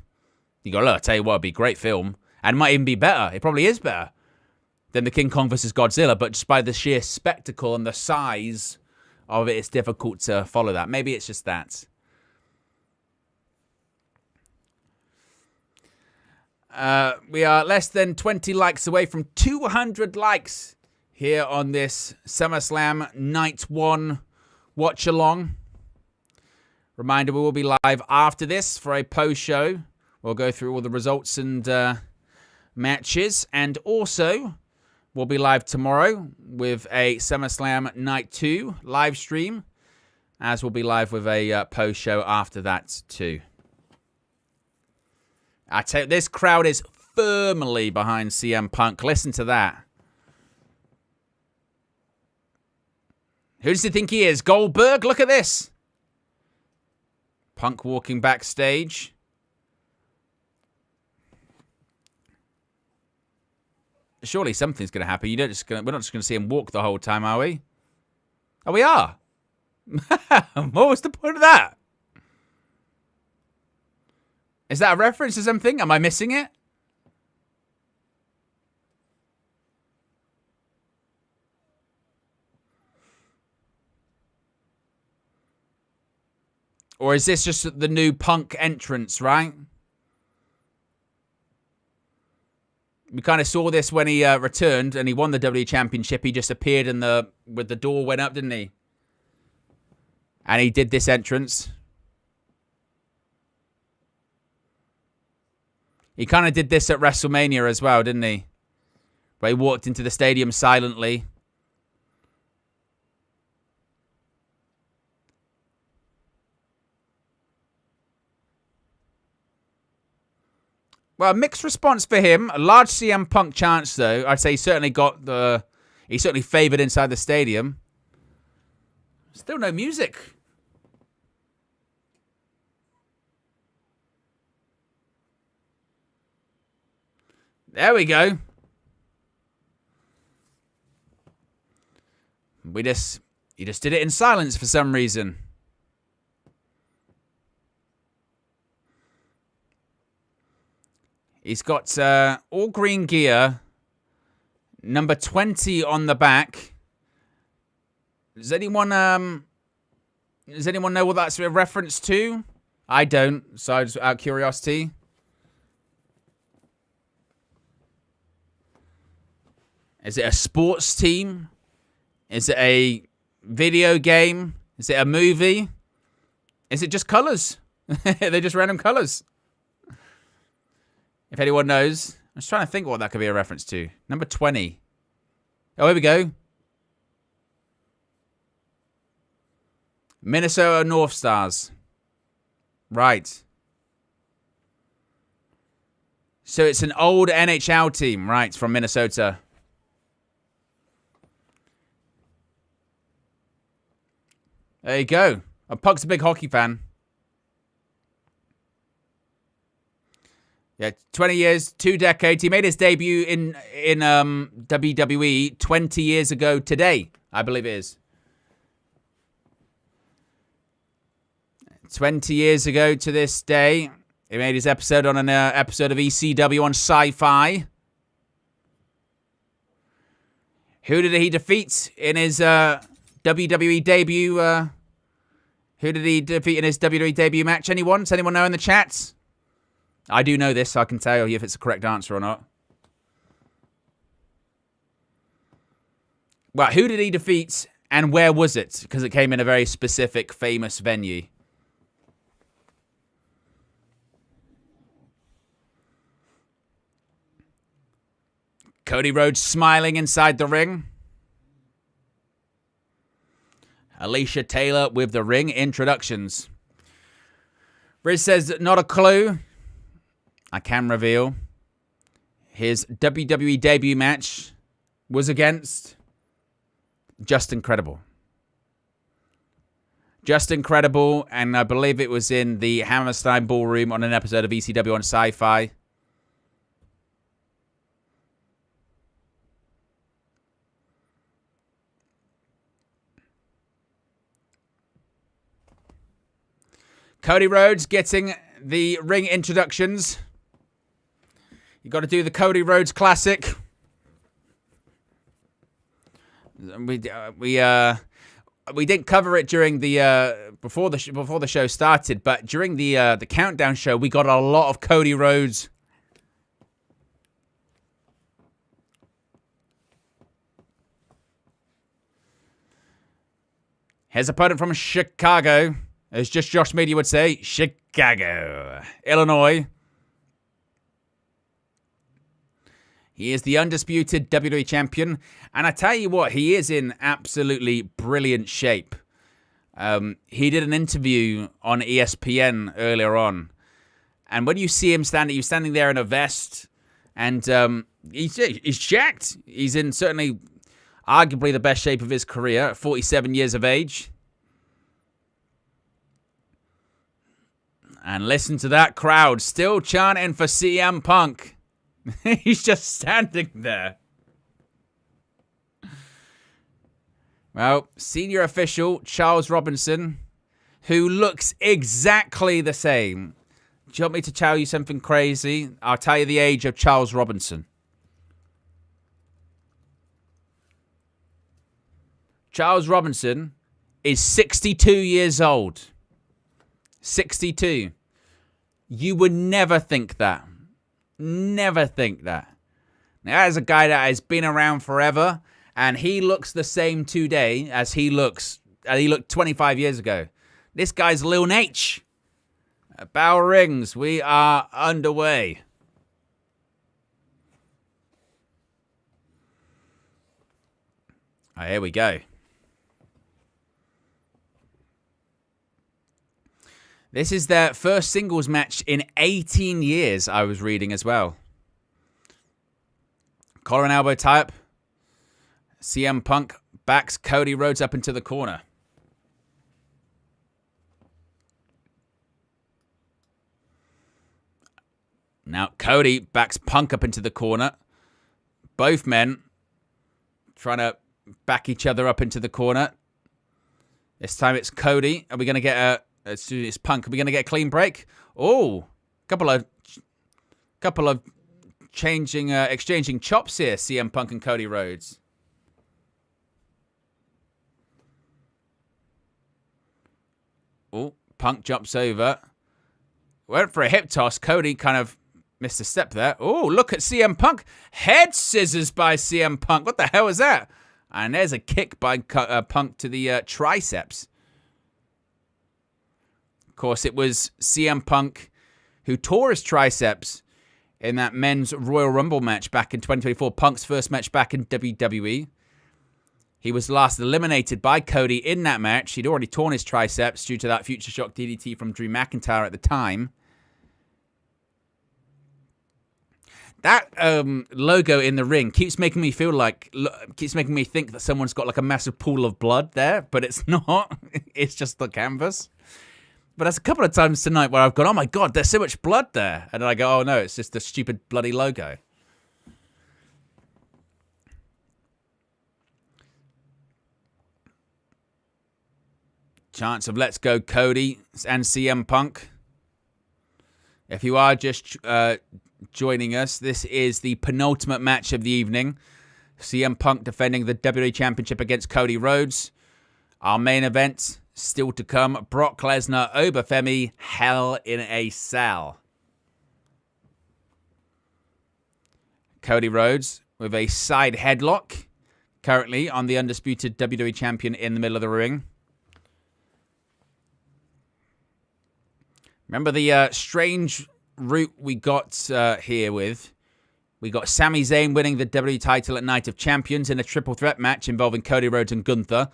Speaker 1: You go, look, I tell you what, it'd be a great film, and it might even be better. It probably is better than the King Kong versus Godzilla, but just by the sheer spectacle and the size of it, it's difficult to follow that. Maybe it's just that. We are less than 20 likes away from 200 likes here on this SummerSlam Night 1 watch along. Reminder, we will be live after this for a post show. We'll go through all the results and matches, and also we'll be live tomorrow with a SummerSlam Night 2 live stream, as we'll be live with a post show after that too. I tell you, this crowd is firmly behind CM Punk. Listen to that. Who does he think he is? Goldberg? Look at this. Punk walking backstage. Surely something's going to happen. We're not just going to see him walk the whole time, are we? Oh, we are. What was the point of that? Is that a reference to something? Am I missing it? Or is this just the new Punk entrance, right? We kind of saw this when he returned and he won the WWE Championship. He just appeared with the door went up, didn't he? And he did this entrance. He kind of did this at WrestleMania as well, didn't he? Where he walked into the stadium silently. Well, mixed response for him. A large CM Punk chance, though. I'd say he certainly favored inside the stadium. Still no music. There we go. He just did it in silence for some reason. He's got all green gear. Number 20 on the back. Does anyone know what that's a reference to? I don't, so just out of curiosity. Is it a sports team? Is it a video game? Is it a movie? Is it just colors? They're just random colors. If anyone knows. I was trying to think what that could be a reference to. Number 20. Oh, here we go. Minnesota North Stars. Right. So it's an old NHL team, right, from Minnesota. There you go. Puck's a big hockey fan. Yeah, 20 years, 2 decades. He made his debut in WWE 20 years ago today, I believe it is. 20 years ago to this day, he made his episode on an episode of ECW on Sci-Fi. Who did he defeat in his WWE debut? Who did he defeat in his WWE debut match? Anyone? Does anyone know in the chat? I do know this, so I can tell you if it's the correct answer or not. Well, who did he defeat and where was it? Because it came in a very specific, famous venue. Cody Rhodes smiling inside the ring. Alicia Taylor with the ring introductions. Riz says, not a clue. I can reveal. His WWE debut match was against Just Incredible. Just Incredible, and I believe it was in the Hammerstein Ballroom on an episode of ECW on Sci-Fi. Cody Rhodes getting the ring introductions. You got to do the Cody Rhodes classic. We didn't cover it during the before the show started, but during the countdown show, we got a lot of Cody Rhodes. His opponent from Chicago. As just Josh Media would say, Chicago, Illinois. He is the undisputed WWE champion. And I tell you what, he is in absolutely brilliant shape. He did an interview on ESPN earlier on. And when you see him standing there in a vest. And he's jacked. He's in certainly, arguably the best shape of his career at 47 years of age. And listen to that crowd still chanting for CM Punk. He's just standing there. Well, senior official Charles Robinson, who looks exactly the same. Do you want me to tell you something crazy? I'll tell you the age of Charles Robinson. Charles Robinson is 62 years old. 62. You would never think that. Never think that. Now, as a guy that has been around forever, and he looks the same today as he looked 25 years ago. This guy's Lil Nate. Bell rings. We are underway. Oh, here we go. This is their first singles match in 18 years, I was reading as well. Collar and elbow tie-up. CM Punk backs Cody Rhodes up into the corner. Now Cody backs Punk up into the corner. Both men trying to back each other up into the corner. This time it's Cody. Are we going to get a... It's Punk. Are we going to get a clean break? Oh, couple of exchanging chops here. CM Punk and Cody Rhodes. Oh, Punk jumps over. Went for a hip toss. Cody kind of missed a step there. Oh, look at CM Punk. Head scissors by CM Punk. What the hell is that? And there's a kick by Punk to the triceps. Of course, it was CM Punk who tore his triceps in that men's Royal Rumble match back in 2024, Punk's first match back in WWE. He was last eliminated by Cody in that match. He'd already torn his triceps due to that Future Shock DDT from Drew McIntyre at the time. That logo in the ring keeps making me think that someone's got like a massive pool of blood there, but it's not. It's just the canvas. But there's a couple of times tonight where I've gone, oh my God, there's so much blood there. And then I go, oh no, it's just a stupid bloody logo. Chance of Let's Go Cody and CM Punk. If you are just joining us, this is the penultimate match of the evening. CM Punk defending the WWE Championship against Cody Rhodes. Our main event still to come. Brock Lesnar over Femi, Hell in a Cell. Cody Rhodes with a side headlock. Currently on the undisputed WWE Champion in the middle of the ring. Remember the strange route we got here with? We got Sami Zayn winning the WWE title at Night of Champions in a triple threat match involving Cody Rhodes and Gunther.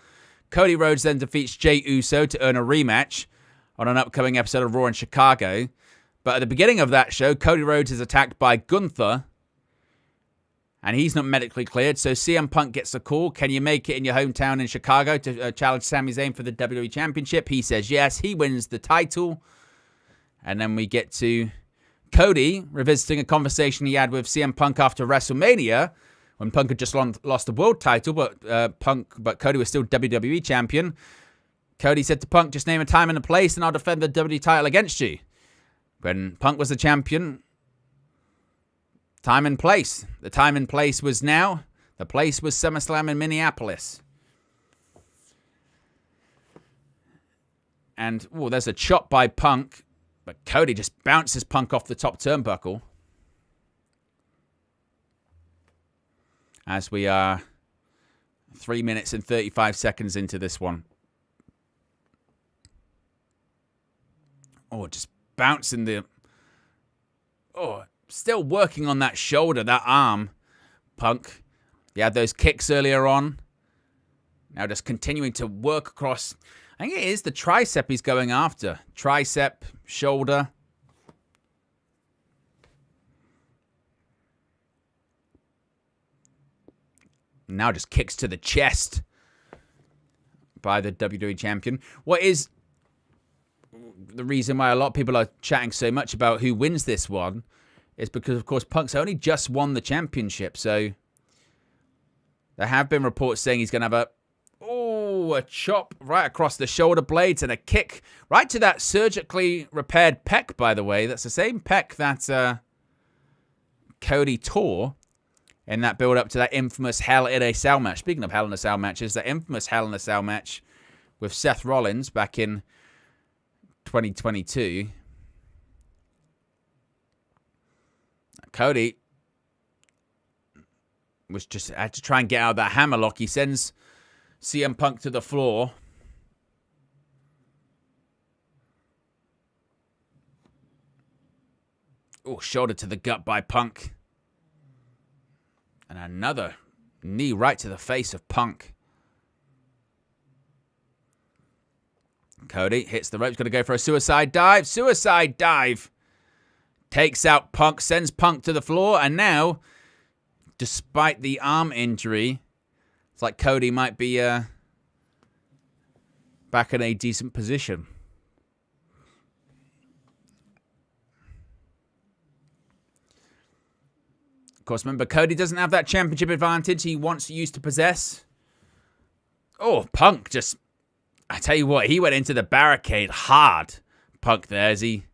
Speaker 1: Cody Rhodes then defeats Jey Uso to earn a rematch on an upcoming episode of Raw in Chicago. But at the beginning of that show, Cody Rhodes is attacked by Gunther. And he's not medically cleared, so CM Punk gets a call. Can you make it in your hometown in Chicago to challenge Sami Zayn for the WWE Championship? He says yes. He wins the title. And then we get to Cody revisiting a conversation he had with CM Punk after WrestleMania, when Punk had just lost the world title, but Cody was still WWE Champion. Cody said to Punk, just name a time and a place, and I'll defend the WWE title against you. When Punk was the champion... time and place. The time and place was now. The place was SummerSlam in Minneapolis. And, there's a chop by Punk. But Cody just bounces Punk off the top turnbuckle. As we are 3 minutes and 35 seconds into this one. Just bouncing the... still working on that shoulder, that arm, Punk. He had those kicks earlier on. Now just continuing to work across. I think it is the tricep he's going after. Tricep, shoulder. Now just kicks to the chest by the WWE Champion. What is the reason why a lot of people are chatting so much about who wins this one is because, of course, Punk's only just won the championship. So there have been reports saying he's going to have a chop right across the shoulder blades and a kick right to that surgically repaired pec, by the way. That's the same pec that Cody tore in that build-up to that infamous Hell in a Cell match. Speaking of Hell in a Cell matches, that infamous Hell in a Cell match with Seth Rollins back in 2022. Cody had to try and get out of that hammerlock. He sends CM Punk to the floor. Shoulder to the gut by Punk. And another knee right to the face of Punk. Cody hits the ropes, going to go for a suicide dive. Suicide dive. Takes out Punk, sends Punk to the floor, and now, despite the arm injury, it's like Cody might be back in a decent position. Of course, remember, Cody doesn't have that championship advantage he once used to possess. Punk just... I tell you what, he went into the barricade hard. Punk there as he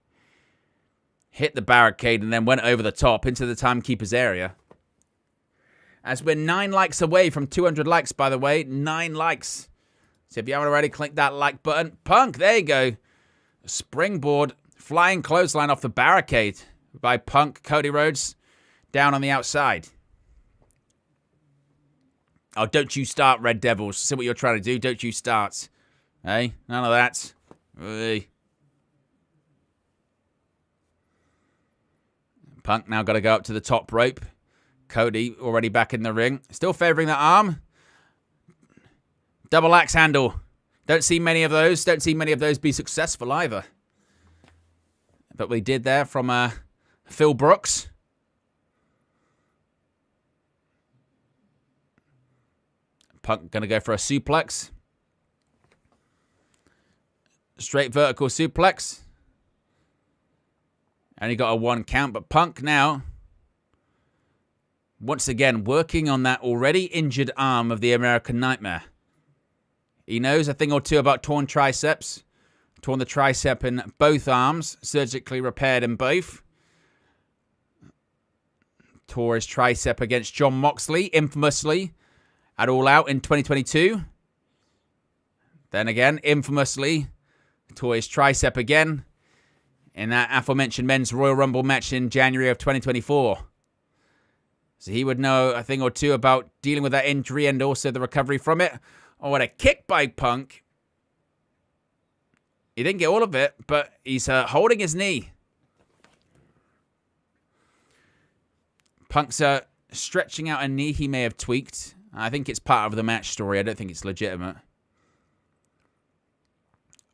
Speaker 1: hit the barricade and then went over the top into the timekeeper's area. As we're 9 likes away from 200 likes, by the way. 9 likes. So if you haven't already, click that like button. Punk, there you go. A springboard, flying clothesline off the barricade by Punk. Cody Rhodes down on the outside. Don't you start, Red Devils. See what you're trying to do. Don't you start. Hey, none of that. Hey. Punk now got to go up to the top rope. Cody already back in the ring. Still favoring the arm. Double axe handle. Don't see many of those. Don't see many of those be successful either. But we did there from Phil Brooks. Punk going to go for a suplex. Straight vertical suplex. Only got a 1 count, but Punk now, once again, working on that already injured arm of the American Nightmare. He knows a thing or two about torn triceps. Torn the tricep in both arms, surgically repaired in both. Tore his tricep against Jon Moxley, infamously, at All Out in 2022. Then again, infamously, tore his tricep again in that aforementioned men's Royal Rumble match in January of 2024. So he would know a thing or two about dealing with that injury and also the recovery from it. Oh, what a kick by Punk. He didn't get all of it, but he's holding his knee. Punk's stretching out a knee he may have tweaked. I think it's part of the match story. I don't think it's legitimate.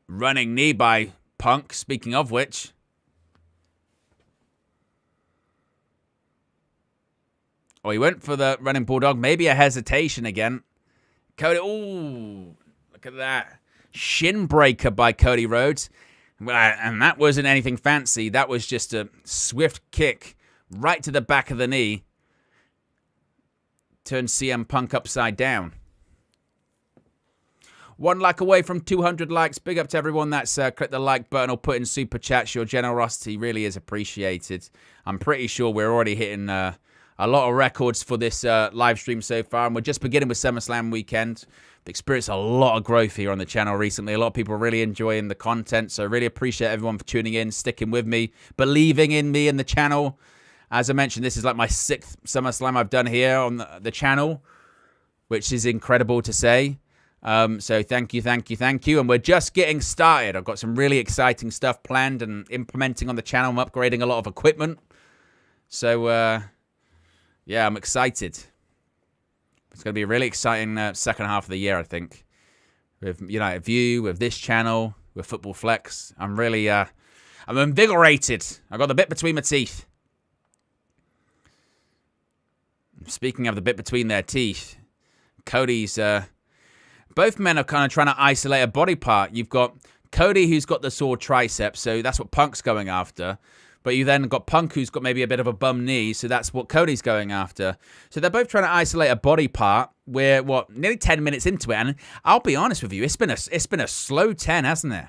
Speaker 1: Running knee by Punk, speaking of which. Oh, he went for the running bulldog. Maybe a hesitation again. Cody, ooh, look at that. Shin breaker by Cody Rhodes. And that wasn't anything fancy. That was just a swift kick right to the back of the knee. Turned CM Punk upside down. 1 like away from 200 likes. Big up to everyone that's clicked the like button or put in super chats. Your generosity really is appreciated. I'm pretty sure we're already hitting a lot of records for this live stream so far. And we're just beginning with SummerSlam weekend. We've experienced a lot of growth here on the channel recently. A lot of people are really enjoying the content. So I really appreciate everyone for tuning in, sticking with me, believing in me and the channel. As I mentioned, this is like my 6th SummerSlam I've done here on the channel, which is incredible to say. So thank you. And we're just getting started. I've got some really exciting stuff planned and implementing on the channel. I'm upgrading a lot of equipment. So, yeah, I'm excited. It's going to be a really exciting second half of the year, I think. With United View, with this channel, with Football Flex. I'm really, I'm invigorated. I got the bit between my teeth. Speaking of the bit between their teeth, Cody's, both men are kind of trying to isolate a body part. You've got Cody, who's got the sore tricep, so that's what Punk's going after. But you then got Punk, who's got maybe a bit of a bum knee, so that's what Cody's going after. So they're both trying to isolate a body part. We're, nearly 10 minutes into it, and I'll be honest with you, it's been a slow 10, hasn't it?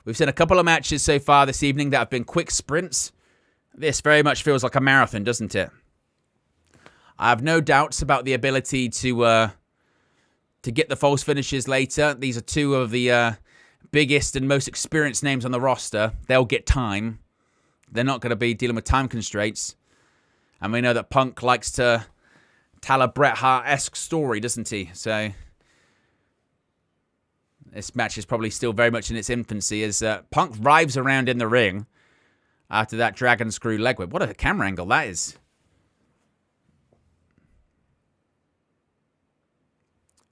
Speaker 1: We've seen a couple of matches so far this evening that have been quick sprints. This very much feels like a marathon, doesn't it? I have no doubts about the ability to get the false finishes later. These are two of the biggest and most experienced names on the roster. They'll get time. They're not going to be dealing with time constraints. And we know that Punk likes to tell a Bret Hart-esque story, doesn't he? So this match is probably still very much in its infancy as Punk writhes around in the ring after that dragon screw leg whip. What a camera angle that is.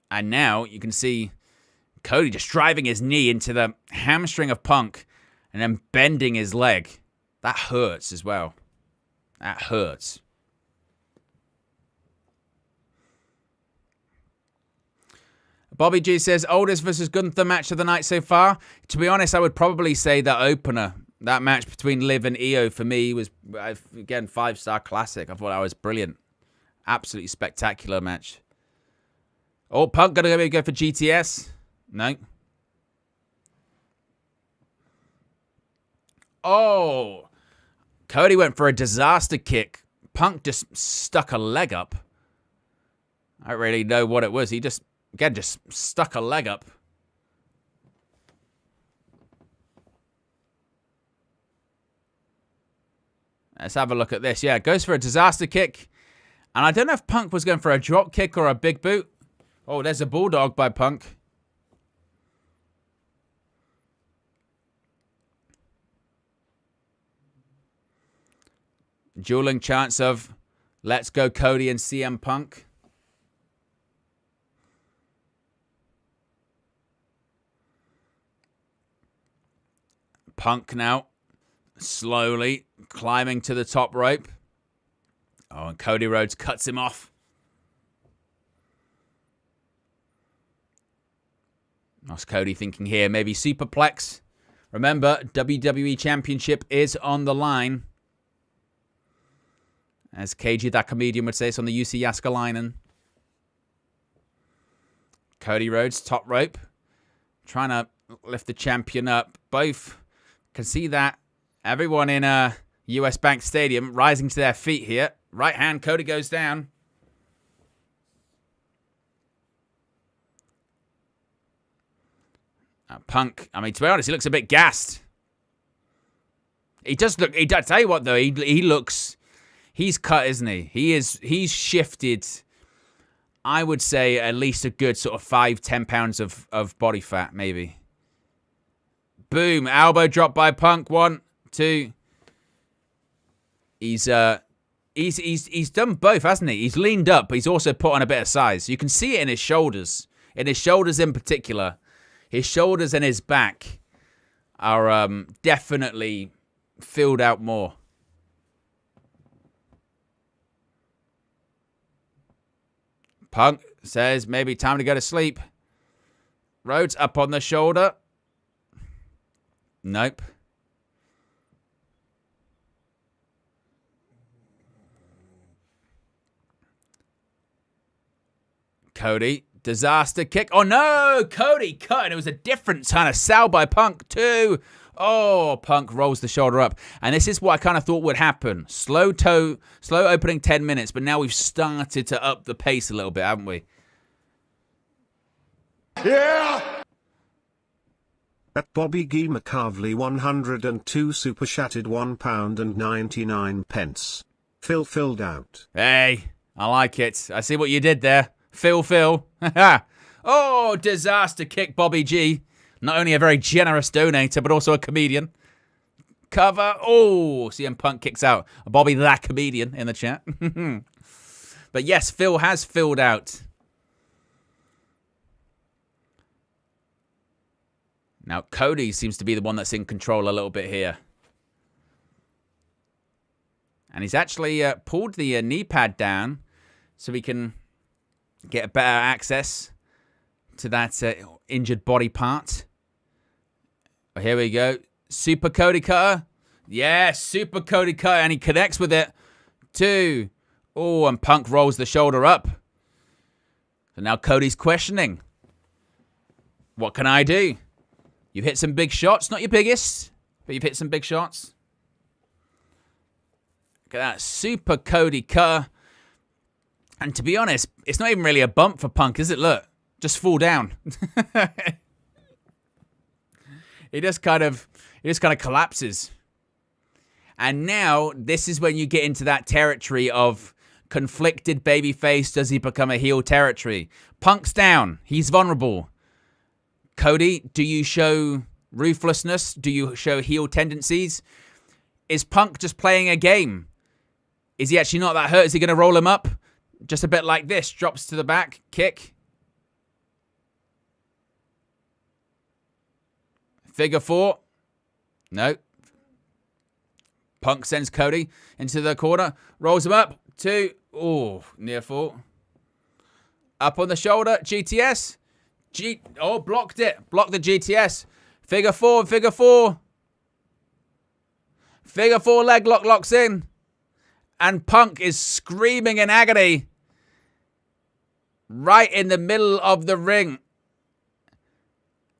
Speaker 1: And now you can see Cody just driving his knee into the hamstring of Punk and then bending his leg. That hurts as well. That hurts. Bobby G says, Oldest versus Gunther match of the night so far. To be honest, I would probably say that opener. That match between Liv and Io for me was, again, 5-star classic. I thought that was brilliant. Absolutely spectacular match. Oh, Punk gonna go for GTS? No. Oh. Cody went for a disaster kick. Punk just stuck a leg up. I don't really know what it was. He just, again, just stuck a leg up. Let's have a look at this. Yeah, goes for a disaster kick. And I don't know if Punk was going for a drop kick or a big boot. Oh, there's a bulldog by Punk. Dueling chants of let's go Cody and CM Punk. Punk now slowly climbing to the top rope. Oh, and Cody Rhodes cuts him off. What's Cody thinking here? Maybe superplex. Remember, WWE Championship is on the line. As KG, that comedian, would say, it's on the UC Jaskalainen. Cody Rhodes, top rope. Trying to lift the champion up. Both can see that. Everyone in US Bank Stadium rising to their feet here. Right hand, Cody goes down. Punk, I mean, to be honest, he looks a bit gassed. He does look, I tell you what, though, he looks, he's cut, isn't he? He's shifted, I would say, at least a good sort of 5-10 pounds of body fat, maybe. Boom, elbow drop by Punk, 1, 2. He's done both, hasn't he? He's leaned up, but he's also put on a bit of size. You can see it in his shoulders in particular. His shoulders and his back are definitely filled out more. Punk says maybe time to go to sleep. Rhodes up on the shoulder. Nope. Cody. Disaster kick. Oh, no. Cody cut. And it was a different kind of sell by Punk, too. Oh, Punk rolls the shoulder up. And this is what I kind of thought would happen. Slow opening 10 minutes. But now we've started to up the pace a little bit, haven't we?
Speaker 3: Yeah. At Bobby G. McCarvley 102 super chatted £1.99. Phil filled out.
Speaker 1: Hey, I like it. I see what you did there. Phil. Oh, disaster kick, Bobby G. Not only a very generous donator, but also a comedian. Cover. Oh, CM Punk kicks out. Bobby that comedian in the chat. But yes, Phil has filled out. Now, Cody seems to be the one that's in control a little bit here. And he's actually pulled the knee pad down so we can get better access to that injured body part. Oh, here we go. Super Cody Cutter. Yeah, Super Cody Cutter. And he connects with it. 2. Oh, and Punk rolls the shoulder up. So now Cody's questioning. What can I do? You've hit some big shots. Not your biggest, but you've hit some big shots. Look at that. Super Cody Cutter. And to be honest, it's not even really a bump for Punk, is it? Look, just fall down. He just kind of collapses. And now this is when you get into that territory of conflicted babyface. Does he become a heel territory? Punk's down. He's vulnerable. Cody, do you show ruthlessness? Do you show heel tendencies? Is Punk just playing a game? Is he actually not that hurt? Is he going to roll him up? Just a bit like this. Drops to the back. Kick. Figure 4. No. Punk sends Cody into the corner. Rolls him up. 2. Oh, near fall. Up on the shoulder. GTS. Oh, blocked it. Blocked the GTS. Figure 4. Figure 4. Figure 4 leg lock locks in. And Punk is screaming in agony right in the middle of the ring.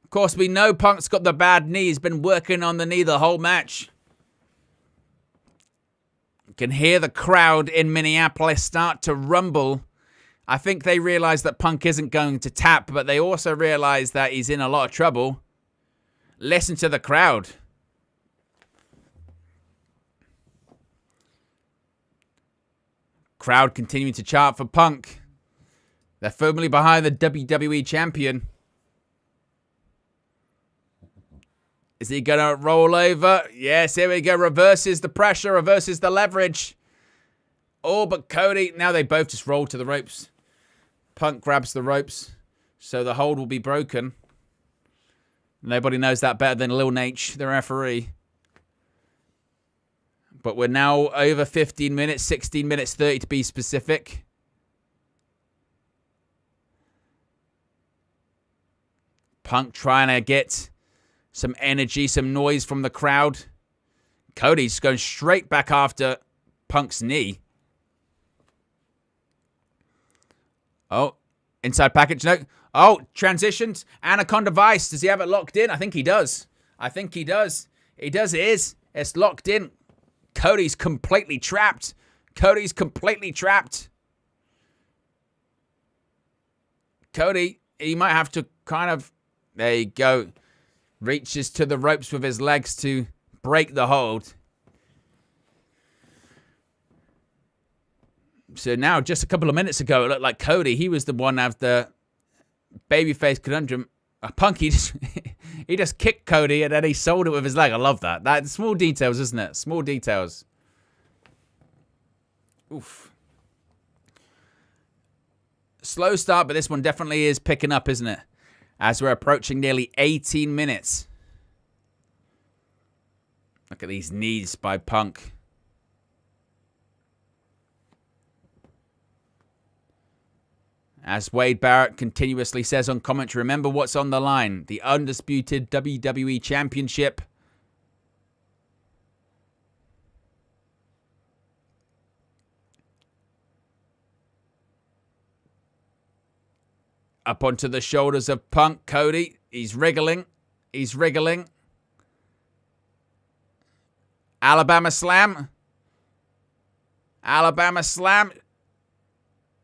Speaker 1: Of course, we know Punk's got the bad knee. He's been working on the knee the whole match. You can hear the crowd in Minneapolis start to rumble. I think they realize that Punk isn't going to tap, but they also realize that he's in a lot of trouble. Listen to the crowd. Crowd continuing to chant for Punk. They're firmly behind the WWE champion. Is he going to roll over? Yes, here we go. Reverses the pressure, reverses the leverage. Oh, but Cody, now they both just roll to the ropes. Punk grabs the ropes, so the hold will be broken. Nobody knows that better than Lil Nate, the referee. But we're now over 15 minutes, 16 minutes 30 to be specific. Punk trying to get some energy, some noise from the crowd. Cody's going straight back after Punk's knee. Oh, inside package. No. Oh, transitioned. Anaconda Vice. Does he have it locked in? I think he does. He does. It is. It's locked in. Cody's completely trapped. Cody, he might have to kind of... There you go. Reaches to the ropes with his legs to break the hold. So now, just a couple of minutes ago, it looked like Cody, he was the one of the babyface conundrum. Punk, he just kicked Cody and then he sold it with his leg. I love that. That's small details, isn't it? Small details. Oof. Slow start, but this one definitely is picking up, isn't it? As we're approaching nearly 18 minutes. Look at these knees by Punk. As Wade Barrett continuously says on commentary, remember what's on the line. The undisputed WWE Championship. Up onto the shoulders of Punk. Cody, he's wriggling. Alabama Slam.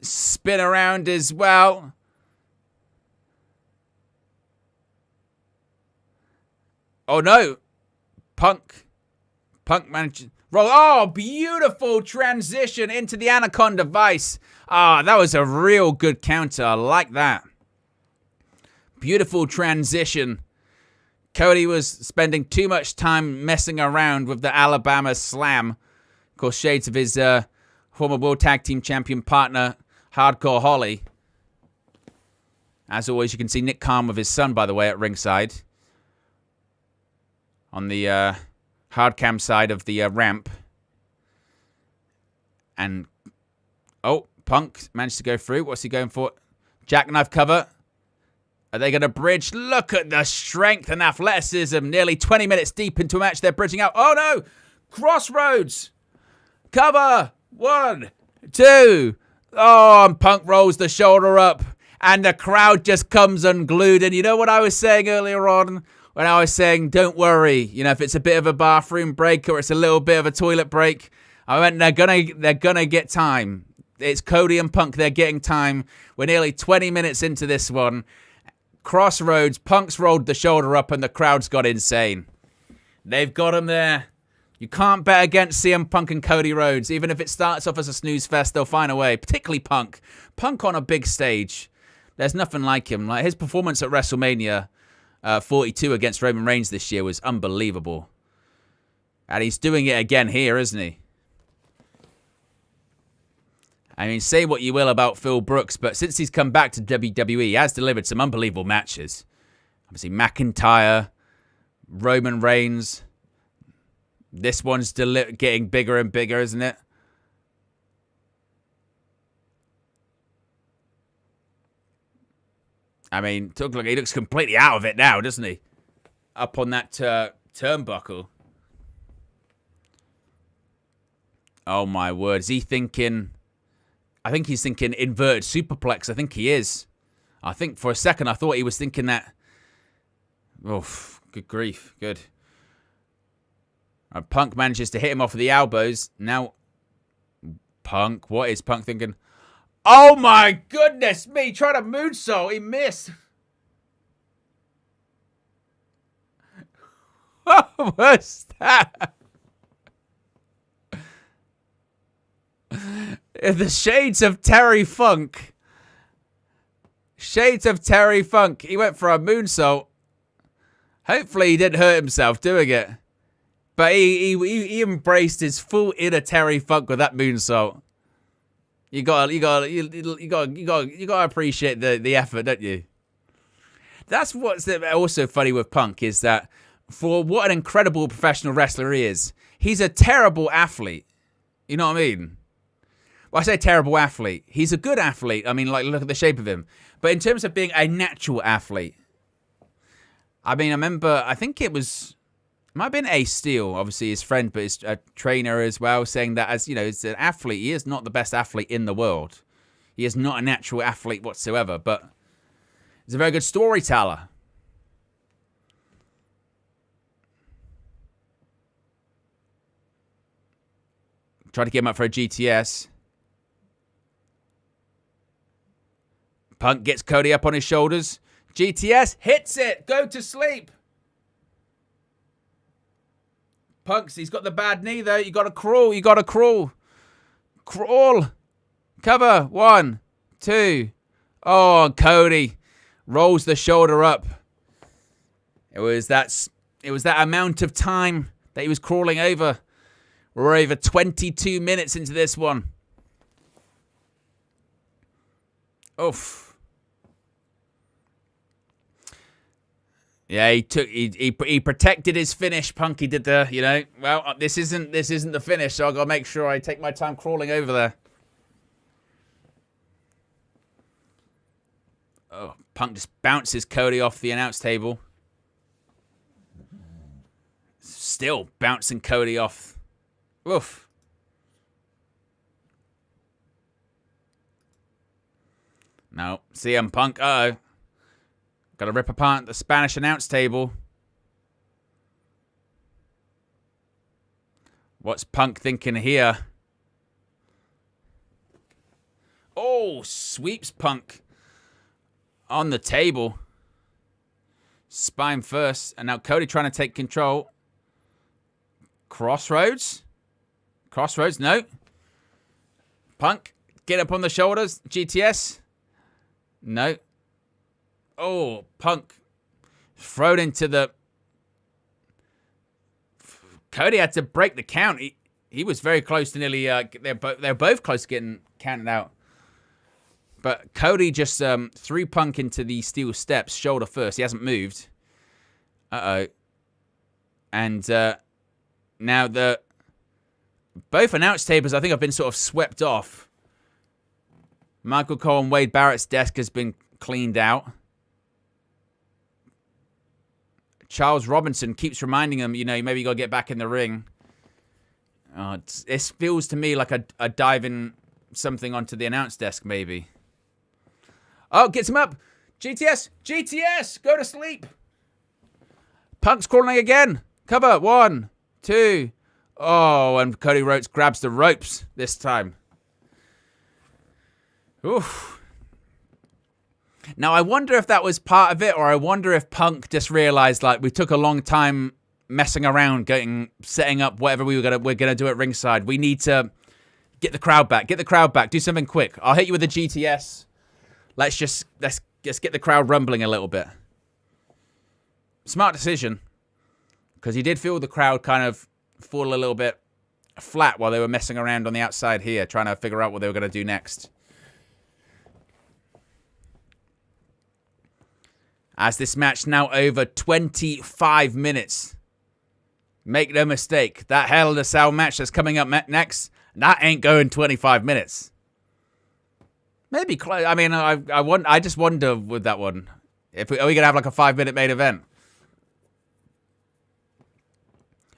Speaker 1: Spin around as well. Oh no. Punk managed to roll. Oh, beautiful transition into the Anaconda Vice. Ah, that was a real good counter. I like that. Beautiful transition. Cody was spending too much time messing around with the Alabama Slam. Of course, shades of his former World Tag Team Champion partner, Hardcore Holly. As always, you can see Nick Khan with his son, by the way, at ringside. On the hard cam side of the ramp. And, oh, Punk managed to go through. What's he going for? Jackknife cover. Are they going to bridge? Look at the strength and athleticism. Nearly 20 minutes deep into a match, they're bridging out. Oh, no. Crossroads. Cover. 1, 2. Oh, and Punk rolls the shoulder up. And the crowd just comes unglued. And you know what I was saying earlier on? When I was saying, don't worry. You know, if it's a bit of a bathroom break or it's a little bit of a toilet break. I went, they're gonna get time. It's Cody and Punk. They're getting time. We're nearly 20 minutes into this one. Crossroads, Punk's rolled the shoulder up and the crowd's got insane. They've got him there. You can't bet against CM Punk and Cody Rhodes. Even if it starts off as a snooze fest, they'll find a way. Particularly Punk. Punk on a big stage. There's nothing like him. Like his performance at WrestleMania 42 against Roman Reigns this year was unbelievable. And he's doing it again here, isn't he? I mean, say what you will about Phil Brooks, but since he's come back to WWE, he has delivered some unbelievable matches. Obviously, McIntyre, Roman Reigns. This one's getting bigger and bigger, isn't it? I mean, he looks completely out of it now, doesn't he? Up on that turnbuckle. Oh, my word. Is he thinking... I think he's thinking inverted superplex. I think he is. I think for a second I thought he was thinking that. Oh, good grief. Good. Punk manages to hit him off with the elbows. Now, Punk. What is Punk thinking? Oh my goodness me. Trying to moonsault. He missed. What was that? The shades of Terry Funk. Shades of Terry Funk. He went for a moonsault. Hopefully he didn't hurt himself doing it. But he embraced his full inner Terry Funk with that moonsault. You gotta appreciate the effort, don't you? That's what's also funny with Punk is that for what an incredible professional wrestler he is, he's a terrible athlete. You know what I mean? Well, I say terrible athlete. He's a good athlete. I mean, like, look at the shape of him. But in terms of being a natural athlete, I mean, I remember, I think it might have been Ace Steel, obviously his friend, but his trainer as well, saying that as, you know, as an athlete, he is not the best athlete in the world. He is not a natural athlete whatsoever. But He's a very good storyteller. Try to get him up for a GTS. Punk gets Cody up on his shoulders. GTS hits it. Go to sleep. Punk's, he's got the bad knee though. You got to crawl. You got to crawl. Crawl. Cover. 1, 2. Oh, Cody rolls the shoulder up. It was that amount of time that he was crawling over. We're over 22 minutes into this one. Oof. Yeah, he protected his finish. Punk, he did the, you know, well, this isn't the finish, so I gotta make sure I take my time crawling over there. Oh, Punk just bounces Cody off the announce table. Still bouncing Cody off. Oof. No, CM Punk, uh-oh. Got to rip apart the Spanish announce table. What's Punk thinking here? Oh, sweeps Punk on the table. Spine first. And now Cody trying to take control. Crossroads? Crossroads, no. Punk, get up on the shoulders. GTS. No. Oh, Punk thrown into the... Cody had to break the count. He was very close to nearly... they're both close to getting counted out. But Cody just threw Punk into the steel steps, shoulder first. He hasn't moved. Uh-oh. And now both announce tables, I think, have been sort of swept off. Michael Cole and Wade Barrett's desk has been cleaned out. Charles Robinson keeps reminding him, you know, maybe you got to get back in the ring. This feels to me like a diving something onto the announce desk, maybe. Oh, gets him up. GTS. GTS. Go to sleep. Punk's crawling again. Cover. 1, 2. Oh, and Cody Rhodes grabs the ropes this time. Oof. Now, I wonder if that was part of it, or I wonder if Punk just realized, like, we took a long time messing around, setting up whatever we're gonna do at ringside. We need to get the crowd back. Get the crowd back. Do something quick. I'll hit you with a GTS. Let's just get the crowd rumbling a little bit. Smart decision, because he did feel the crowd kind of fall a little bit flat while they were messing around on the outside here, trying to figure out what they were gonna do next. As this match now over 25 minutes. Make no mistake, that Hell in a Cell match that's coming up next, that ain't going 25 minutes. Maybe close. I mean, I just wonder with that one, are we going to have like a 5-minute main event?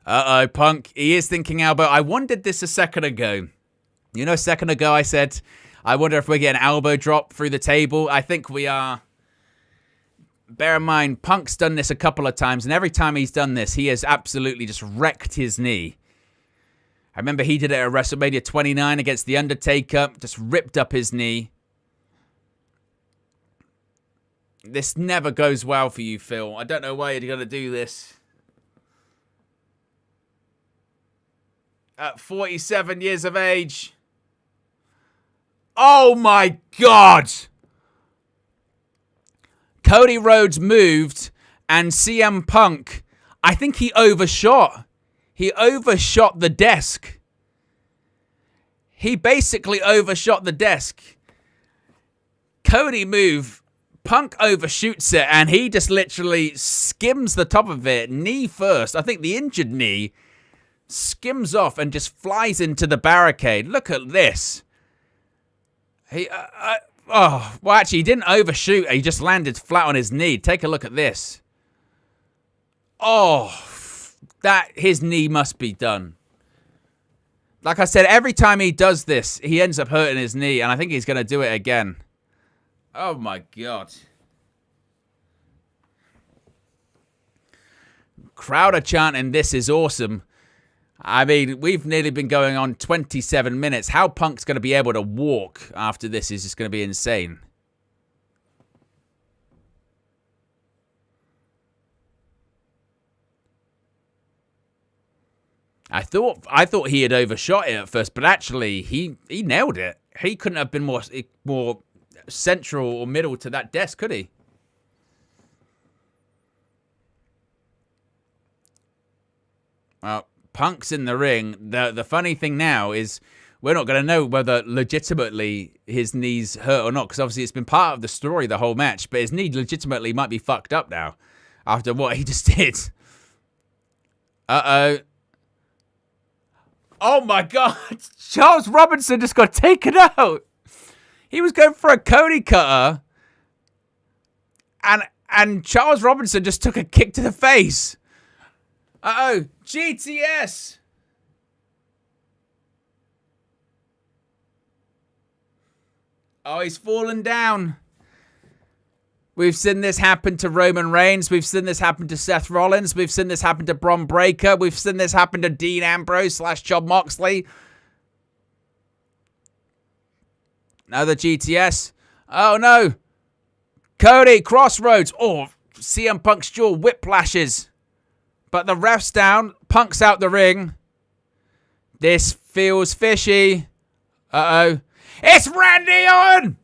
Speaker 1: Uh-oh, Punk. He is thinking elbow. I wondered this a second ago. You know, a second ago I said, I wonder if we get an elbow drop through the table. I think we are. Bear in mind, Punk's done this a couple of times, and every time he's done this, he has absolutely just wrecked his knee. I remember he did it at WrestleMania 29 against The Undertaker, just ripped up his knee. This never goes well for you, Phil. I don't know why you're going to do this. At 47 years of age. Oh my God! Cody Rhodes moved, and CM Punk, I think he overshot. He overshot the desk. He basically overshot the desk. Cody moved, Punk overshoots it, and he just literally skims the top of it, knee first. I think the injured knee skims off and just flies into the barricade. Look at this. Oh, well, actually, he didn't overshoot. He just landed flat on his knee. Take a look at this. Oh, his knee must be done. Like I said, every time he does this, he ends up hurting his knee, and I think he's going to do it again. Oh, my God. Crowd are chanting, "This is awesome." I mean, we've nearly been going on 27 minutes. How Punk's going to be able to walk after this is just going to be insane. I thought he had overshot it at first, but actually he nailed it. He couldn't have been more central or middle to that desk, could he? Well, Punk's in the ring. The funny thing now is we're not going to know whether legitimately his knees hurt or not, because obviously it's been part of the story the whole match, but his knee legitimately might be fucked up now after what he just did. Uh-oh. Oh my God, Charles Robinson just got taken out. He was going for a Cody cutter, and Charles Robinson just took a kick to the face. Uh-oh, GTS. Oh, he's fallen down. We've seen this happen to Roman Reigns. We've seen this happen to Seth Rollins. We've seen this happen to Bron Breakker. We've seen this happen to Dean Ambrose / Jon Moxley. Another GTS. Oh, no. Cody, Crossroads. Oh, CM Punk's jaw whiplashes. But the ref's down. Punk's out the ring. This feels fishy. Uh-oh. It's Randy Orton!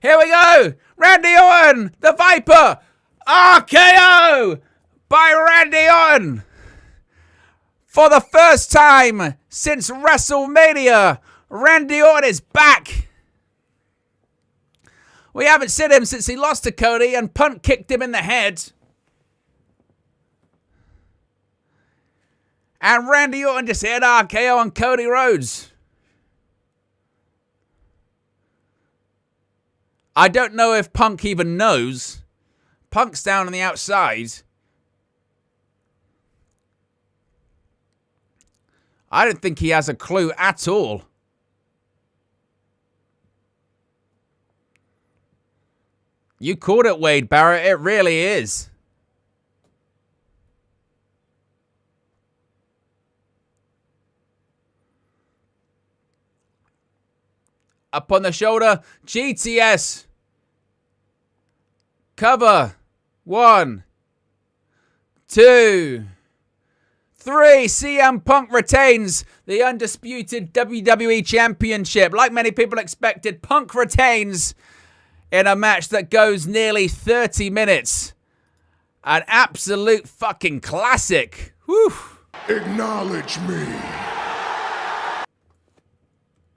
Speaker 1: Here we go! Randy Orton! The Viper! RKO! By Randy Orton! For the first time since WrestleMania, Randy Orton is back! We haven't seen him since he lost to Cody and Punk kicked him in the head. And Randy Orton just hit RKO on Cody Rhodes. I don't know if Punk even knows. Punk's down on the outside. I don't think he has a clue at all. You called it, Wade Barrett. It really is. Up on the shoulder. GTS. Cover. 1, 2, 3. CM Punk retains the undisputed WWE Championship. Like many people expected, Punk retains in a match that goes nearly 30 minutes. An absolute fucking classic. Whew.
Speaker 2: Acknowledge me.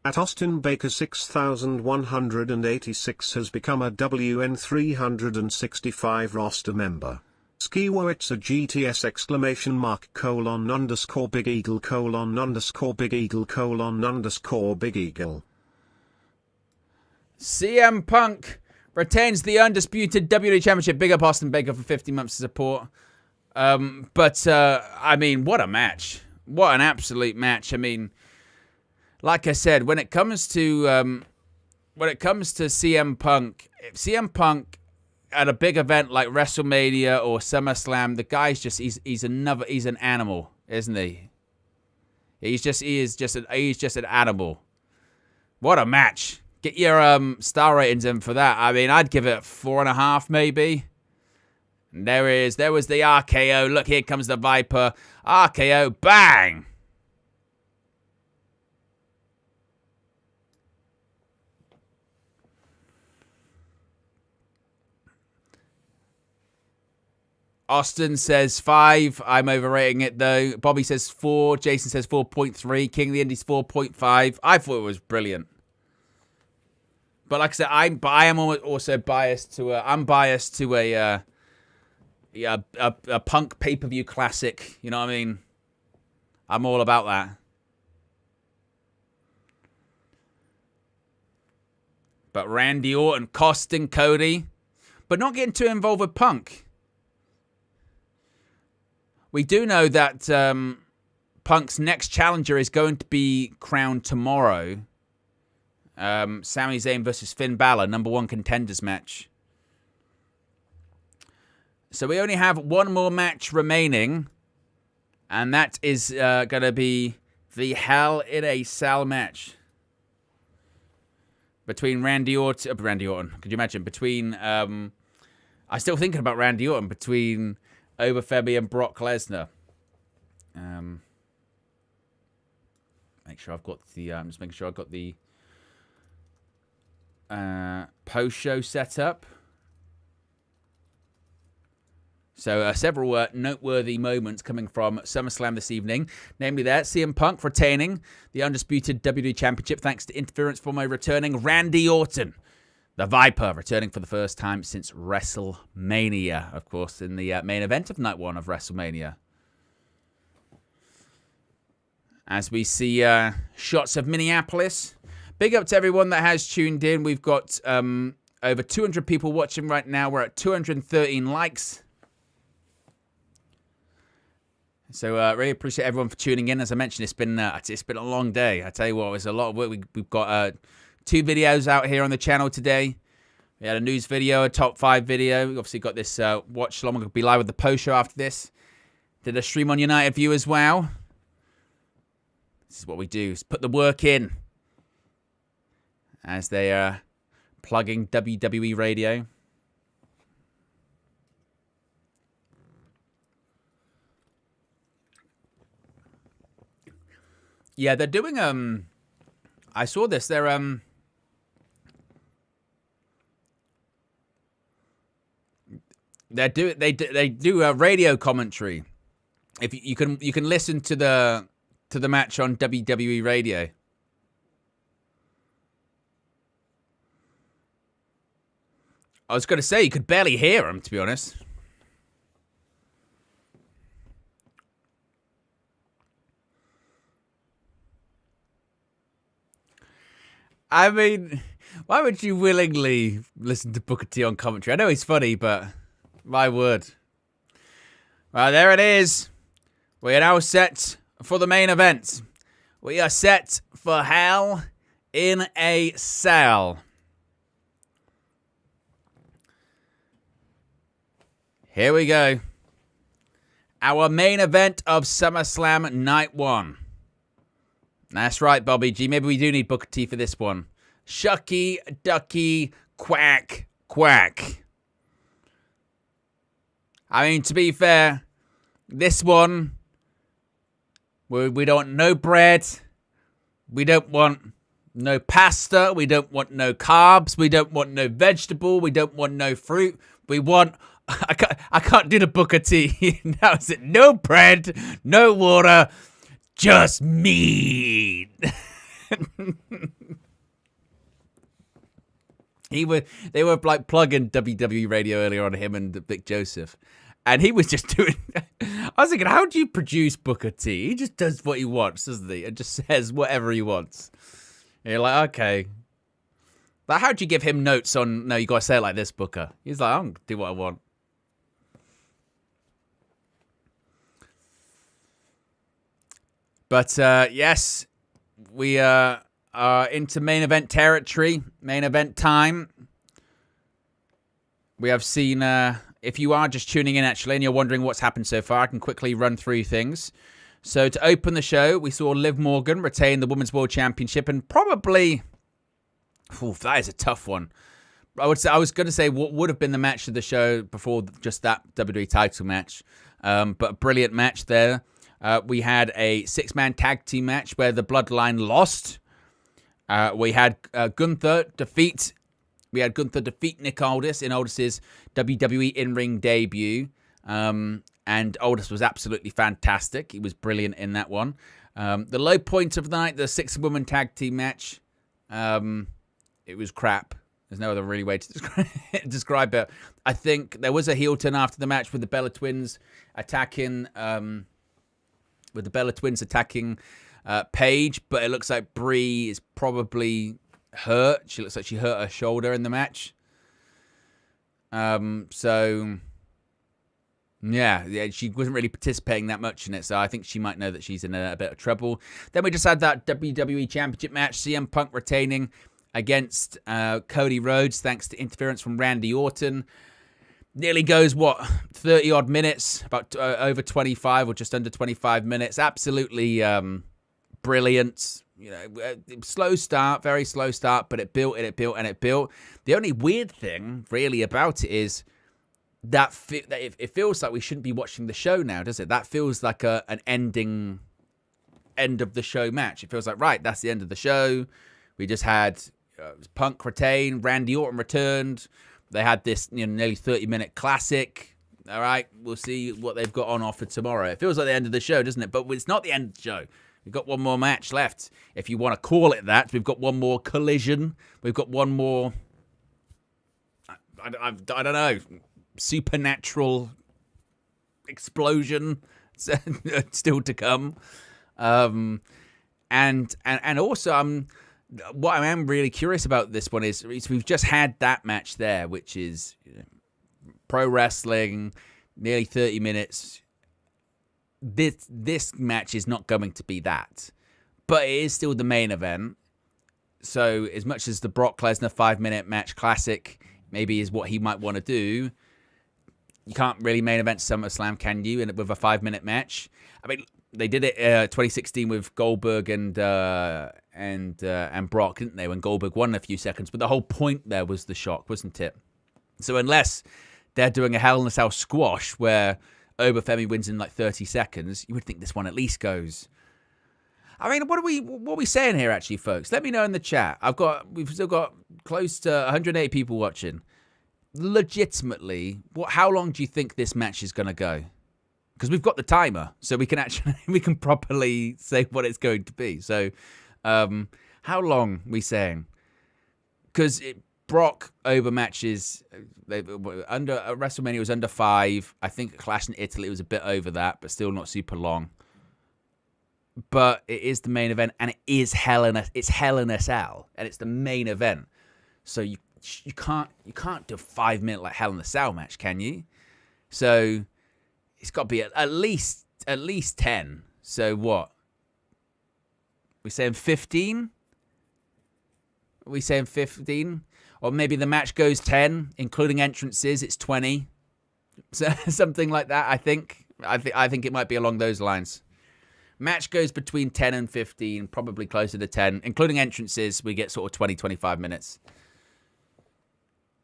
Speaker 3: At Austin Baker 6186 has become a WN365 roster member. Skiwowitz GTS exclamation mark colon underscore big eagle colon underscore big eagle colon underscore big eagle.
Speaker 1: CM Punk retains the undisputed WWE Championship. Big up Austin Baker for 50 months of support. I mean, what a match. What an absolute match. I mean, like I said, when it comes to CM Punk, if CM Punk at a big event like WrestleMania or SummerSlam, the guy's just he's an animal, isn't he? He's just an animal. What a match. Get your star ratings in for that. I mean, I'd give it 4.5 maybe. And there it is. There was the RKO. Look, here comes the Viper. RKO, bang. Austin says 5. I'm overrating it, though. Bobby says 4. Jason says 4.3. King of the Indies 4.5. I thought it was brilliant. But like I said, I am also biased to a Punk pay-per-view classic. You know what I mean? I'm all about that. But Randy Orton costing Cody, but not getting too involved with Punk. We do know that Punk's next challenger is going to be crowned tomorrow. Sami Zayn versus Finn Balor, #1 contenders match. So we only have one more match remaining, and that is going to be the Hell in a Cell match between Randy Orton. Could you imagine? Between, I'm still thinking about Randy Orton, between Femi and Brock Lesnar. Make sure I've got the, I'm just making sure I've got the post-show set up. So several noteworthy moments coming from SummerSlam this evening. Namely there, CM Punk retaining the undisputed WWE Championship thanks to interference from a returning Randy Orton. The Viper returning for the first time since WrestleMania, of course, in the main event of Night 1 of WrestleMania. As we see shots of Minneapolis. Big up to everyone that has tuned in. We've got over 200 people watching right now. We're at 213 likes. So really appreciate everyone for tuning in. As I mentioned, it's been a long day. I tell you what, it's a lot of work. We've got 2 videos out here on the channel today. We had a news video, a top 5 video. We obviously got this watch along. We're going to be live with the post show after this. Did a stream on United View as well. This is what we do, is put the work in. As they are plugging WWE Radio. Yeah, they're doing I saw this. They're they do a radio commentary. If you can listen to the match on WWE Radio. I was going to say you could barely hear them, to be honest. I mean, why would you willingly listen to Booker T on commentary? I know he's funny, but my word. Well, there it is. We are now set for the main event. We are set for Hell in a Cell. Here we go. Our main event of SummerSlam Night 1. That's right, Bobby G. Maybe we do need Booker T for this one. Shucky, ducky, quack, quack. I mean, to be fair, this one, we don't want no bread. We don't want no pasta. We don't want no carbs. We don't want no vegetable. We don't want no fruit. We want... I can't do the Booker T. Now is it no bread, no water, just meat. They were like plugging WWE Radio earlier on, him and Vic Joseph, and he was just doing. I was thinking, how do you produce Booker T? He just does what he wants, doesn't he? And just says whatever he wants. And you're like, okay. Like, how'd you give him notes on? No, you gotta say it like this, Booker. He's like, I'm gonna do what I want. But yes, we are into main event territory, main event time. We have seen, if you are just tuning in actually and you're wondering what's happened so far, I can quickly run through things. So to open the show, we saw Liv Morgan retain the Women's World Championship and probably, that is a tough one. I was going to say what would have been the match of the show before just that WWE title match. But a brilliant match there. We had a 6-man tag team match where the Bloodline lost. We had Gunther defeat Nick Aldis in Aldis's WWE in-ring debut. And Aldis was absolutely fantastic. He was brilliant in that one. The low point of the night, the 6-woman tag team match. It was crap. There's no other really way to describe it. I think there was a heel turn after the match with the Bella Twins attacking... Paige, but it looks like Brie is probably hurt. She looks like she hurt her shoulder in the match. So yeah, she wasn't really participating that much in it, so I think she might know that she's in a bit of trouble. Then we just had that WWE Championship match, CM Punk retaining against Cody Rhodes, thanks to interference from Randy Orton. Nearly goes, 30 odd minutes, about over 25 or just under 25 minutes. Absolutely brilliant. Slow start, very slow start, but it built and it built and it built. The only weird thing really about it is that it feels like we shouldn't be watching the show now, does it? That feels like an end of the show match. It feels like, right, that's the end of the show. We just had Punk retain, Randy Orton returned. They had this nearly 30-minute classic. All right, we'll see what they've got on offer tomorrow. It feels like the end of the show, doesn't it? But it's not the end of the show. We've got one more match left, if you want to call it that. We've got one more collision. We've got one more, I don't know, supernatural explosion still to come. And also, what I am really curious about this one is we've just had that match there, which is pro wrestling, nearly 30 minutes. This match is not going to be that, but it is still the main event. So as much as the Brock Lesnar 5-minute match classic maybe is what he might want to do, you can't really main event SummerSlam, can you? And with a 5-minute match, I mean, they did it 2016 with Goldberg and Brock, didn't they? When Goldberg won in a few seconds, but the whole point there was the shock, wasn't it? So unless they're doing a Hell in a Cell squash where Femi wins in like 30 seconds, you would think this one at least goes. I mean, what are we saying here, actually, folks? Let me know in the chat. We've still got close to 180 people watching. Legitimately, how long do you think this match is going to go? Because we've got the timer, so we can properly say what it's going to be. So, how long are we saying? Because Brock over matches under WrestleMania was under 5. I think Clash in Italy was a bit over that, but still not super long. But it is the main event, and it is Hell in a Cell, and it's the main event. So you can't do a 5-minute like Hell in a Cell match, can you? So it's got to be at least 10. So what? We saying 15? Are we saying 15? Or maybe the match goes 10, including entrances. It's 20, so something like that. I think it might be along those lines. Match goes between 10 and 15, probably closer to 10, including entrances. We get sort of 20, 25 minutes,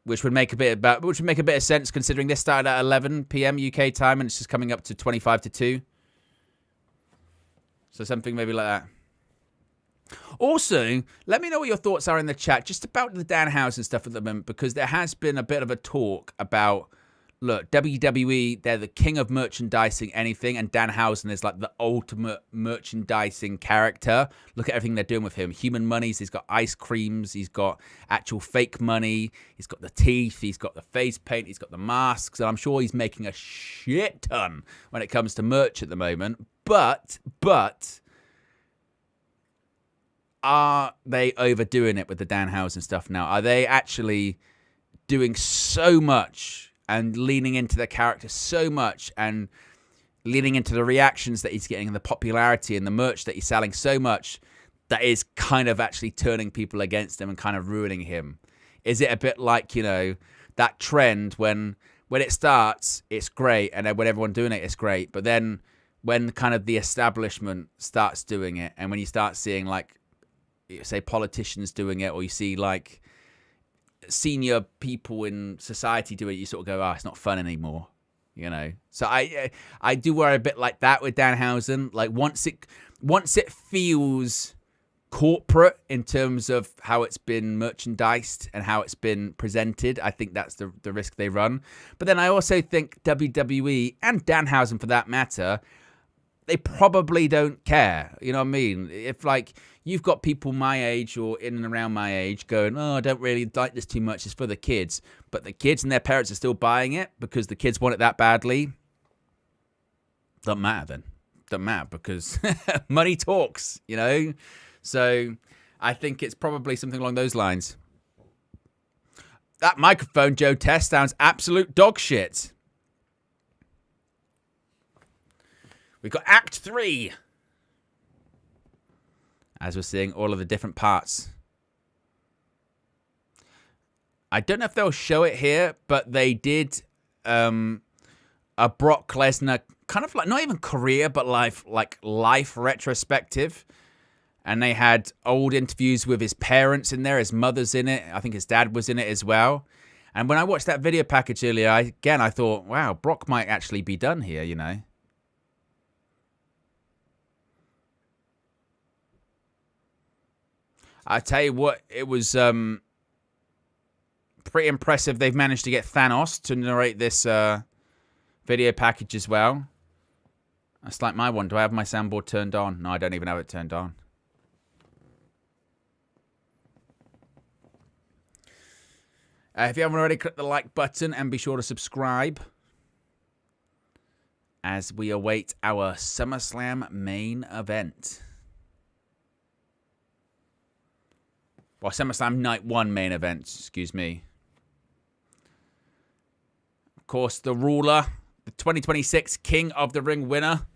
Speaker 1: which would make a bit of sense considering this started at 11 p.m. UK time and it's just coming up to 25 to 2. So something maybe like that. Also, let me know what your thoughts are in the chat just about the Danhausen stuff at the moment, because there has been a bit of a talk about, look, WWE, they're the king of merchandising anything, and Danhausen is like the ultimate merchandising character. Look at everything they're doing with him. Human monies, he's got ice creams, he's got actual fake money, he's got the teeth, he's got the face paint, he's got the masks, and I'm sure he's making a shit ton when it comes to merch at the moment. But are they overdoing it with the Danhausen stuff now? Are they actually doing so much and leaning into the character so much and leaning into the reactions that he's getting and the popularity and the merch that he's selling so much that is kind of actually turning people against him and kind of ruining him? Is it a bit like, that trend when it starts, it's great, and then when everyone's doing it, it's great, but then when kind of the establishment starts doing it, and when you start seeing, like, say politicians doing it, or you see like senior people in society do it, you sort of go, it's not fun anymore, So I do worry a bit like that with Danhausen. Like once it feels corporate in terms of how it's been merchandised and how it's been presented, I think that's the risk they run. But then I also think WWE and Danhausen for that matter, they probably don't care. You know what I mean? If like you've got people my age or in and around my age going, I don't really like this too much, it's for the kids. But the kids and their parents are still buying it because the kids want it that badly. Doesn't matter then. Doesn't matter because money talks, So I think it's probably something along those lines. That microphone, Joe Test, sounds absolute dog shit. We've got Act 3. As we're seeing all of the different parts. I don't know if they'll show it here, but they did a Brock Lesnar kind of like not even career, but life retrospective. And they had old interviews with his parents in there. His mother's in it. I think his dad was in it as well. And when I watched that video package earlier, I thought, wow, Brock might actually be done here, you know. I tell you what, it was pretty impressive. They've managed to get Thanos to narrate this video package as well. That's like my one. Do I have my soundboard turned on? No, I don't even have it turned on. If you haven't already, click the like button and be sure to subscribe as we await our SummerSlam main event. Well, SummerSlam Night 1 main event, excuse me. Of course, the ruler, the 2026 King of the Ring winner.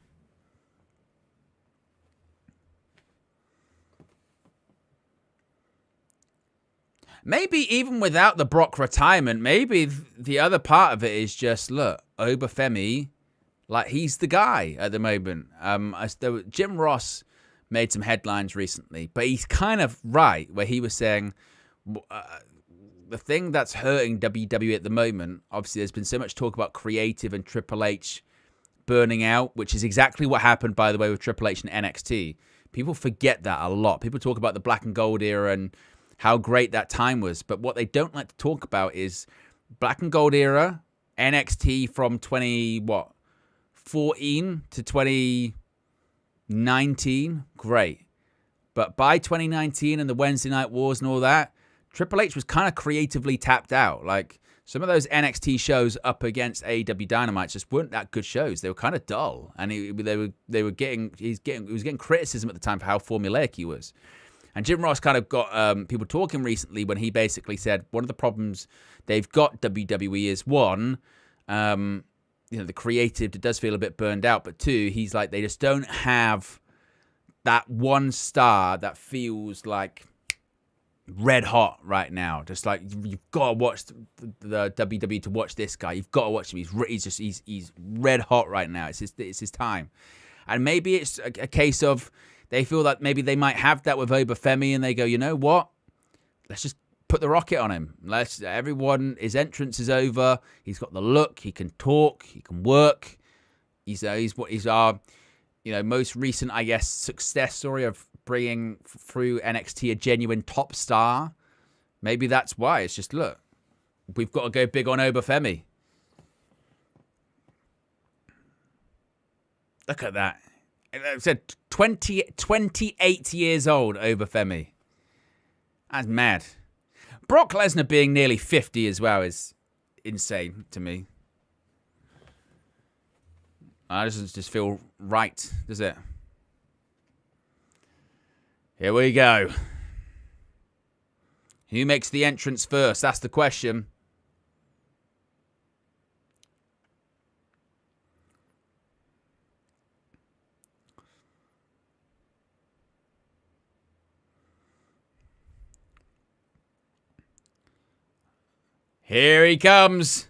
Speaker 1: Maybe even without the Brock retirement, maybe the other part of it is just, look, Femi, like, he's the guy at the moment. Jim Ross made some headlines recently, but he's kind of right where he was saying the thing that's hurting WWE at the moment, obviously there's been so much talk about creative and Triple H burning out, which is exactly what happened, by the way, with Triple H and NXT. People forget that a lot. People talk about the black and gold era and how great that time was. But what they don't like to talk about is black and gold era, NXT from 2014 to 2019, great. But by 2019 and the Wednesday Night Wars and all that, Triple H was kind of creatively tapped out. Like, some of those NXT shows up against AEW Dynamite just weren't that good shows. They were kind of dull. And he was getting criticism at the time for how formulaic he was. And Jim Ross kind of got people talking recently when he basically said one of the problems they've got WWE is, one, the creative does feel a bit burned out, but two, he's like, they just don't have that one star that feels like red hot right now. Just like, you've got to watch the WWE to watch this guy. You've got to watch him. He's red hot right now. It's his time. And maybe it's a case of, they feel that maybe they might have that with Femi, and they go, you know what? Let's just put the rocket on him. His entrance is over. He's got the look. He can talk. He can work. He's our, most recent, I guess, success story of bringing through NXT a genuine top star. Maybe that's why. It's just, look, we've got to go big on Femi. Look at that. I said 28 years old, Femi. That's mad. Brock Lesnar being nearly 50 as well is insane to me. That doesn't just feel right, does it? Here we go. Who makes the entrance first? That's the question. Here he comes.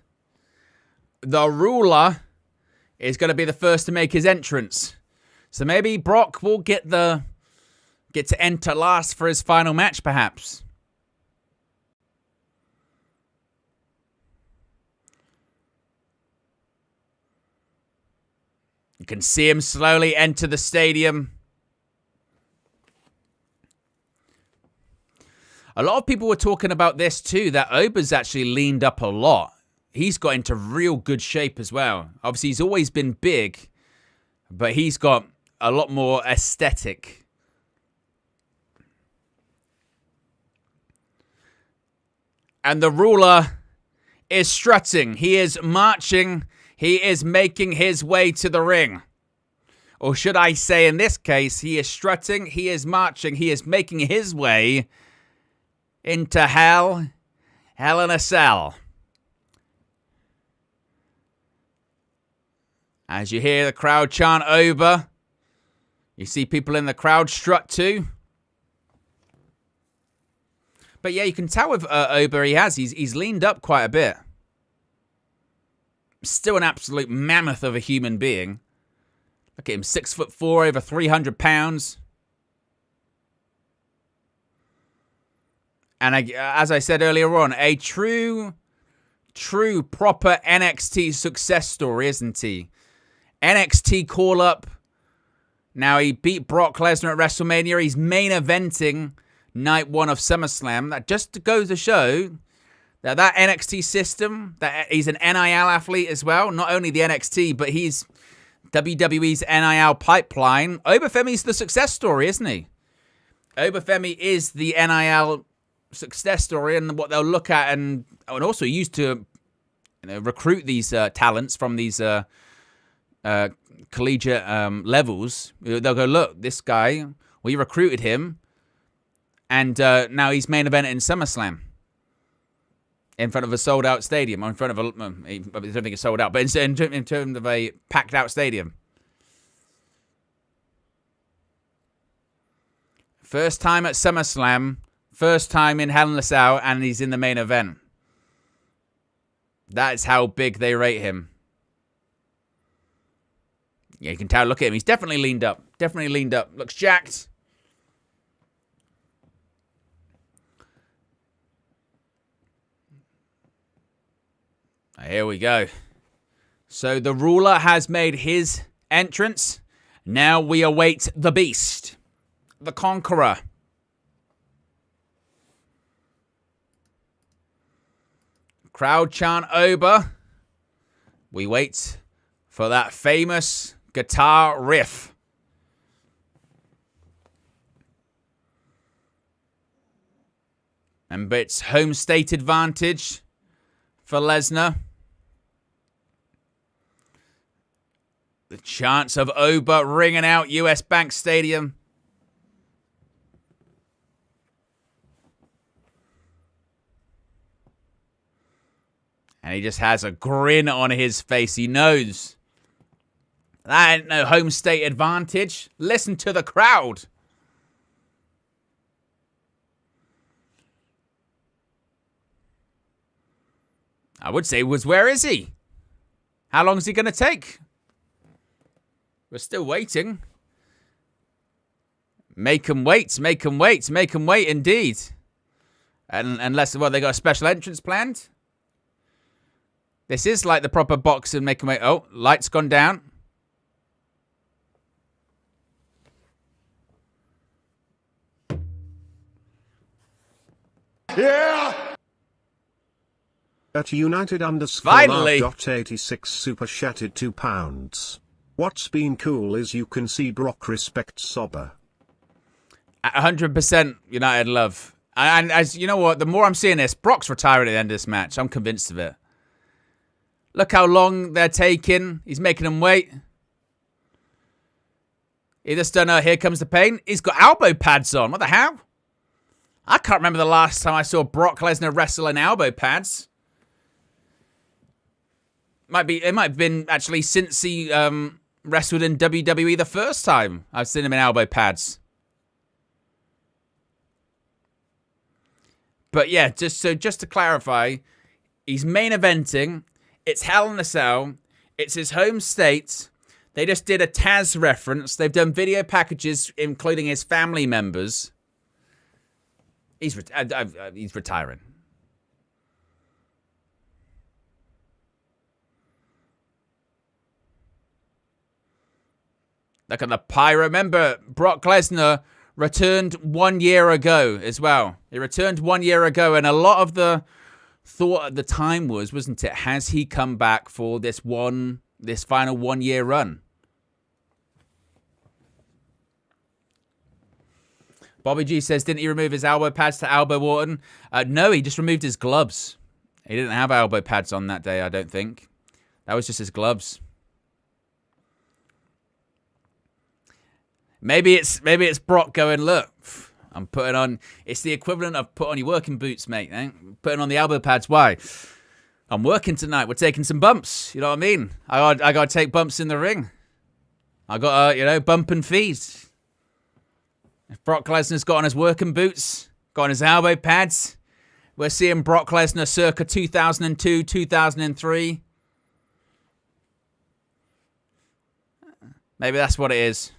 Speaker 1: The ruler is going to be the first to make his entrance. So maybe Brock will get to enter last for his final match, perhaps. You can see him slowly enter the stadium. A lot of people were talking about this too, that Ober's actually leaned up a lot. He's got into real good shape as well. Obviously, he's always been big, but he's got a lot more aesthetic. And the ruler is strutting. He is marching. He is making his way to the ring. Or should I say, in this case, he is strutting, he is marching, he is making his way into Hell in a Cell. As you hear the crowd chant Ober, you see people in the crowd strut too. But yeah, you can tell with Ober he's leaned up quite a bit. Still an absolute mammoth of a human being. Look at him, 6'4", over 300 pounds. And as I said earlier on, a true, proper NXT success story, isn't he? NXT call-up. Now, he beat Brock Lesnar at WrestleMania. He's main eventing night 1 of SummerSlam. That just goes to show that NXT system, that he's an NIL athlete as well. Not only the NXT, but he's WWE's NIL pipeline. Femi's the success story, isn't he? Femi is the NIL success story, and what they'll look at and also use to recruit these talents from these collegiate levels. They'll go, look, this guy, we recruited him, and now he's main event in SummerSlam in front of a sold-out stadium, or in front of I don't think it's sold out, but in terms of a packed-out stadium. First time at SummerSlam, first time in Hell in a Cell, and he's in the main event. That is how big they rate him. Yeah, you can tell. Look at him. He's definitely leaned up. Definitely leaned up. Looks jacked. Here we go. So the ruler has made his entrance. Now we await the Beast, the Conqueror. Crowd chant Oba. We wait for that famous guitar riff. And it's home state advantage for Lesnar. The chants of Oba ringing out US Bank Stadium. And he just has a grin on his face. He knows that ain't no home state advantage. Listen to the crowd. I would say where is he? How long is he going to take? We're still waiting. Make him wait, make him wait, make him wait indeed. And unless, they got a special entrance planned? This is like the proper box and make him wait. Oh, light's gone down.
Speaker 2: Yeah!
Speaker 3: At United _86
Speaker 1: Finally.
Speaker 3: super chatted £2. What's been cool is you can see Brock respects Sober.
Speaker 1: 100% United love. And as you know what, the more I'm seeing this, Brock's retiring at the end of this match. I'm convinced of it. Look how long they're taking. He's making them wait. He just don't know. Here comes the pain. He's got elbow pads on. What the hell? I can't remember the last time I saw Brock Lesnar wrestle in elbow pads. It might have been actually since he wrestled in WWE the first time I've seen him in elbow pads. But yeah, just to clarify, he's main eventing. It's Hell in a Cell. It's his home state. They just did a Taz reference. They've done video packages including his family members. He's retiring. Look at the pyro. Remember, Brock Lesnar returned 1 year ago as well. He returned 1 year ago, and a lot of the thought at the time wasn't it, has he come back for this final 1 year run? Bobby G says, didn't he remove his elbow pads to elbow Wharton? No, he just removed his gloves. He didn't have elbow pads on that day, I don't think. That was just his gloves. Maybe it's Brock going, look, I'm putting on, it's the equivalent of put on your working boots, mate. Eh? Putting on the elbow pads. Why? I'm working tonight. We're taking some bumps. You know what I mean? I got to take bumps in the ring. I got to, bump and feed. If Brock Lesnar's got on his working boots, got on his elbow pads, we're seeing Brock Lesnar circa 2002, 2003. Maybe that's what it is.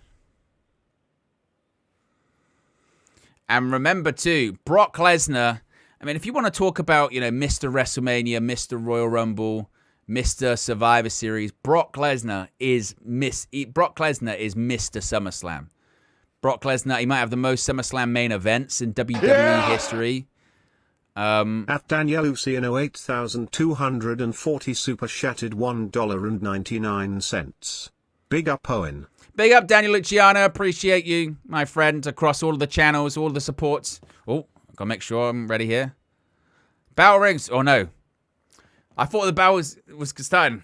Speaker 1: And remember, too, Brock Lesnar. I mean, if you want to talk about, Mr. WrestleMania, Mr. Royal Rumble, Mr. Survivor Series, Brock Lesnar is Mr. SummerSlam. Brock Lesnar, he might have the most SummerSlam main events in WWE history.
Speaker 3: At Daniel Luciano 8240 super chatted $1.99. Big up Owen.
Speaker 1: Big up Daniel Luciano. Appreciate you, my friend, across all of the channels, all the supports. Oh, got to make sure I'm ready here. Bell rings. Oh, no. I thought the bell was starting.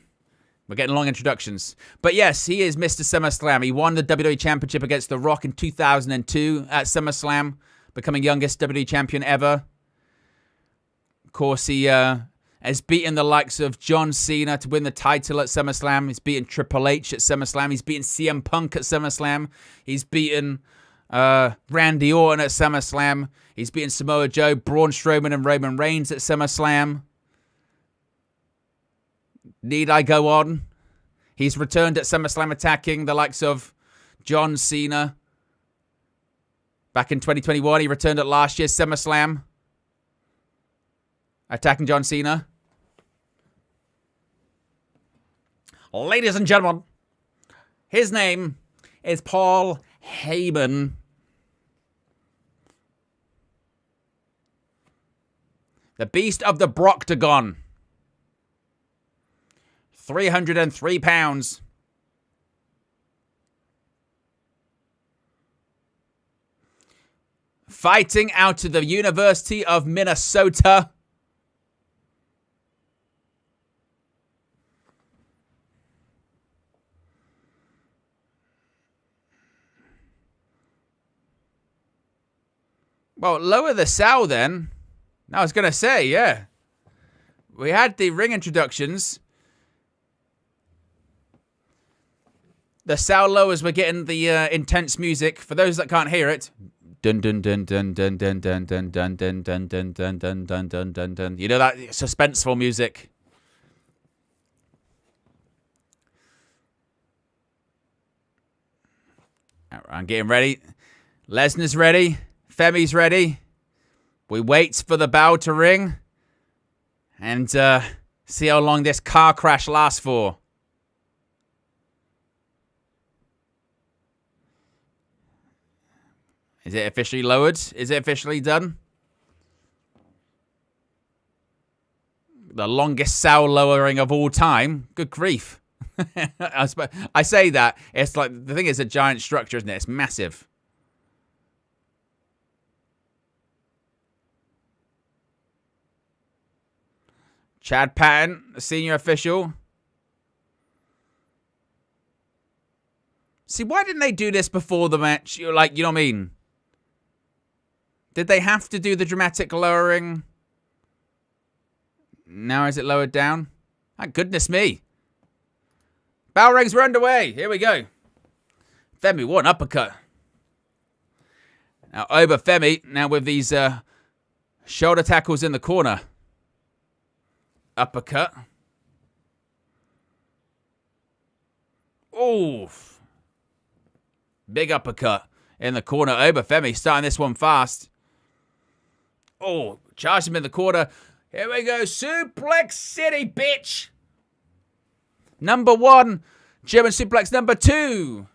Speaker 1: We're getting long introductions. But yes, he is Mr. SummerSlam. He won the WWE Championship against The Rock in 2002 at SummerSlam, becoming youngest WWE champion ever. Of course, he has beaten the likes of John Cena to win the title at SummerSlam. He's beaten Triple H at SummerSlam. He's beaten CM Punk at SummerSlam. He's beaten Randy Orton at SummerSlam. He's beaten Samoa Joe, Braun Strowman, and Roman Reigns at SummerSlam. Need I go on? He's returned at SummerSlam attacking the likes of John Cena. Back in 2021, he returned at last year's SummerSlam, attacking John Cena. Ladies and gentlemen, his name is Paul Heyman. The Beast of the Brocktagon. 303 pounds. Fighting out of the University of Minnesota. Well, lower the Sal then. I was going to say, yeah. We had the ring introductions. The Sal lowers were getting the intense music. For those that can't hear it. Dun dun dun dun dun dun dun dun dun dun dun dun dun dun dun dun dun dun. You know that suspenseful music. I'm getting ready. Lesnar's ready. Femi's ready. We wait for the bell to ring. And see how long this car crash lasts for. Is it officially lowered? Is it officially done? The longest Sal lowering of all time. Good grief. I say that. It's like, the thing is a giant structure, isn't it? It's massive. Chad Patton, the senior official. See, why didn't they do this before the match? Like, you know what I mean? Did they have to do the dramatic lowering? Now is it lowered down? Oh, goodness me. Bell rings, we're underway. Here we go. Femi, what an uppercut. Now, over Femi, now with these shoulder tackles in the corner. Uppercut. Oof. Big uppercut in the corner. Over Femi, starting this one fast. Oh, charged him in the corner. Here we go. Suplex City, bitch. Number 1. German suplex number 2.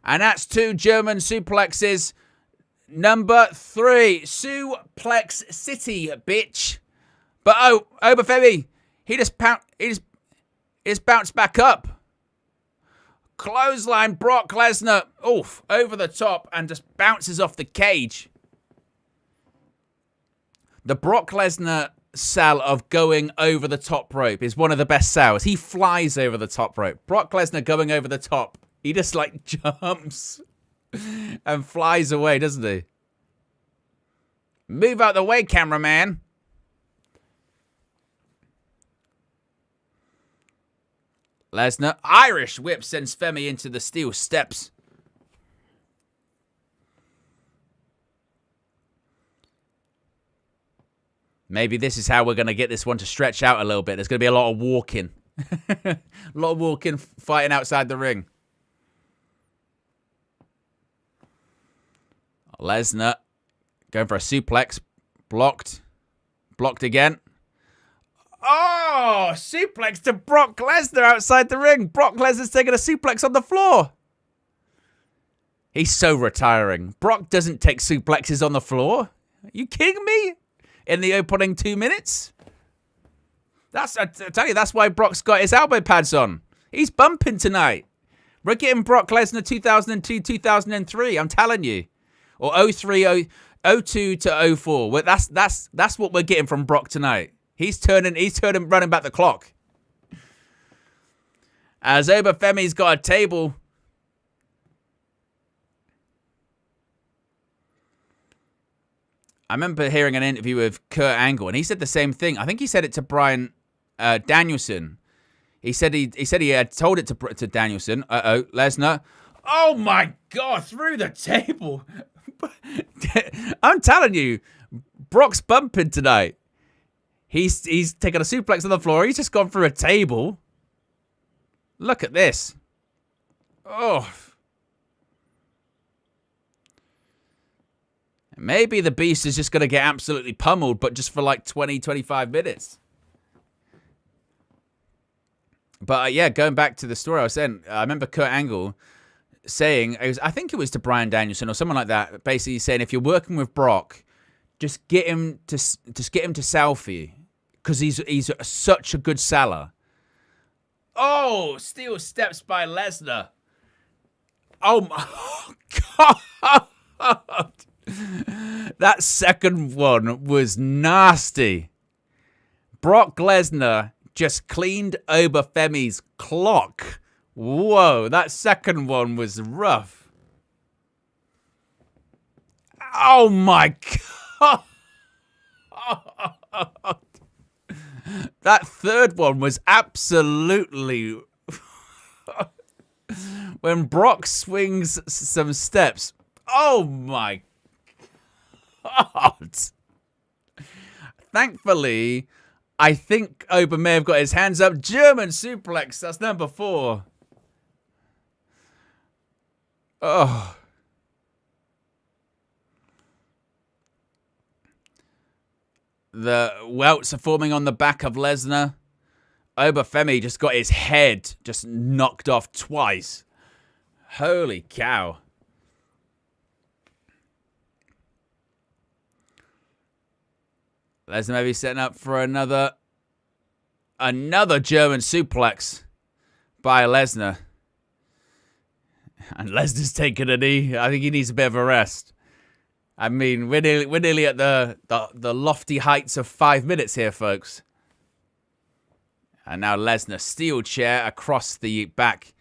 Speaker 1: And that's 2 German suplexes. Number 3. Suplex City, bitch. But oh, over Femi, he just bounced back up. Clothesline Brock Lesnar, oof, over the top and just bounces off the cage. The Brock Lesnar Sal of going over the top rope is one of the best Sals. He flies over the top rope. Brock Lesnar going over the top, he just like jumps and flies away, doesn't he? Move out the way, cameraman. Lesnar, Irish whip sends Femi into the steel steps. Maybe this is how we're going to get this one to stretch out a little bit. There's going to be a lot of walking. A lot of walking, fighting outside the ring. Lesnar going for a suplex. Blocked. Blocked again. Oh, suplex to Brock Lesnar outside the ring. Brock Lesnar's taking a suplex on the floor. He's so retiring. Brock doesn't take suplexes on the floor. Are you kidding me? In the opening 2 minutes? I tell you, that's why Brock's got his elbow pads on. He's bumping tonight. We're getting Brock Lesnar 2002, 2003. I'm telling you, or 03, 02 to 04. Well, that's what we're getting from Brock tonight. He's turning, running back the clock. As Femi's got a table. I remember hearing an interview with Kurt Angle, and he said the same thing. I think he said it to Bryan Danielson. He said he had told it to Danielson. Lesnar. Oh my God! Through the table. I'm telling you, Brock's bumping tonight. He's taken a suplex on the floor. He's just gone through a table. Look at this. Oh. Maybe the Beast is just going to get absolutely pummeled, but just for like 20, 25 minutes. But yeah, going back to the story I was saying, I remember Kurt Angle saying, I think it was to Bryan Danielson or someone like that, basically saying, if you're working with Brock, just get him to sell for you, because he's such a good seller. Oh, steel steps by Lesnar. Oh my God. That second one was nasty. Brock Lesnar just cleaned over Femi's clock. Whoa, that second one was rough. Oh my God. That third one was absolutely... When Brock swings some steps. Oh my God. Thankfully, I think Oba may have got his hands up. German suplex. That's number 4. Oh. The welts are forming on the back of Lesnar. Femi just got his head just knocked off twice. Holy cow. Lesnar maybe setting up for another German suplex by Lesnar. And Lesnar's taking a knee. I think he needs a bit of a rest. I mean, we're nearly at the lofty heights of 5 minutes here, folks. And now Lesnar, steel chair across the back.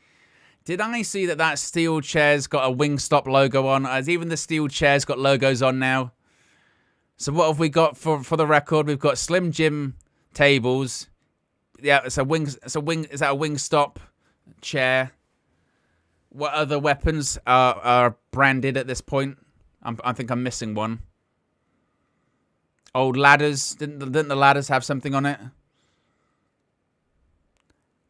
Speaker 1: Did I see that steel chair's got a Wingstop logo on? Has even the steel chair's got logos on now? So what have we got for the record? We've got Slim Jim tables. Yeah, is that a Wingstop chair? What other weapons are branded at this point? I think I'm missing one. Old ladders. Didn't the ladders have something on it?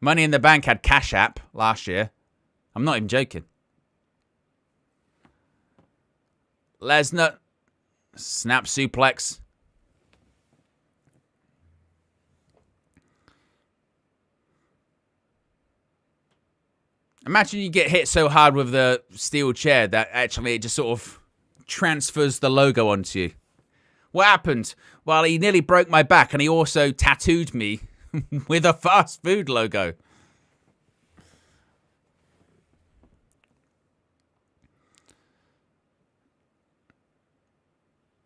Speaker 1: Money in the Bank had Cash App last year. I'm not even joking. Lesnar. Snap suplex. Imagine you get hit so hard with the steel chair that actually it just sort of transfers the logo onto you. What happened? Well, he nearly broke my back and he also tattooed me with a fast food logo.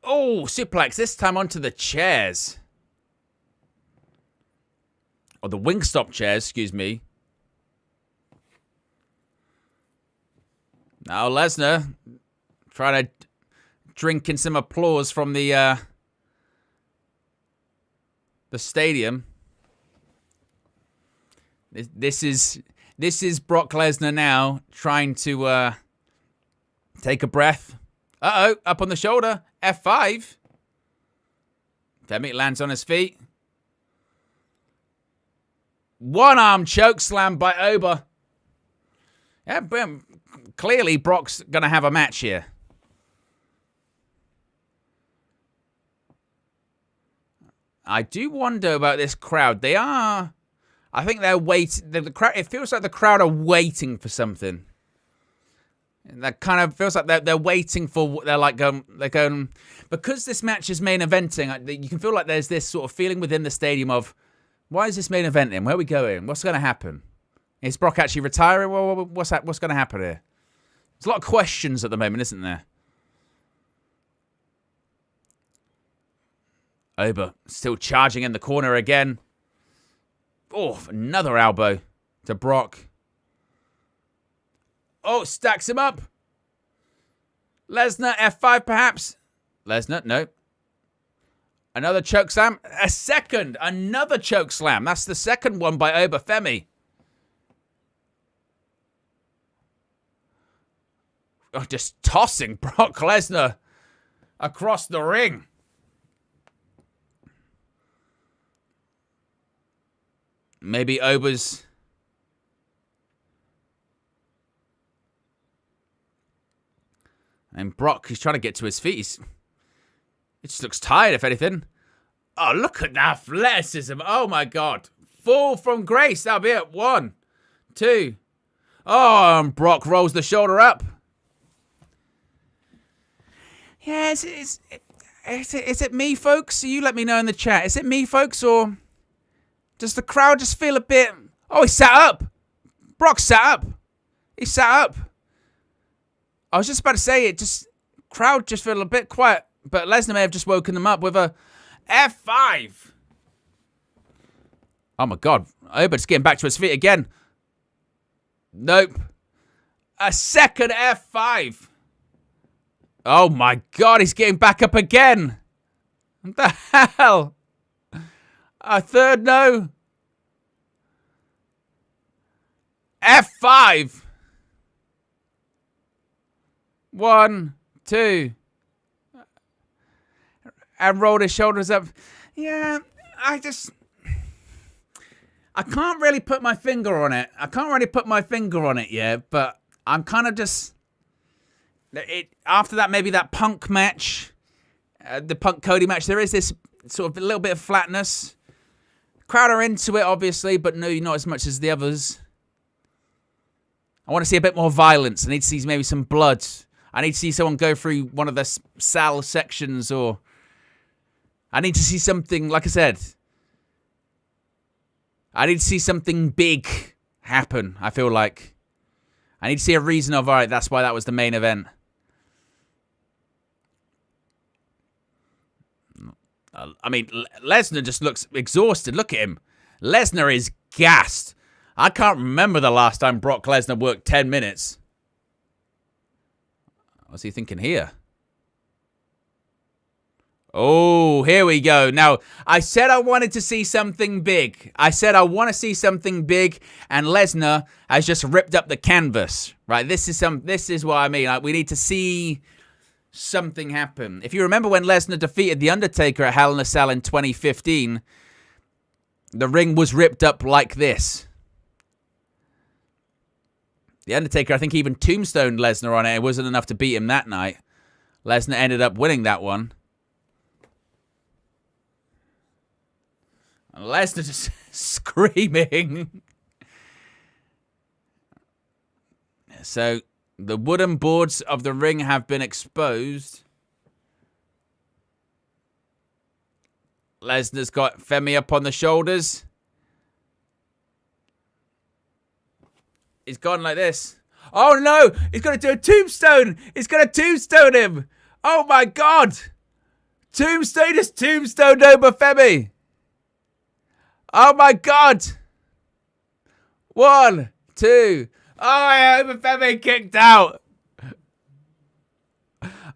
Speaker 1: Oh, suplex, this time onto the chairs. Or the Wingstop chairs, excuse me. Now Lesnar trying to drink in some applause from the stadium. This is Brock Lesnar now trying to take a breath. Uh-oh, up on the shoulder. F5. Femi lands on his feet. One arm choke slam by Oba. Yeah, clearly Brock's going to have a match here. I do wonder about this crowd. They are... I think they're waiting. The crowd. It feels like the crowd are waiting for something. And that kind of feels like they're waiting for. They're going because this match is main eventing. You can feel like there's this sort of feeling within the stadium of, why is this main eventing? Where are we going? What's going to happen? Is Brock actually retiring? Well, what's going to happen here? There's a lot of questions at the moment, isn't there? Ober still charging in the corner again. Oh, another elbow to Brock. Oh, stacks him up. Lesnar, F5 perhaps. Lesnar, no. Another choke slam. Another choke slam. That's the second one by Ober Femi. Oh, just tossing Brock Lesnar across the ring. Maybe Ober's... And Brock, he's trying to get to his feet. He just looks tired, if anything. Oh, look at that athleticism. Oh, my God. Fall from grace. That'll be it. 1, 2. Oh, and Brock rolls the shoulder up. Yeah, is it me, folks? You let me know in the chat. Is it me, folks, or... Does the crowd just feel a bit... Oh, he sat up. Brock sat up. He sat up. I was just about to say it. Crowd just feel a bit quiet. But Lesnar may have just woken them up with a F5. Oh, my God. Ober's getting back to his feet again. Nope. A second F5. Oh, my God. He's getting back up again. What the hell? A third no. F5. 1, 2. And rolled his shoulders up. Yeah, I can't really put my finger on it. Yet, but I'm kind of just... After that, maybe that Punk match, the Punk Cody match, there is this sort of a little bit of flatness. Crowd are into it, obviously, but no, not as much as the others. I want to see a bit more violence. I need to see maybe some blood. I need to see someone go through one of the Sal sections, or... I need to see something, like I said. I need to see something big happen, I feel like. I need to see a reason of, all right, that's why that was the main event. I mean, Lesnar just looks exhausted. Look at him. Lesnar is gassed. I can't remember the last time Brock Lesnar worked 10 minutes. What's he thinking here? Oh, here we go. Now, I said I wanted to see something big. I said I want to see something big, and Lesnar has just ripped up the canvas. Right? This is what I mean. Like, we need to see something happen. If you remember when Lesnar defeated The Undertaker at Hell in a Cell in 2015, the ring was ripped up like this. The Undertaker, I think, even tombstoned Lesnar on it. It wasn't enough to beat him that night. Lesnar ended up winning that one. And Lesnar just screaming. So, the wooden boards of the ring have been exposed. Lesnar's got Femi up on the shoulders. He's gone like this. Oh no! He's going to do a tombstone! He's going to tombstone him! Oh my God! Tombstone is tombstoned over Femi! Oh my God! 1, 2. Oh, I hope Femi kicked out.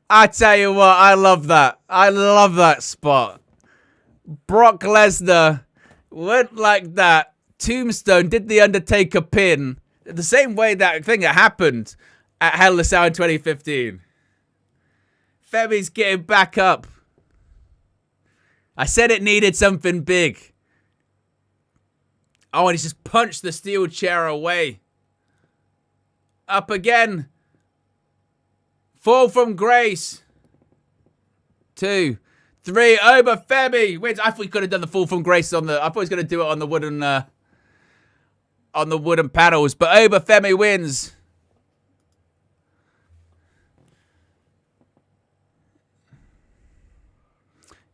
Speaker 1: I tell you what, I love that. I love that spot. Brock Lesnar went like that. Tombstone did the Undertaker pin. The same way that thing that happened at Hell in a Cell in 2015. Femi's getting back up. I said it needed something big. Oh, and he's just punched the steel chair away. Up again. Fall from grace. 2. 3, Oba Femi wins. I thought we could have done the fall from grace on the... I thought he was going to do it on the wooden panels, but Oba Femi wins.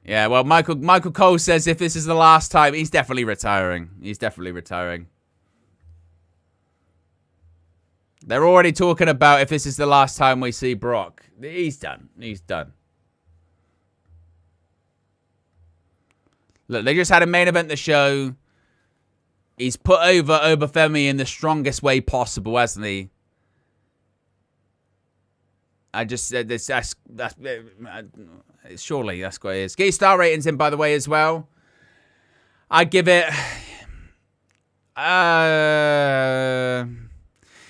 Speaker 1: Yeah, well, Michael Cole says if this is the last time, he's definitely retiring. He's definitely retiring. They're already talking about if this is the last time we see Brock. He's done. He's done. Look, they just had a main event the show. He's put over Oba Femi in the strongest way possible, hasn't he? I just said this. Surely that's what it is. Get your star ratings in, by the way, as well. I give it.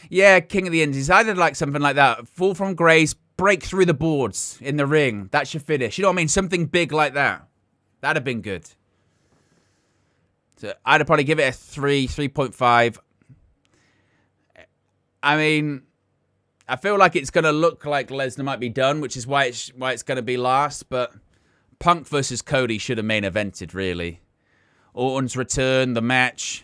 Speaker 1: Yeah, King of the Indies. I did like something like that. Fall from grace, break through the boards in the ring. That's your finish. You know what I mean? Something big like that. That'd have been good. So I'd probably give it a 3, 3.5. I mean, I feel like it's going to look like Lesnar might be done, which is why it's going to be last. But Punk versus Cody should have main evented, really. Orton's return, the match.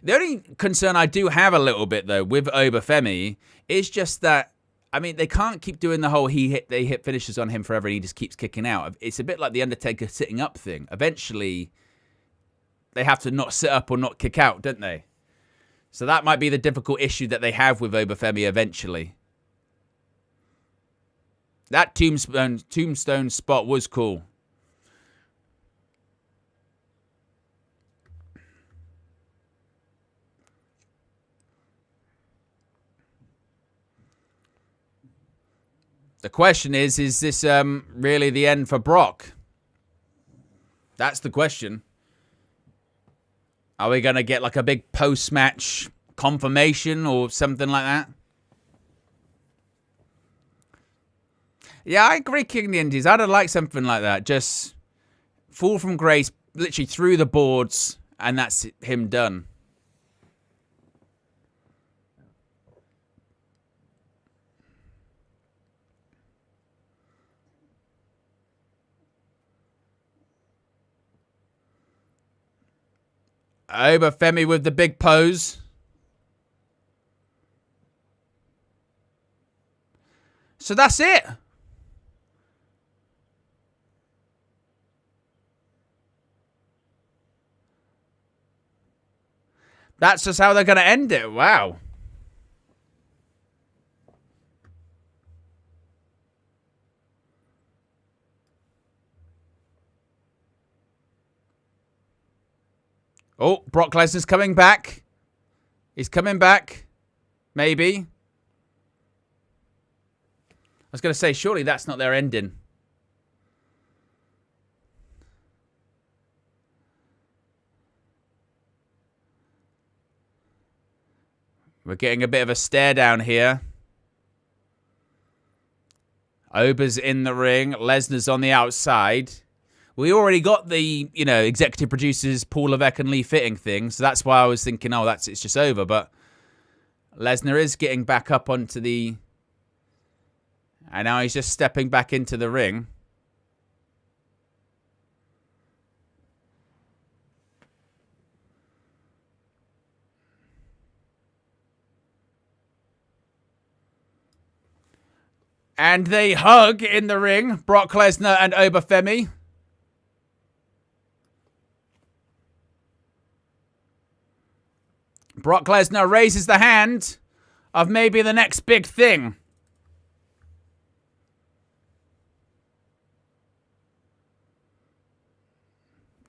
Speaker 1: The only concern I do have a little bit, though, with Oba Femi is just that, I mean, they can't keep doing the whole they hit finishes on him forever and he just keeps kicking out. It's a bit like the Undertaker sitting up thing. Eventually, they have to not sit up or not kick out, don't they? So that might be the difficult issue that they have with Oba Femi eventually. That tombstone spot was cool. The question is this really the end for Brock? That's the question. Are we going to get like a big post-match confirmation or something like that? Yeah, I agree, King of the Indies. I'd have liked something like that. Just fall from grace, literally through the boards, and that's him done. Oba Femi with the big pose. So that's it. That's just how they're going to end it. Wow. Oh, Brock Lesnar's coming back. He's coming back. Maybe. I was going to say, surely that's not their ending. We're getting a bit of a stare down here. Oba's in the ring. Lesnar's on the outside. We already got the, executive producers, Paul Levesque and Lee Fitting thing. So that's why I was thinking, oh, it's just over. But Lesnar is getting back up onto the... And now he's just stepping back into the ring. And they hug in the ring, Brock Lesnar and Oba Femi. Brock Lesnar raises the hand of maybe the next big thing.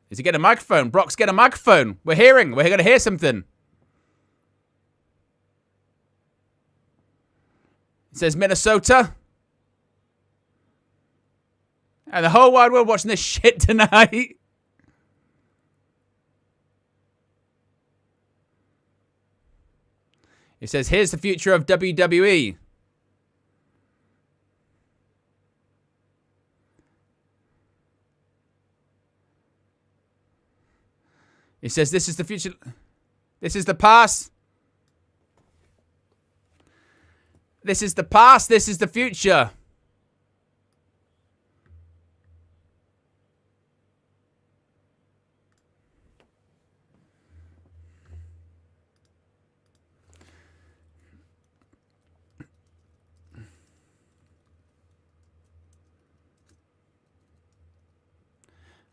Speaker 1: Is he getting a microphone? Brock's getting a microphone. We're going to hear something. It says Minnesota. And the whole wide world watching this shit tonight. It says, here's the future of WWE. It says, this is the future. This is the past. This is the past. This is the future.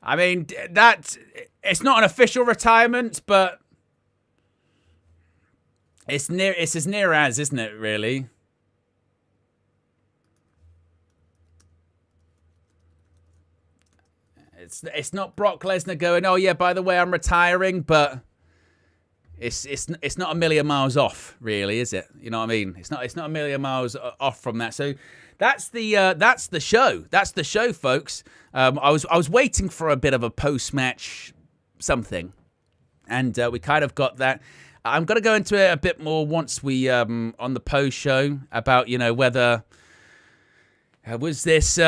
Speaker 1: I mean, it's not an official retirement, but it's as near as, isn't it, really? It's not Brock Lesnar going, oh yeah, by the way, I'm retiring, but it's not a million miles off, really, is it? You know what I mean? It's not a million miles off from that. So that's the show. That's the show, folks. I was waiting for a bit of a post-match something, and we kind of got that. I'm gonna go into it a bit more once we on the post show about whether was this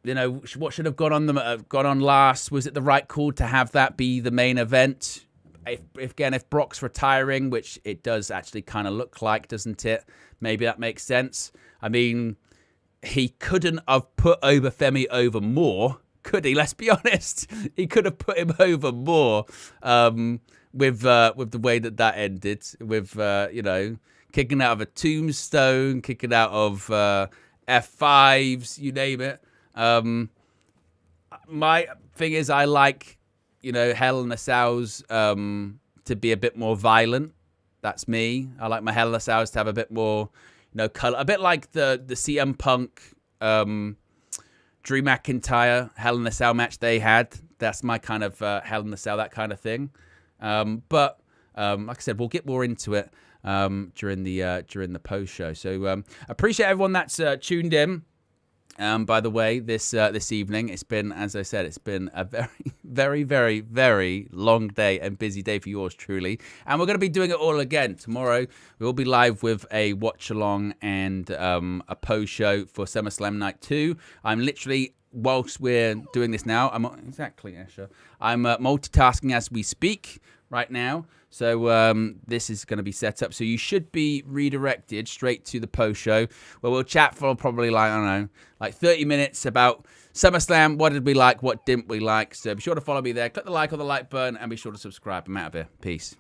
Speaker 1: what should have gone on last. Was it the right call to have that be the main event? If Brock's retiring, which it does actually kind of look like, doesn't it? Maybe that makes sense. I mean, he couldn't have put Femi over more, could he? Let's be honest. He could have put him over more with the way that ended, with kicking out of a tombstone, kicking out of F5s, you name it. My thing is, I like Hell in a Cells to be a bit more violent. That's me. I like my Hell in a Cells to have a bit more color, a bit like the CM Punk Drew McIntyre Hell in a Cell match they had. That's my kind of Hell in a Cell, that kind of thing. But like I said, we'll get more into it during the post show. So appreciate everyone that's tuned in. By the way, this evening, it's been, as I said, it's been a very, very, very, very long day and busy day for yours truly. And we're going to be doing it all again tomorrow. We will be live with a watch along and a post show for SummerSlam Night 2. I'm literally, whilst we're doing this now, I'm multitasking as we speak right now. So this is going to be set up. So you should be redirected straight to the post show where we'll chat for probably like 30 minutes about SummerSlam. What did we like? What didn't we like? So be sure to follow me there. Click the like on the like button and be sure to subscribe. I'm out of here. Peace.